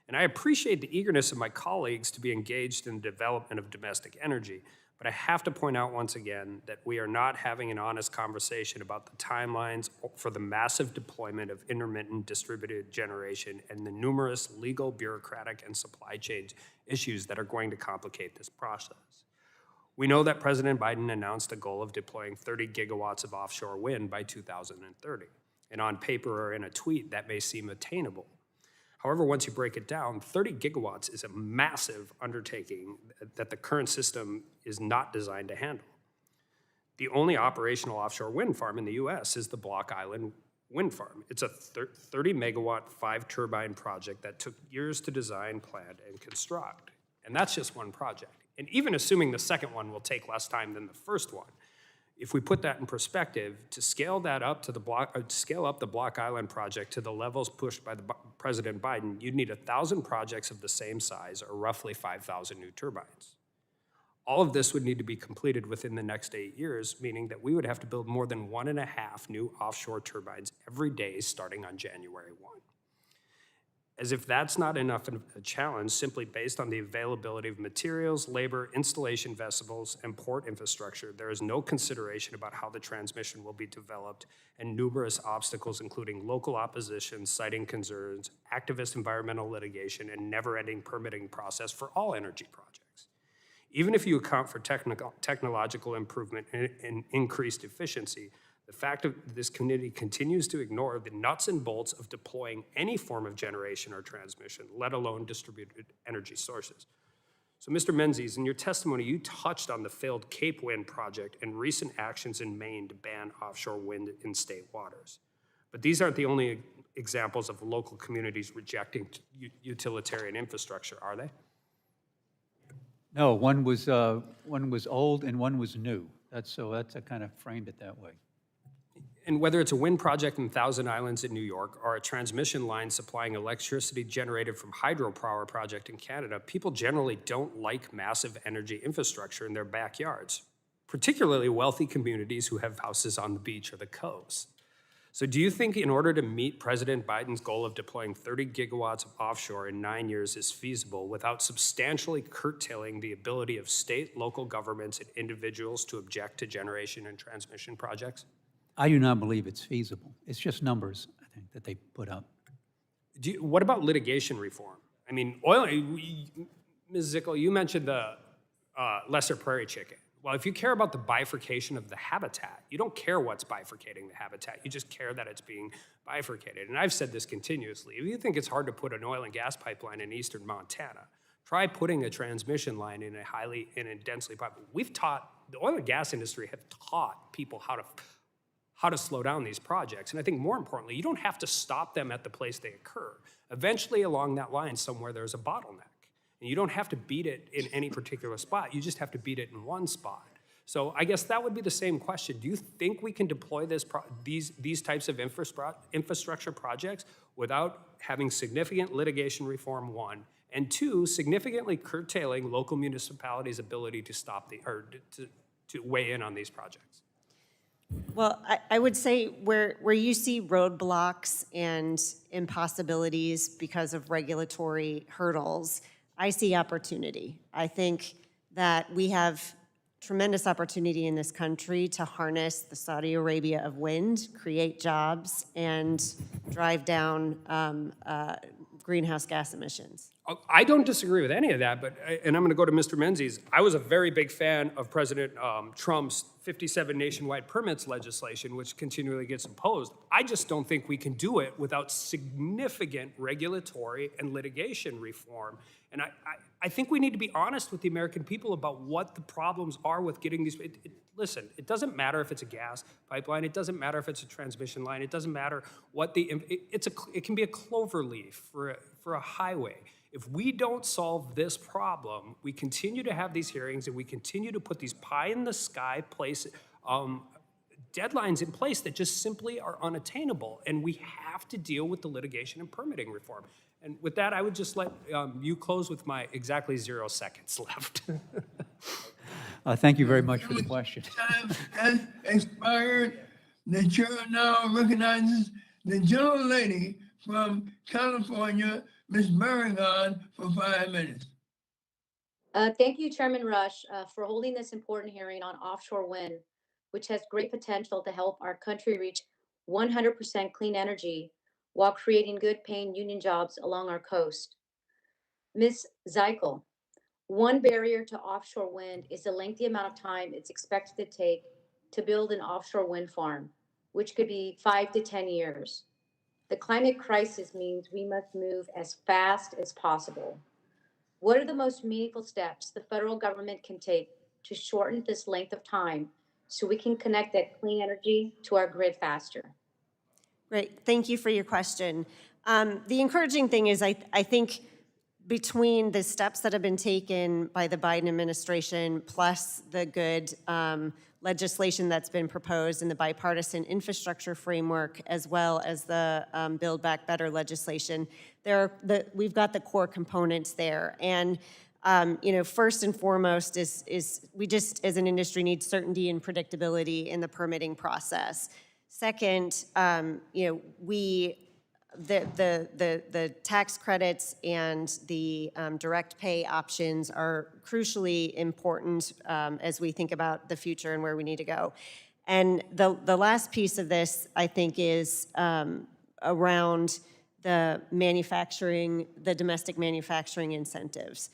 And I appreciate the eagerness of my colleagues to be engaged in the development of domestic energy. But I have to point out once again that we are not having an honest conversation about the timelines for the massive deployment of intermittent distributed generation and the numerous legal, bureaucratic, and supply chain issues that are going to complicate this process. We know that President Biden announced a goal of deploying 30 gigawatts of offshore wind by 2030. And on paper or in a tweet, that may seem attainable. However, once you break it down, 30 gigawatts is a massive undertaking that the current system is not designed to handle. The only operational offshore wind farm in the US is the Block Island Wind Farm. It's a 30 megawatt, 5-turbine project that took years to design, plan, and construct. And that's just one project. And even assuming the second one will take less time than the first one, if we put that in perspective, to scale that up to scale up the Block Island project to the levels pushed by President Biden, you'd need 1,000 projects of the same size, or roughly 5,000 new turbines. All of this would need to be completed within the next 8 years, meaning that we would have to build more than 1.5 new offshore turbines every day starting on January 1. As if that's not enough of a challenge, simply based on the availability of materials, labor, installation vessels, and port infrastructure, there is no consideration about how the transmission will be developed, and numerous obstacles, including local opposition, siting concerns, activist environmental litigation, and never-ending permitting process for all energy projects. Even if you account for technological improvement and increased efficiency, the fact that this committee continues to ignore the nuts and bolts of deploying any form of generation or transmission, let alone distributed energy sources. So, Mr. Menzies, in your testimony, you touched on the failed Cape Wind project and recent actions in Maine to ban offshore wind in state waters. But these aren't the only examples of local communities rejecting utilitarian infrastructure, are they? No, one was old and one was new. That's I kind of framed it that way. And whether it's a wind project in Thousand Islands in New York or a transmission line supplying electricity generated from hydropower project in Canada, people generally don't like massive energy infrastructure in their backyards, particularly wealthy communities who have houses on the beach or the coast. So do you think in order to meet President Biden's goal of deploying 30 gigawatts of offshore in 9 years is feasible without substantially curtailing the ability of state, local governments, and individuals to object to generation and transmission projects? I do not believe it's feasible. It's just numbers, I think, that they put up. What about litigation reform? I mean, Ms. Zickel, you mentioned the lesser prairie chicken. Well, if you care about the bifurcation of the habitat, you don't care what's bifurcating the habitat. You just care that it's being bifurcated. And I've said this continuously. If you think it's hard to put an oil and gas pipeline in eastern Montana, try putting a transmission line in a densely populated. The oil and gas industry have taught people how to slow down these projects. And I think more importantly, you don't have to stop them at the place they occur. Eventually along that line somewhere there's a bottleneck. And you don't have to beat it in any particular spot. You just have to beat it in one spot. So I guess that would be the same question. Do you think we can deploy these types of infrastructure projects without having significant litigation reform, one, and two, significantly curtailing local municipalities' ability to to weigh in on these projects? Well, I would say where you see roadblocks and impossibilities because of regulatory hurdles, I see opportunity. I think that we have tremendous opportunity in this country to harness the Saudi Arabia of wind, create jobs, and drive down greenhouse gas emissions. I don't disagree with any of that, and I'm going to go to Mr. Menzies. I was a very big fan of President Trump's 57 nationwide permits legislation, which continually gets imposed. I just don't think we can do it without significant regulatory and litigation reform. And I think we need to be honest with the American people about what the problems are with getting these. Listen, it doesn't matter if it's a gas pipeline. It doesn't matter if it's a transmission line. It doesn't matter what it can be a clover leaf for a highway. If we don't solve this problem, we continue to have these hearings and we continue to put these pie-in-the-sky deadlines in place that just simply are unattainable. And we have to deal with the litigation and permitting reform. And with that, I would just let you close with my exactly 0 seconds left. Thank you very much for the question. Time has expired. The chair now recognizes the gentle lady from California, Ms. Barragan, for 5 minutes. Thank you, Chairman Rush, for holding this important hearing on offshore wind, which has great potential to help our country reach 100% clean energy while creating good paying union jobs along our coast. Ms. Zickel, one barrier to offshore wind is the lengthy amount of time it's expected to take to build an offshore wind farm, which could be 5 to 10 years. The climate crisis means we must move as fast as possible. What are the most meaningful steps the federal government can take to shorten this length of time so we can connect that clean energy to our grid faster? Great, thank you for your question. The encouraging thing is I think between the steps that have been taken by the Biden administration plus the good legislation that's been proposed in the bipartisan infrastructure framework, as well as the Build Back Better legislation, we've got the core components there. And first and foremost is we just, as an industry, need certainty and predictability in the permitting process. Second, the tax credits and the direct pay options are crucially important as we think about the future and where we need to go. And the last piece of this, I think, is around the domestic manufacturing incentives.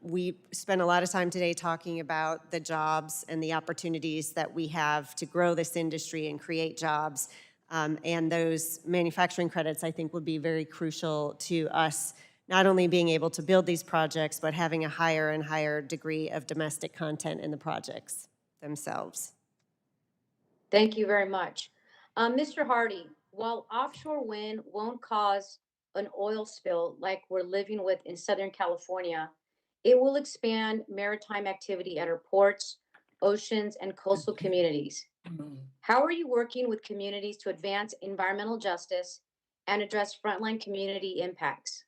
We spent a lot of time today talking about the jobs and the opportunities that we have to grow this industry and create jobs. And those manufacturing credits, I think, would be very crucial to us, not only being able to build these projects, but having a higher and higher degree of domestic content in the projects themselves. Thank you very much. Mr. Hardy, while offshore wind won't cause an oil spill like we're living with in Southern California, it will expand maritime activity at our ports, oceans, and coastal communities. How are you working with communities to advance environmental justice and address frontline community impacts?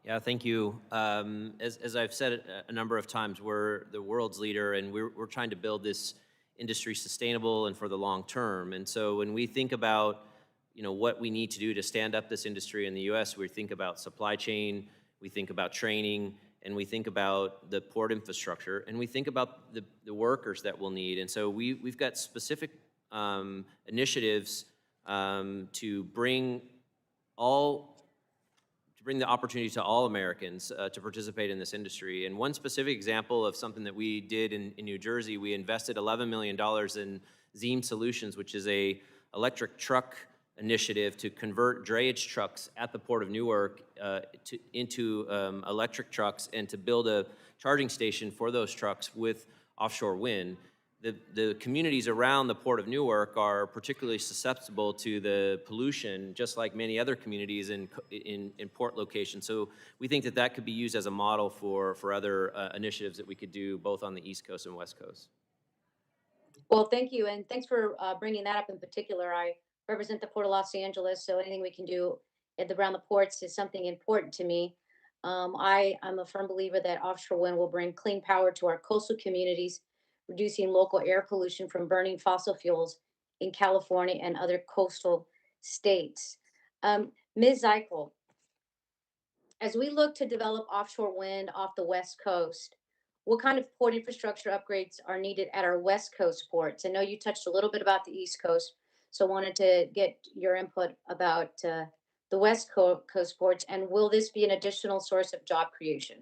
Yeah, thank you. As I've said a number of times, we're the world's leader, and we're trying to build this industry sustainable and for the long term. And so when we think about what we need to do to stand up this industry in the U.S., we think about supply chain, we think about training, and we think about the port infrastructure, and we think about the workers that we'll need. And so we've got specific initiatives to bring the opportunity to all Americans to participate in this industry. And one specific example of something that we did in New Jersey, we invested $11 million in Zeem Solutions, which is a electric truck initiative to convert drayage trucks at the Port of Newark into electric trucks and to build a charging station for those trucks with offshore wind. The communities around the Port of Newark are particularly susceptible to the pollution, just like many other communities in port locations. So we think that could be used as a model for other initiatives that we could do both on the East Coast and West Coast. Well, thank you, and thanks for bringing that up in particular. I represent the Port of Los Angeles, so anything we can do around the ports is something important to me. I'm a firm believer that offshore wind will bring clean power to our coastal communities, reducing local air pollution from burning fossil fuels in California and other coastal states. Ms. Zeichel, as we look to develop offshore wind off the West Coast, what kind of port infrastructure upgrades are needed at our West Coast ports? I know you touched a little bit about the East Coast, so I wanted to get your input about the West Coast ports, and will this be an additional source of job creation?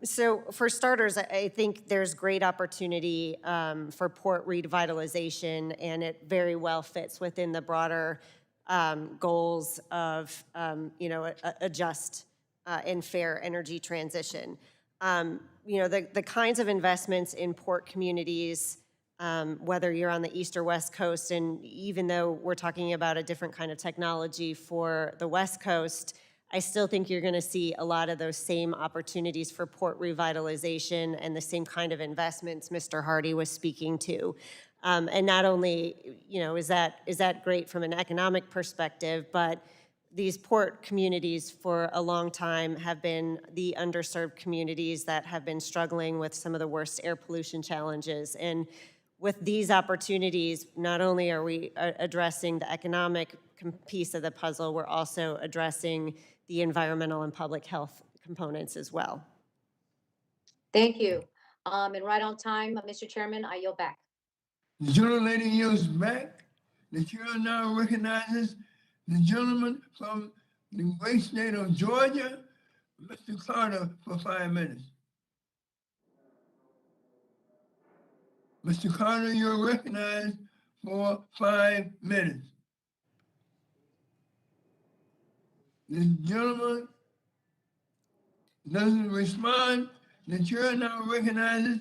So for starters, I think there's great opportunity for port revitalization, and it very well fits within the broader goals of a just and fair energy transition. The kinds of investments in port communities, whether you're on the East or West Coast, and even though we're talking about a different kind of technology for the West Coast, I still think you're going to see a lot of those same opportunities for port revitalization and the same kind of investments Mr. Hardy was speaking to. And not only, is that great from an economic perspective, but these port communities for a long time have been the underserved communities that have been struggling with some of the worst air pollution challenges. And with these opportunities, not only are we addressing the economic piece of the puzzle, we're also addressing the environmental and public health components as well. Thank you. And right on time, Mr. Chairman, I yield back. The gentlelady yields back. The chair now recognizes the gentleman from the great state of Georgia, Mr. Carter, for 5 minutes. Mr. Carter, you're recognized for 5 minutes. The gentleman doesn't respond. The chair now recognizes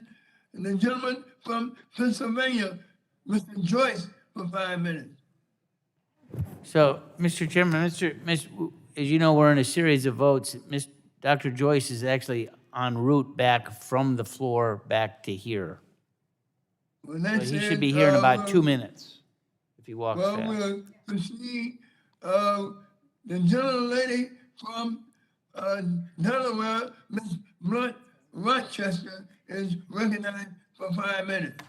the gentleman from Pennsylvania, Mr. Joyce, for 5 minutes. So, Mr. Chairman, as you know, we're in a series of votes. Dr. Joyce is actually en route back from the floor back to here. Well, so he should be here in about 2 minutes if he walks fast. We'll proceed. The gentlelady from Delaware, Ms. Blunt Rochester, is recognized for 5 minutes.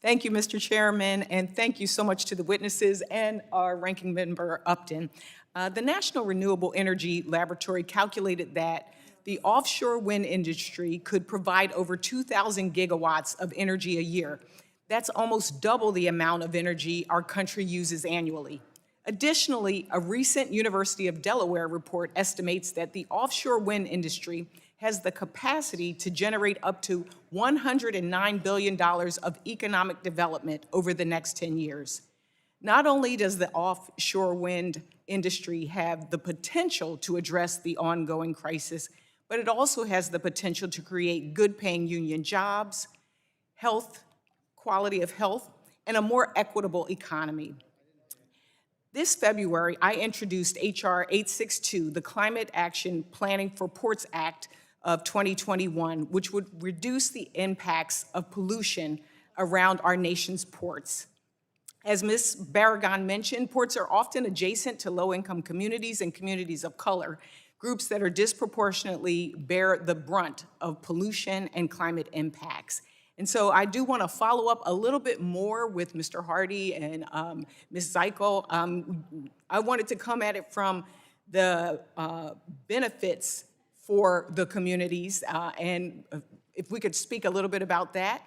Thank you, Mr. Chairman, and thank you so much to the witnesses and our ranking member, Upton. The National Renewable Energy Laboratory calculated that the offshore wind industry could provide over 2,000 gigawatts of energy a year. That's almost double the amount of energy our country uses annually. Additionally, a recent University of Delaware report estimates that the offshore wind industry has the capacity to generate up to $109 billion of economic development over the next 10 years. Not only does the offshore wind industry have the potential to address the ongoing crisis, but it also has the potential to create good-paying union jobs, quality of health, and a more equitable economy. This February, I introduced H.R. 862, the Climate Action Planning for Ports Act of 2021, which would reduce the impacts of pollution around our nation's ports. As Ms. Barragan mentioned, ports are often adjacent to low-income communities and communities of color, groups that are disproportionately bear the brunt of pollution and climate impacts. And so I do want to follow up a little bit more with Mr. Hardy and Ms. Zeichel. I wanted to come at it from the benefits for the communities, and if we could speak a little bit about that.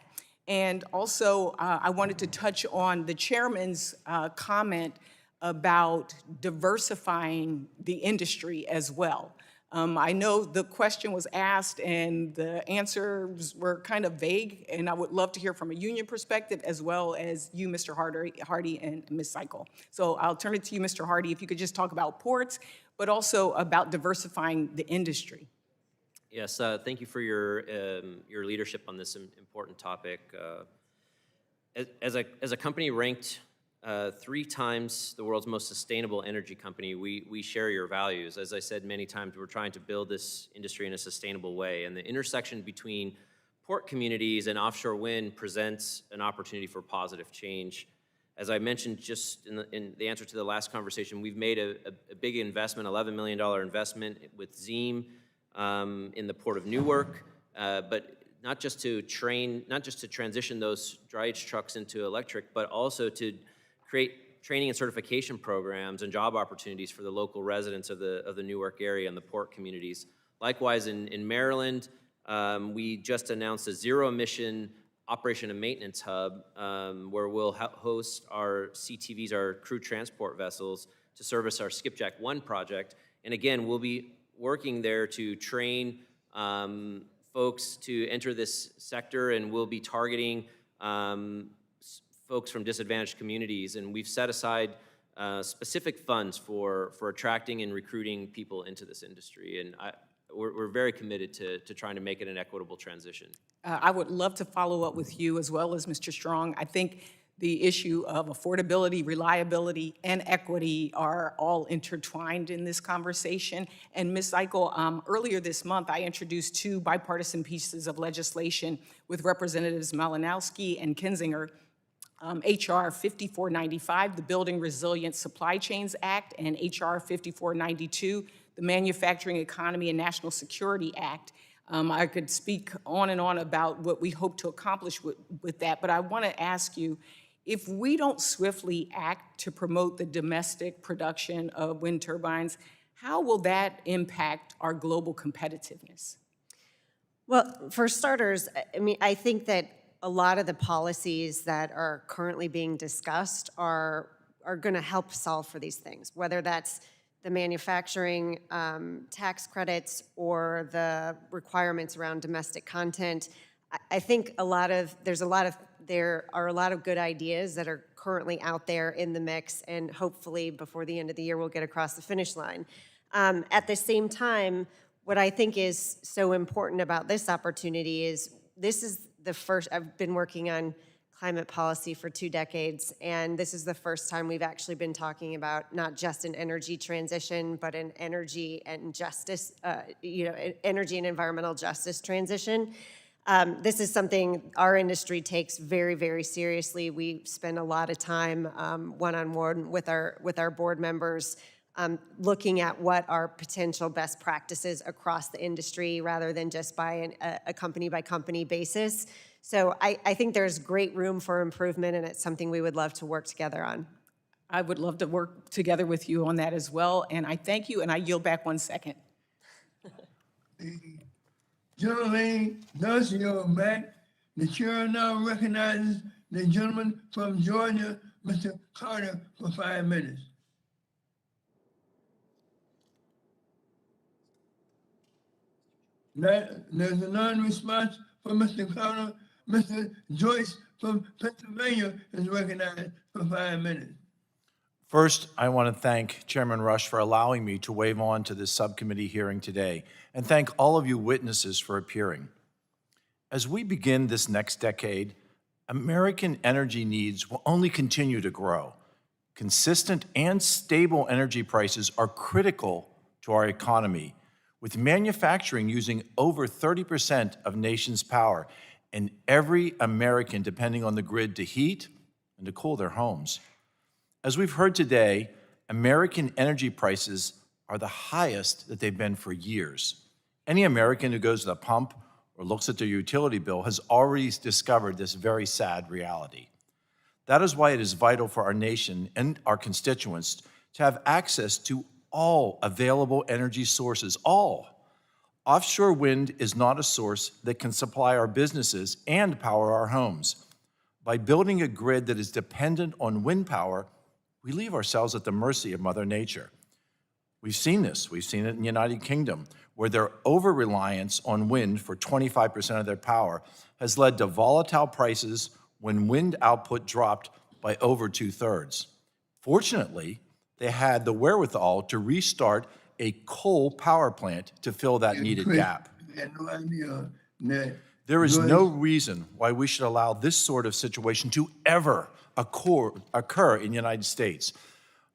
And also, I wanted to touch on the chairman's comment about diversifying the industry as well. I know the question was asked and the answers were kind of vague, and I would love to hear from a union perspective as well as you, Mr. Hardy and Ms. Zeichel. So I'll turn it to you, Mr. Hardy, if you could just talk about ports, but also about diversifying the industry. Yes, thank you for your leadership on this important topic. As a company ranked 3 times the world's most sustainable energy company, we share your values. As I said many times, we're trying to build this industry in a sustainable way, and the intersection between port communities and offshore wind presents an opportunity for positive change. As I mentioned just in the answer to the last conversation, we've made a big investment, $11 million investment with Zeem in the Port of Newark, but not just to transition those drayage trucks into electric, but also to create training and certification programs and job opportunities for the local residents of the Newark area and the port communities. Likewise, in Maryland, we just announced a zero-emission operation and maintenance hub where we'll host our CTVs, our crew transport vessels, to service our Skipjack 1 project. And again, we'll be working there to train folks to enter this sector, and we'll be targeting folks from disadvantaged communities, and we've set aside specific funds for attracting and recruiting people into this industry, and we're very committed to trying to make it an equitable transition. I would love to follow up with you as well as Mr. Strong. I think the issue of affordability, reliability, and equity are all intertwined in this conversation. And Ms. Zeichel, earlier this month, I introduced 2 bipartisan pieces of legislation with Representatives Malinowski and Kinzinger. HR 5495, the Building Resilient Supply Chains Act, and HR 5492, the Manufacturing Economy and National Security Act. I could speak on and on about what we hope to accomplish with that, but I want to ask you, if we don't swiftly act to promote the domestic production of wind turbines, how will that impact our global competitiveness? Well, for starters, I mean, I think that a lot of the policies that are currently being discussed are going to help solve for these things, whether that's the manufacturing tax credits or the requirements around domestic content. I think there are a lot of good ideas that are currently out there in the mix, and hopefully before the end of the year we'll get across the finish line. At the same time, what I think is so important about this opportunity is this is the first. I've been working on climate policy for 2 decades, and this is the first time we've actually been talking about not just an energy transition, but an energy and justice, energy and environmental justice transition. This is something our industry takes very, very seriously. We spend a lot of time one-on-one with our board members looking at what are potential best practices across the industry rather than just by a company-by-company basis. So I think there's great room for improvement, and it's something we would love to work together on. I would love to work together with you on that as well, and I thank you, and I yield back 1 second. The gentleman does yield back. The chair now recognizes the gentleman from Georgia, Mr. Carter, for 5 minutes. There's a non-response from Mr. Carter. Mr. Joyce from Pennsylvania is recognized for 5 minutes. First, I want to thank Chairman Rush for allowing me to wave on to this subcommittee hearing today, and thank all of you witnesses for appearing. As we begin this next decade, American energy needs will only continue to grow. Consistent and stable energy prices are critical to our economy, with manufacturing using over 30% of nation's power, and every American depending on the grid to heat and to cool their homes. As we've heard today, American energy prices are the highest that they've been for years. Any American who goes to the pump or looks at their utility bill has already discovered this very sad reality. That is why it is vital for our nation and our constituents to have access to all available energy sources, all. Offshore wind is not a source that can supply our businesses and power our homes. By building a grid that is dependent on wind power, we leave ourselves at the mercy of Mother Nature. We've seen this. We've seen it in the United Kingdom, where their over-reliance on wind for 25% of their power has led to volatile prices when wind output dropped by over 2/3. Fortunately, they had the wherewithal to restart a coal power plant to fill that needed Chris, gap. I had no idea that There is Joyce- no reason why we should allow this sort of situation to ever occur in the United States.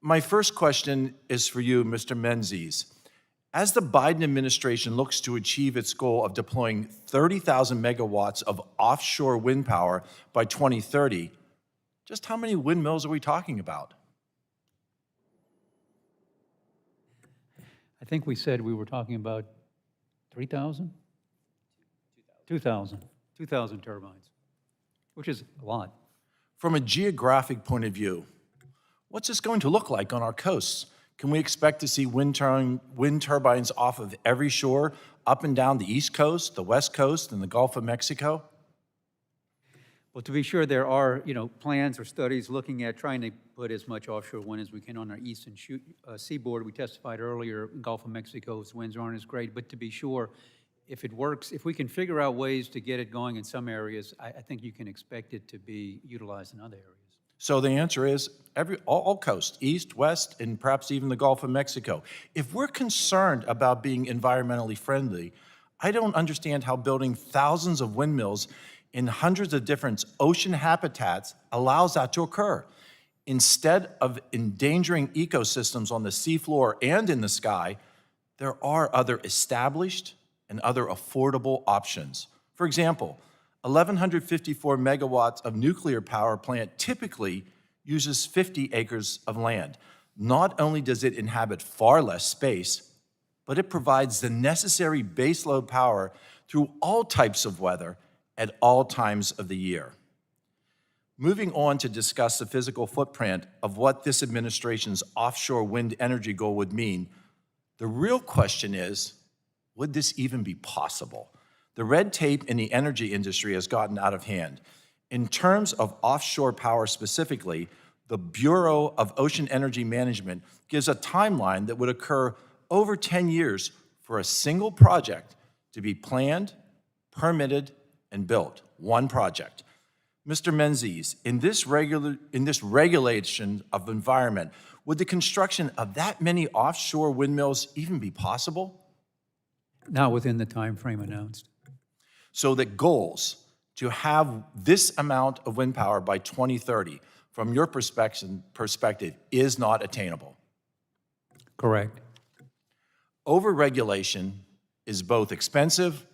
My first question is for you, Mr. Menzies. As the Biden administration looks to achieve its goal of deploying 30,000 megawatts of offshore wind power by 2030, just how many windmills are we talking about? I think we said we were talking about 3,000? 2,000. 2,000 turbines, which is a lot. From a geographic point of view, what's this going to look like on our coasts? Can we expect to see wind turbines off of every shore, up and down the East Coast, the West Coast, and the Gulf of Mexico? Well, to be sure, there are, plans or studies looking at trying to put as much offshore wind as we can on our eastern seaboard. We testified earlier, Gulf of Mexico's winds aren't as great, but to be sure, if it works, if we can figure out ways to get it going in some areas, I think you can expect it to be utilized in other areas. So the answer is all coast, east, west, and perhaps even the Gulf of Mexico. If we're concerned about being environmentally friendly, I don't understand how building thousands of windmills in hundreds of different ocean habitats allows that to occur. Instead of endangering ecosystems on the seafloor and in the sky, there are other established and other affordable options. For example, 1,154 megawatts of nuclear power plant typically uses 50 acres of land. Not only does it inhabit far less space, but it provides the necessary baseload power through all types of weather at all times of the year. Moving on to discuss the physical footprint of what this administration's offshore wind energy goal would mean, the real question is, would this even be possible? The red tape in the energy industry has gotten out of hand. In terms of offshore power specifically, the Bureau of Ocean Energy Management gives a timeline that would occur over 10 years for a single project to be planned, permitted, and built. One project. Mr. Menzies, in this regulation of environment, would the construction of that many offshore windmills even be possible? Not within the time frame announced. So the goals to have this amount of wind power by 2030, from your perspective, is not attainable. Correct. Overregulation is both expensive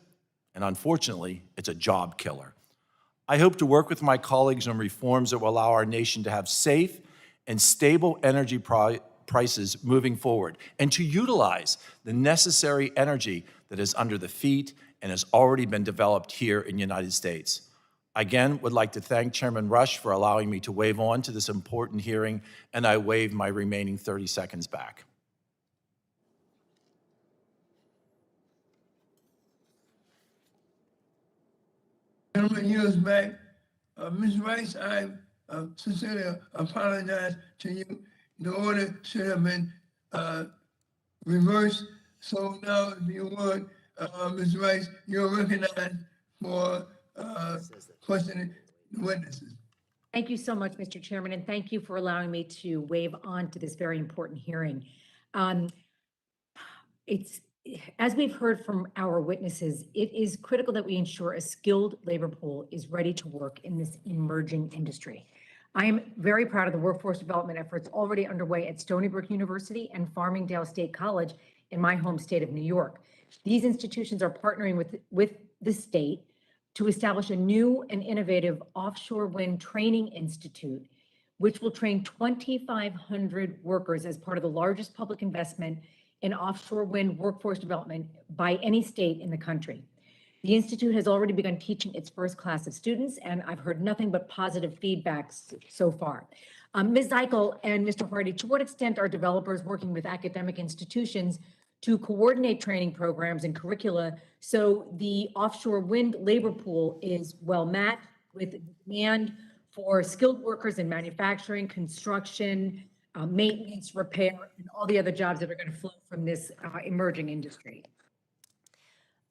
and, unfortunately, it's a job killer. I hope to work with my colleagues on reforms that will allow our nation to have safe and stable energy prices moving forward, and to utilize the necessary energy that is under the feet and has already been developed here in the United States. I again would like to thank Chairman Rush for allowing me to wave on to this important hearing, and I waive my remaining 30 seconds back. Gentleman yields back. Ms. Rice, I sincerely apologize to you. The order should have been reversed. So now, if you would, Ms. Rice, you're recognized for questioning the witnesses. Thank you so much, Mr. Chairman, and thank you for allowing me to wave on to this very important hearing. As we've heard from our witnesses, it is critical that we ensure a skilled labor pool is ready to work in this emerging industry. I am very proud of the workforce development efforts already underway at Stony Brook University and Farmingdale State College in my home state of New York. These institutions are partnering with the state to establish a new and innovative offshore wind training institute, which will train 2,500 workers as part of the largest public investment in offshore wind workforce development by any state in the country. The Institute has already begun teaching its first class of students, and I've heard nothing but positive feedback so far. Ms. Zeichel and Mr. Hardy, to what extent are developers working with academic institutions to coordinate training programs and curricula so the offshore wind labor pool is well matched with demand for skilled workers in manufacturing, construction, maintenance, repair, and all the other jobs that are going to flow from this emerging industry?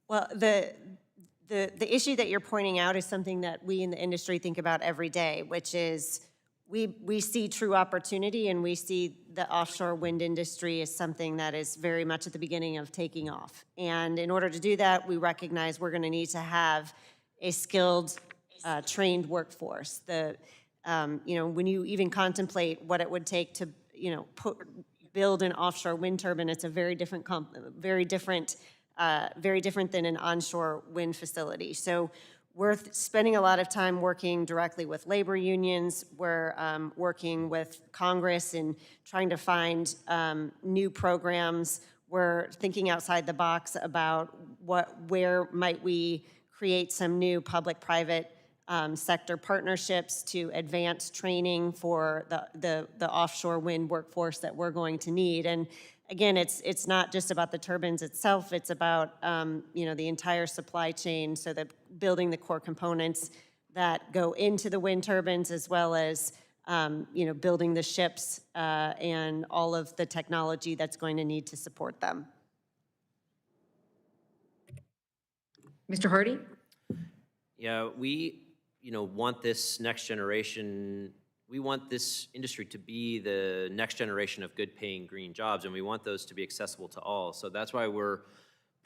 Well, the issue that you're pointing out is something that we in the industry think about every day, which is we see true opportunity, and we see the offshore wind industry as something that is very much at the beginning of taking off. And in order to do that, we recognize we're going to need to have a skilled, trained workforce. When you even contemplate what it would take to, build an offshore wind turbine, it's a very different than an onshore wind facility. So we're spending a lot of time working directly with labor unions. We're working with Congress and trying to find new programs. We're thinking outside the box about where might we create some new public-private sector partnerships to advance training for the offshore wind workforce that we're going to need. And again, it's not just about the turbines itself, it's about the entire supply chain, so that building the core components that go into the wind turbines, as well as building the ships and all of the technology that's going to need to support them. Mr. Hardy? Yeah, we want this next generation. We want this industry to be the next generation of good-paying green jobs, and we want those to be accessible to all. So that's why we're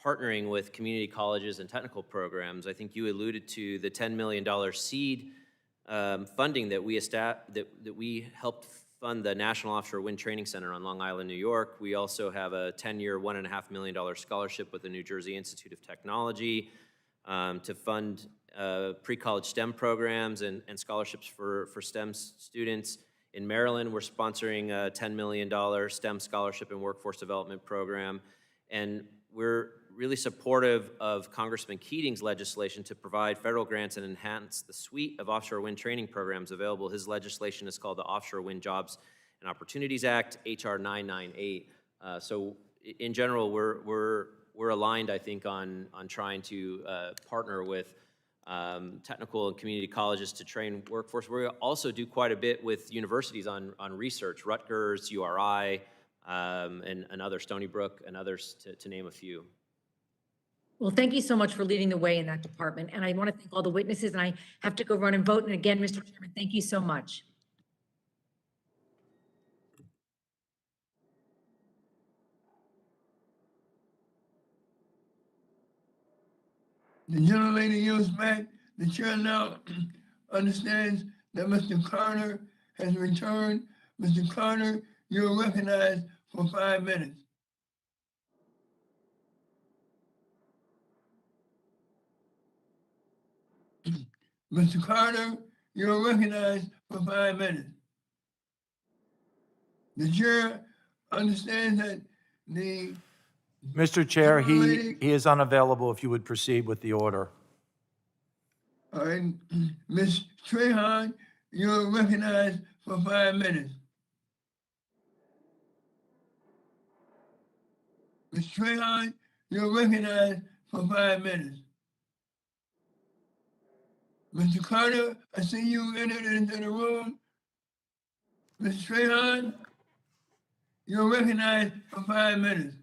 partnering with community colleges and technical programs. I think you alluded to the $10 million seed funding that we helped fund the National Offshore Wind Training Center on Long Island, New York. We also have a 10-year, $1.5 million scholarship with the New Jersey Institute of Technology to fund pre-college STEM programs and scholarships for STEM students. In Maryland, we're sponsoring a $10 million STEM scholarship and workforce development program. And we're really supportive of Congressman Keating's legislation to provide federal grants and enhance the suite of offshore wind training programs available. His legislation is called the Offshore Wind Jobs and Opportunities Act, HR 998. So in general, we're aligned, I think, on trying to partner with technical and community colleges to train workforce. We also do quite a bit with universities on research, Rutgers, URI, and other, Stony Brook, and others, to name a few. Well, thank you so much for leading the way in that department. And I want to thank all the witnesses, and I have to go run and vote. And again, Mr. Chairman, thank you so much. The gentlelady yields back. The chair now understands that Mr. Carter has returned. Mr. Carter, you're recognized for 5 minutes. Mr. Carter, you're recognized for 5 minutes. The chair understands that the Mr. Chair, he is unavailable if you would proceed with the order. All right, Ms. Trahan, you're recognized for 5 minutes. Ms. Trahan, you're recognized for 5 minutes. Mr. Carter, I see you entered into the room. Ms. Trahan, you're recognized for 5 minutes.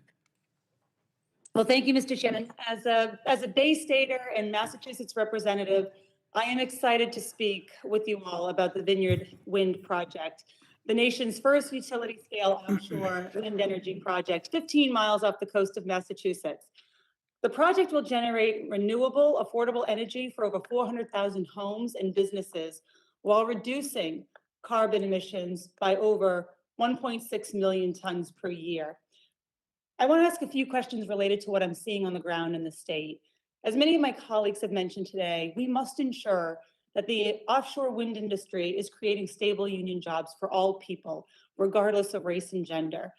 Well, thank you, Mr. Chairman. As a Bay Stater and Massachusetts representative, I am excited to speak with you all about the Vineyard Wind Project, the nation's first utility-scale offshore wind energy project, 15 miles off the coast of Massachusetts. The project will generate renewable, affordable energy for over 400,000 homes and businesses while reducing carbon emissions by over 1.6 million tons per year. I want to ask a few questions related to what I'm seeing on the ground in the state. As many of my colleagues have mentioned today, we must ensure that the offshore wind industry is creating stable union jobs for all people, regardless of race and gender.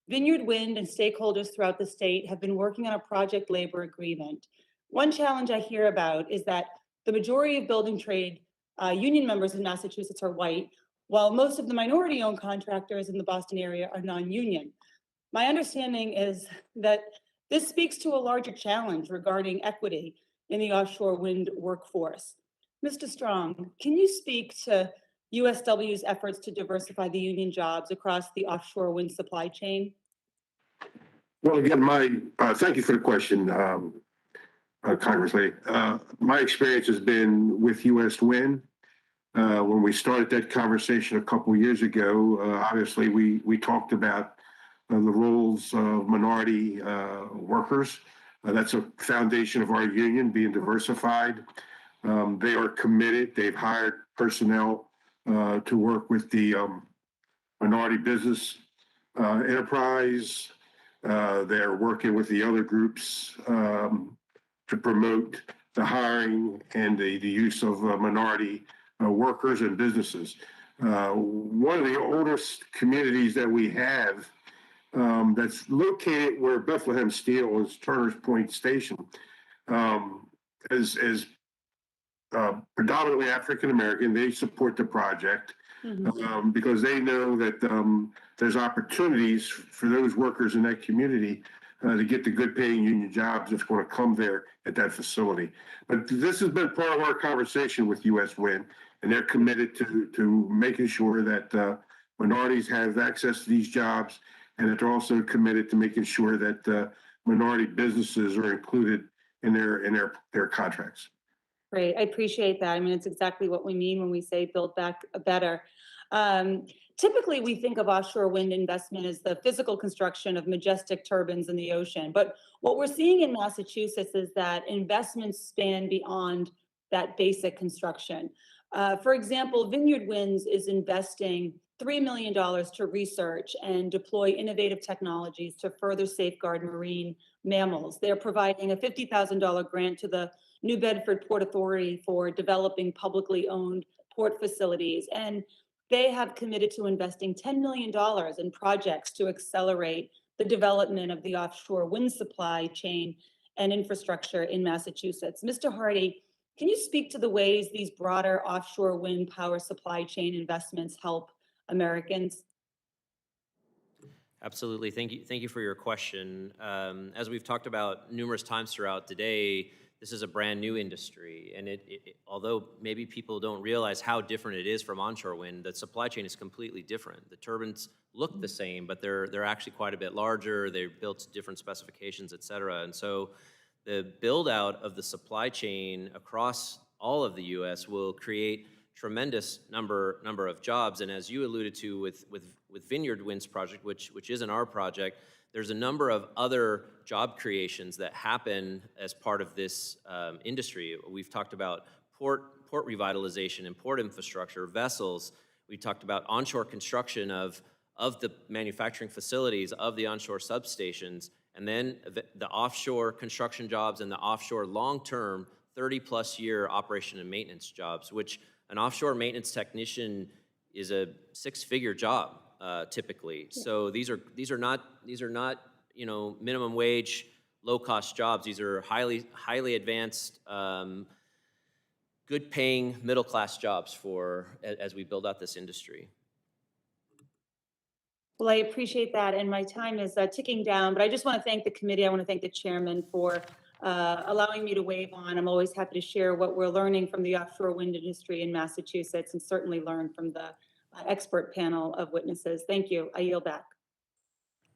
Vineyard Wind and stakeholders throughout the state have been working on a project labor agreement. One challenge I hear about is that the majority of building trade union members in Massachusetts are white, while most of the minority-owned contractors in the Boston area are non-union. My understanding is that this speaks to a larger challenge regarding equity in the offshore wind workforce. Mr. Strong, can you speak to USW's efforts to diversify the union jobs across the offshore wind supply chain? Well, again, thank you for the question, Congress Lady. My experience has been with U.S. Wind. When we started that conversation a couple of years ago, obviously we talked about the roles of minority workers. That's a foundation of our union, being diversified. They are committed. They've hired personnel to work with the minority business enterprise. They're working with the other groups to promote the hiring and the use of minority workers and businesses. One of the oldest communities that we have that's located where Bethlehem Steel is, Turner's Point Station, is predominantly African American. They support the project because they know that there's opportunities for those workers in that community to get the good paying union jobs that's going to come there at that facility. But this has been part of our conversation with U.S. Wind, and they're committed to making sure that minorities have access to these jobs, and that they're also committed to making sure that minority businesses are included in their contracts. Great, I appreciate that. I mean, it's exactly what we mean when we say build back better. Typically, we think of offshore wind investment as the physical construction of majestic turbines in the ocean. But what we're seeing in Massachusetts is that investments span beyond that basic construction. For example, Vineyard Winds is investing $3 million to research and deploy innovative technologies to further safeguard marine mammals. They're providing a $50,000 grant to the New Bedford Port Authority for developing publicly owned port facilities. And they have committed to investing $10 million in projects to accelerate the development of the offshore wind supply chain and infrastructure in Massachusetts. Mr. Hardy, can you speak to the ways these broader offshore wind power supply chain investments help Americans? Absolutely. Thank you for your question. As we've talked about numerous times throughout today, this is a brand new industry, and although maybe people don't realize how different it is from onshore wind, the supply chain is completely different. The turbines look the same, but they're actually quite a bit larger. They're built to different specifications, et cetera. And so the build out of the supply chain across all of the U.S. will create tremendous number of jobs. And as you alluded to with Vineyard Wind's project, which isn't our project, there's a number of other job creations that happen as part of this industry. We've talked about port revitalization and port infrastructure, vessels. We talked about onshore construction of the manufacturing facilities, of the onshore substations, and then the offshore construction jobs and the offshore long-term 30-plus year operation and maintenance jobs, which an offshore maintenance technician is a six-figure job. Typically, so these are not minimum wage, low cost jobs. These are highly advanced, good paying middle class jobs as we build out this industry. Well, I appreciate that, and my time is ticking down. But I just want to thank the committee. I want to thank the chairman for allowing me to weigh on. I'm always happy to share what we're learning from the offshore wind industry in Massachusetts, and certainly learn from the expert panel of witnesses. Thank you. I yield back.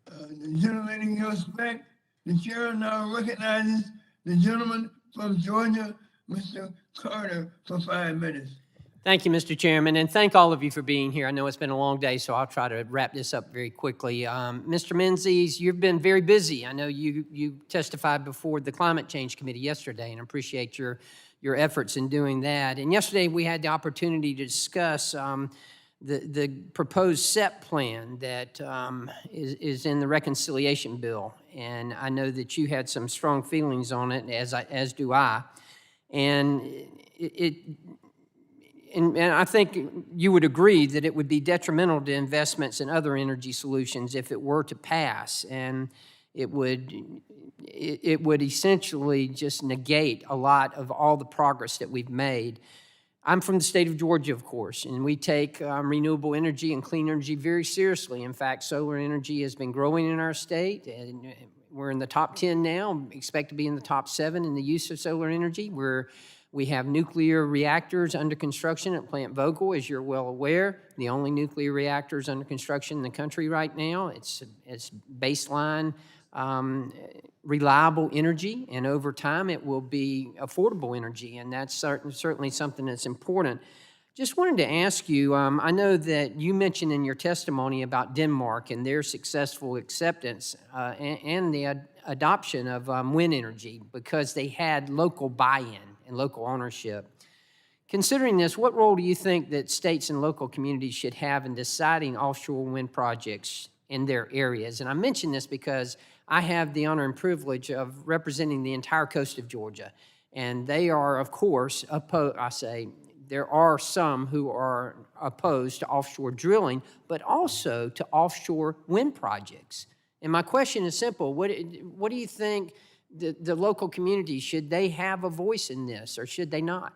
The gentleman yields back. The chair now recognizes the gentleman from Georgia, Mr. Carter, for 5 minutes. Thank you, Mr. Chairman, and thank all of you for being here. I know it's been a long day, so I'll try to wrap this up very quickly. Mr. Menzies, you've been very busy. I know you testified before the Climate Change Committee yesterday, and I appreciate your efforts in doing that. And yesterday we had the opportunity to discuss the proposed SEP plan that is in the reconciliation bill, and I know that you had some strong feelings on it, as do I, and and I think you would agree that it would be detrimental to investments in other energy solutions if it were to pass. And it would essentially just negate a lot of all the progress that we've made. I'm from the state of Georgia, of course, and we take renewable energy and clean energy very seriously. In fact, solar energy has been growing in our state, and we're in the top 10 now, expect to be in the top 7 in the use of solar energy. We have nuclear reactors under construction at Plant Vogtle, as you're well aware, the only nuclear reactors under construction in the country right now. It's baseline reliable energy, and over time it will be affordable energy, and that's certainly something that's important. Just wanted to ask you, I know that you mentioned in your testimony about Denmark and their successful acceptance and the adoption of wind energy because they had local buy-in and local ownership. Considering this, what role do you think that states and local communities should have in deciding offshore wind projects in their areas? And I mention this because I have the honor and privilege of representing the entire coast of Georgia, and they are, of course, there are some who are opposed to offshore drilling, but also to offshore wind projects. And my question is simple. What do you think the local community, should they have a voice in this or should they not?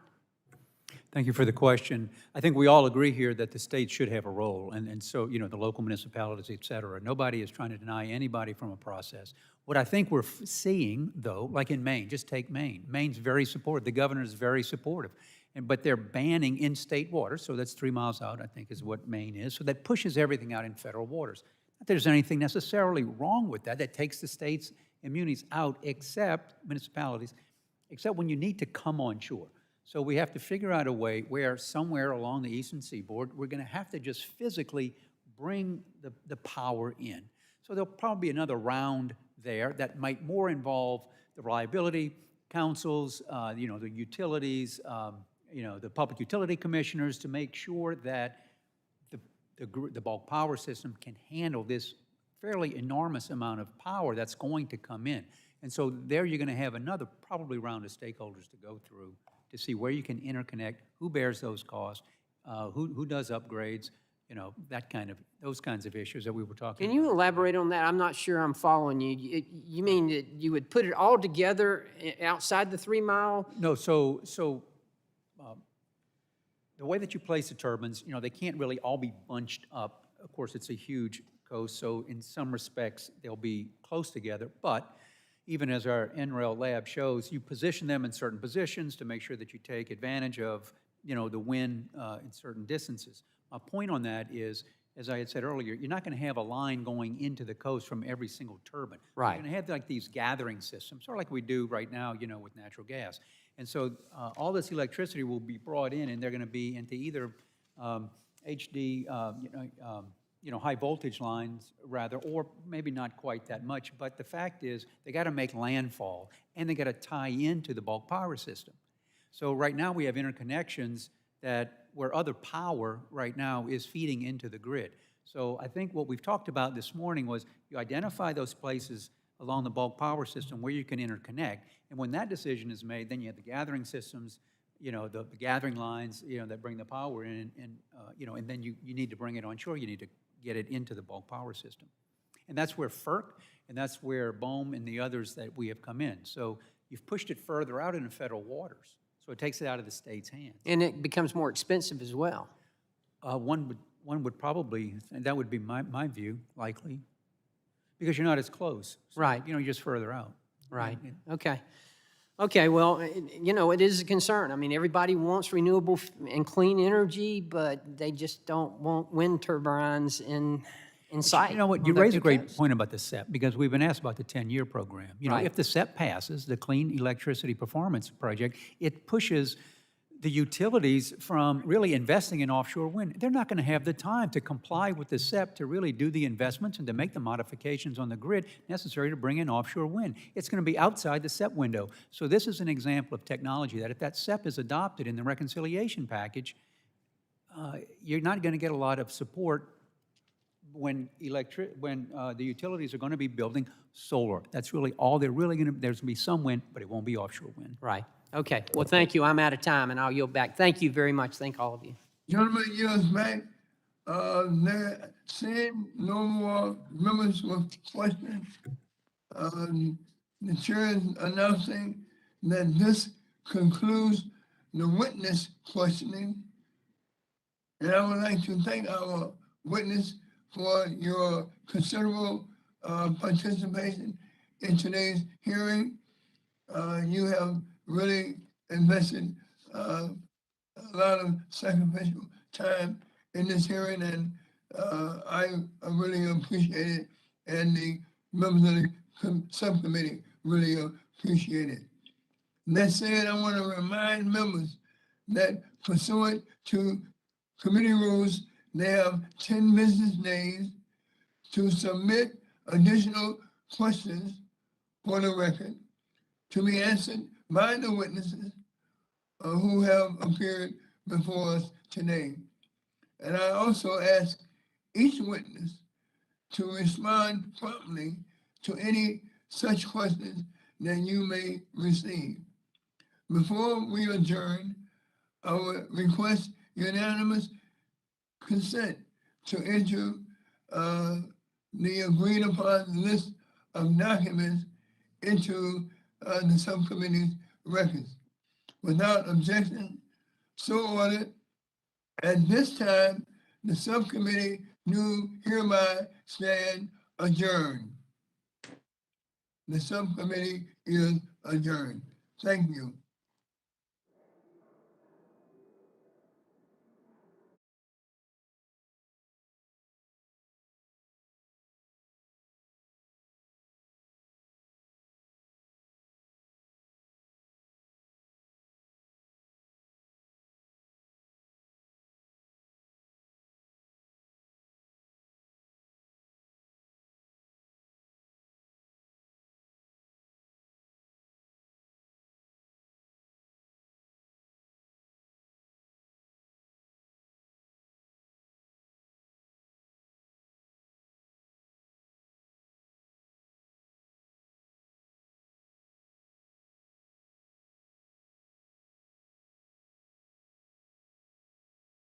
Thank you for the question. I think we all agree here that the state should have a role, and so, the local municipalities, et cetera. Nobody is trying to deny anybody from a process. What I think we're seeing, though, like in Maine, just take Maine. Maine's very supportive. The governor is very supportive. But they're banning in-state waters, so that's 3 miles out, I think, is what Maine is. So that pushes everything out in federal waters. Not that there's anything necessarily wrong with that. That takes the state's immunities out, except municipalities, except when you need to come onshore. So we have to figure out a way where somewhere along the eastern seaboard, we're going to have to just physically bring the power in. So there'll probably be another round there that might more involve the reliability councils, the utilities, the public utility commissioners, to make sure that the bulk power system can handle this fairly enormous amount of power that's going to come in. And so there you're going to have another probably round of stakeholders to go through to see where you can interconnect, who bears those costs, who does upgrades, those kinds of issues that we were talking about. Can you elaborate on that? I'm not sure I'm following you. You mean that you would put it all together outside the 3 mile? No, so the way that you place the turbines, they can't really all be bunched up. Of course, it's a huge coast, so in some respects, they'll be close together. But even as our NREL lab shows, you position them in certain positions to make sure that you take advantage of, the wind in certain distances. My point on that is, as I had said earlier, you're not going to have a line going into the coast from every single turbine. Right. You're going to have like these gathering systems, sort of like we do right now, with natural gas. And so all this electricity will be brought in, and they're going to be into either HD, high voltage lines rather, or maybe not quite that much. But the fact is, they got to make landfall, and they got to tie into the bulk power system. So right now we have interconnections where other power right now is feeding into the grid. So I think what we've talked about this morning was you identify those places along the bulk power system where you can interconnect. And when that decision is made, then you have the gathering systems, the gathering lines, that bring the power in, and then you need to bring it onshore. You need to get it into the bulk power system. And that's where FERC, and that's where BOEM and the others that we have come in. So you've pushed it further out into federal waters. So it takes it out of the state's hands. And it becomes more expensive as well. One would probably, and that would be my view, likely, because you're not as close. So, right. You're just further out. Right. Okay. Okay, well, it is a concern. I mean, everybody wants renewable and clean energy, but they just don't want wind turbines in sight. You know what, you raise a great point about the SEP, because we've been asked about the 10-year program. Right. If the SEP passes, the Clean Electricity Performance Project, it pushes the utilities from really investing in offshore wind. They're not going to have the time to comply with the SEP to really do the investments and to make the modifications on the grid necessary to bring in offshore wind. It's going to be outside the SEP window. So this is an example of technology that if that SEP is adopted in the reconciliation package, you're not going to get a lot of support when the utilities are going to be building solar. That's really all they're really going to, there's going to be some wind, but it won't be offshore wind. Right. Okay. Well, thank you. I'm out of time, and I'll yield back. Thank you very much. Thank all of you. Gentlemen, yields back. There seem no more members with questions. The chair is announcing that this concludes the witness questioning. And I would like to thank our witness for your considerable participation in today's hearing. You have really invested a lot of sacrificial time in this hearing, and I really appreciate it, and the members of the subcommittee really appreciate it. That said, I want to remind members that pursuant to committee rules, they have 10 business days to submit additional questions for the record to be answered by the witnesses who have appeared before us today. And I also ask each witness to respond promptly to any such questions that you may receive. Before we adjourn, I would request unanimous consent to enter the agreed upon list of documents into the subcommittee's records. Without objection, so ordered. At this time, the subcommittee do hereby stand adjourned. The subcommittee is adjourned. Thank you.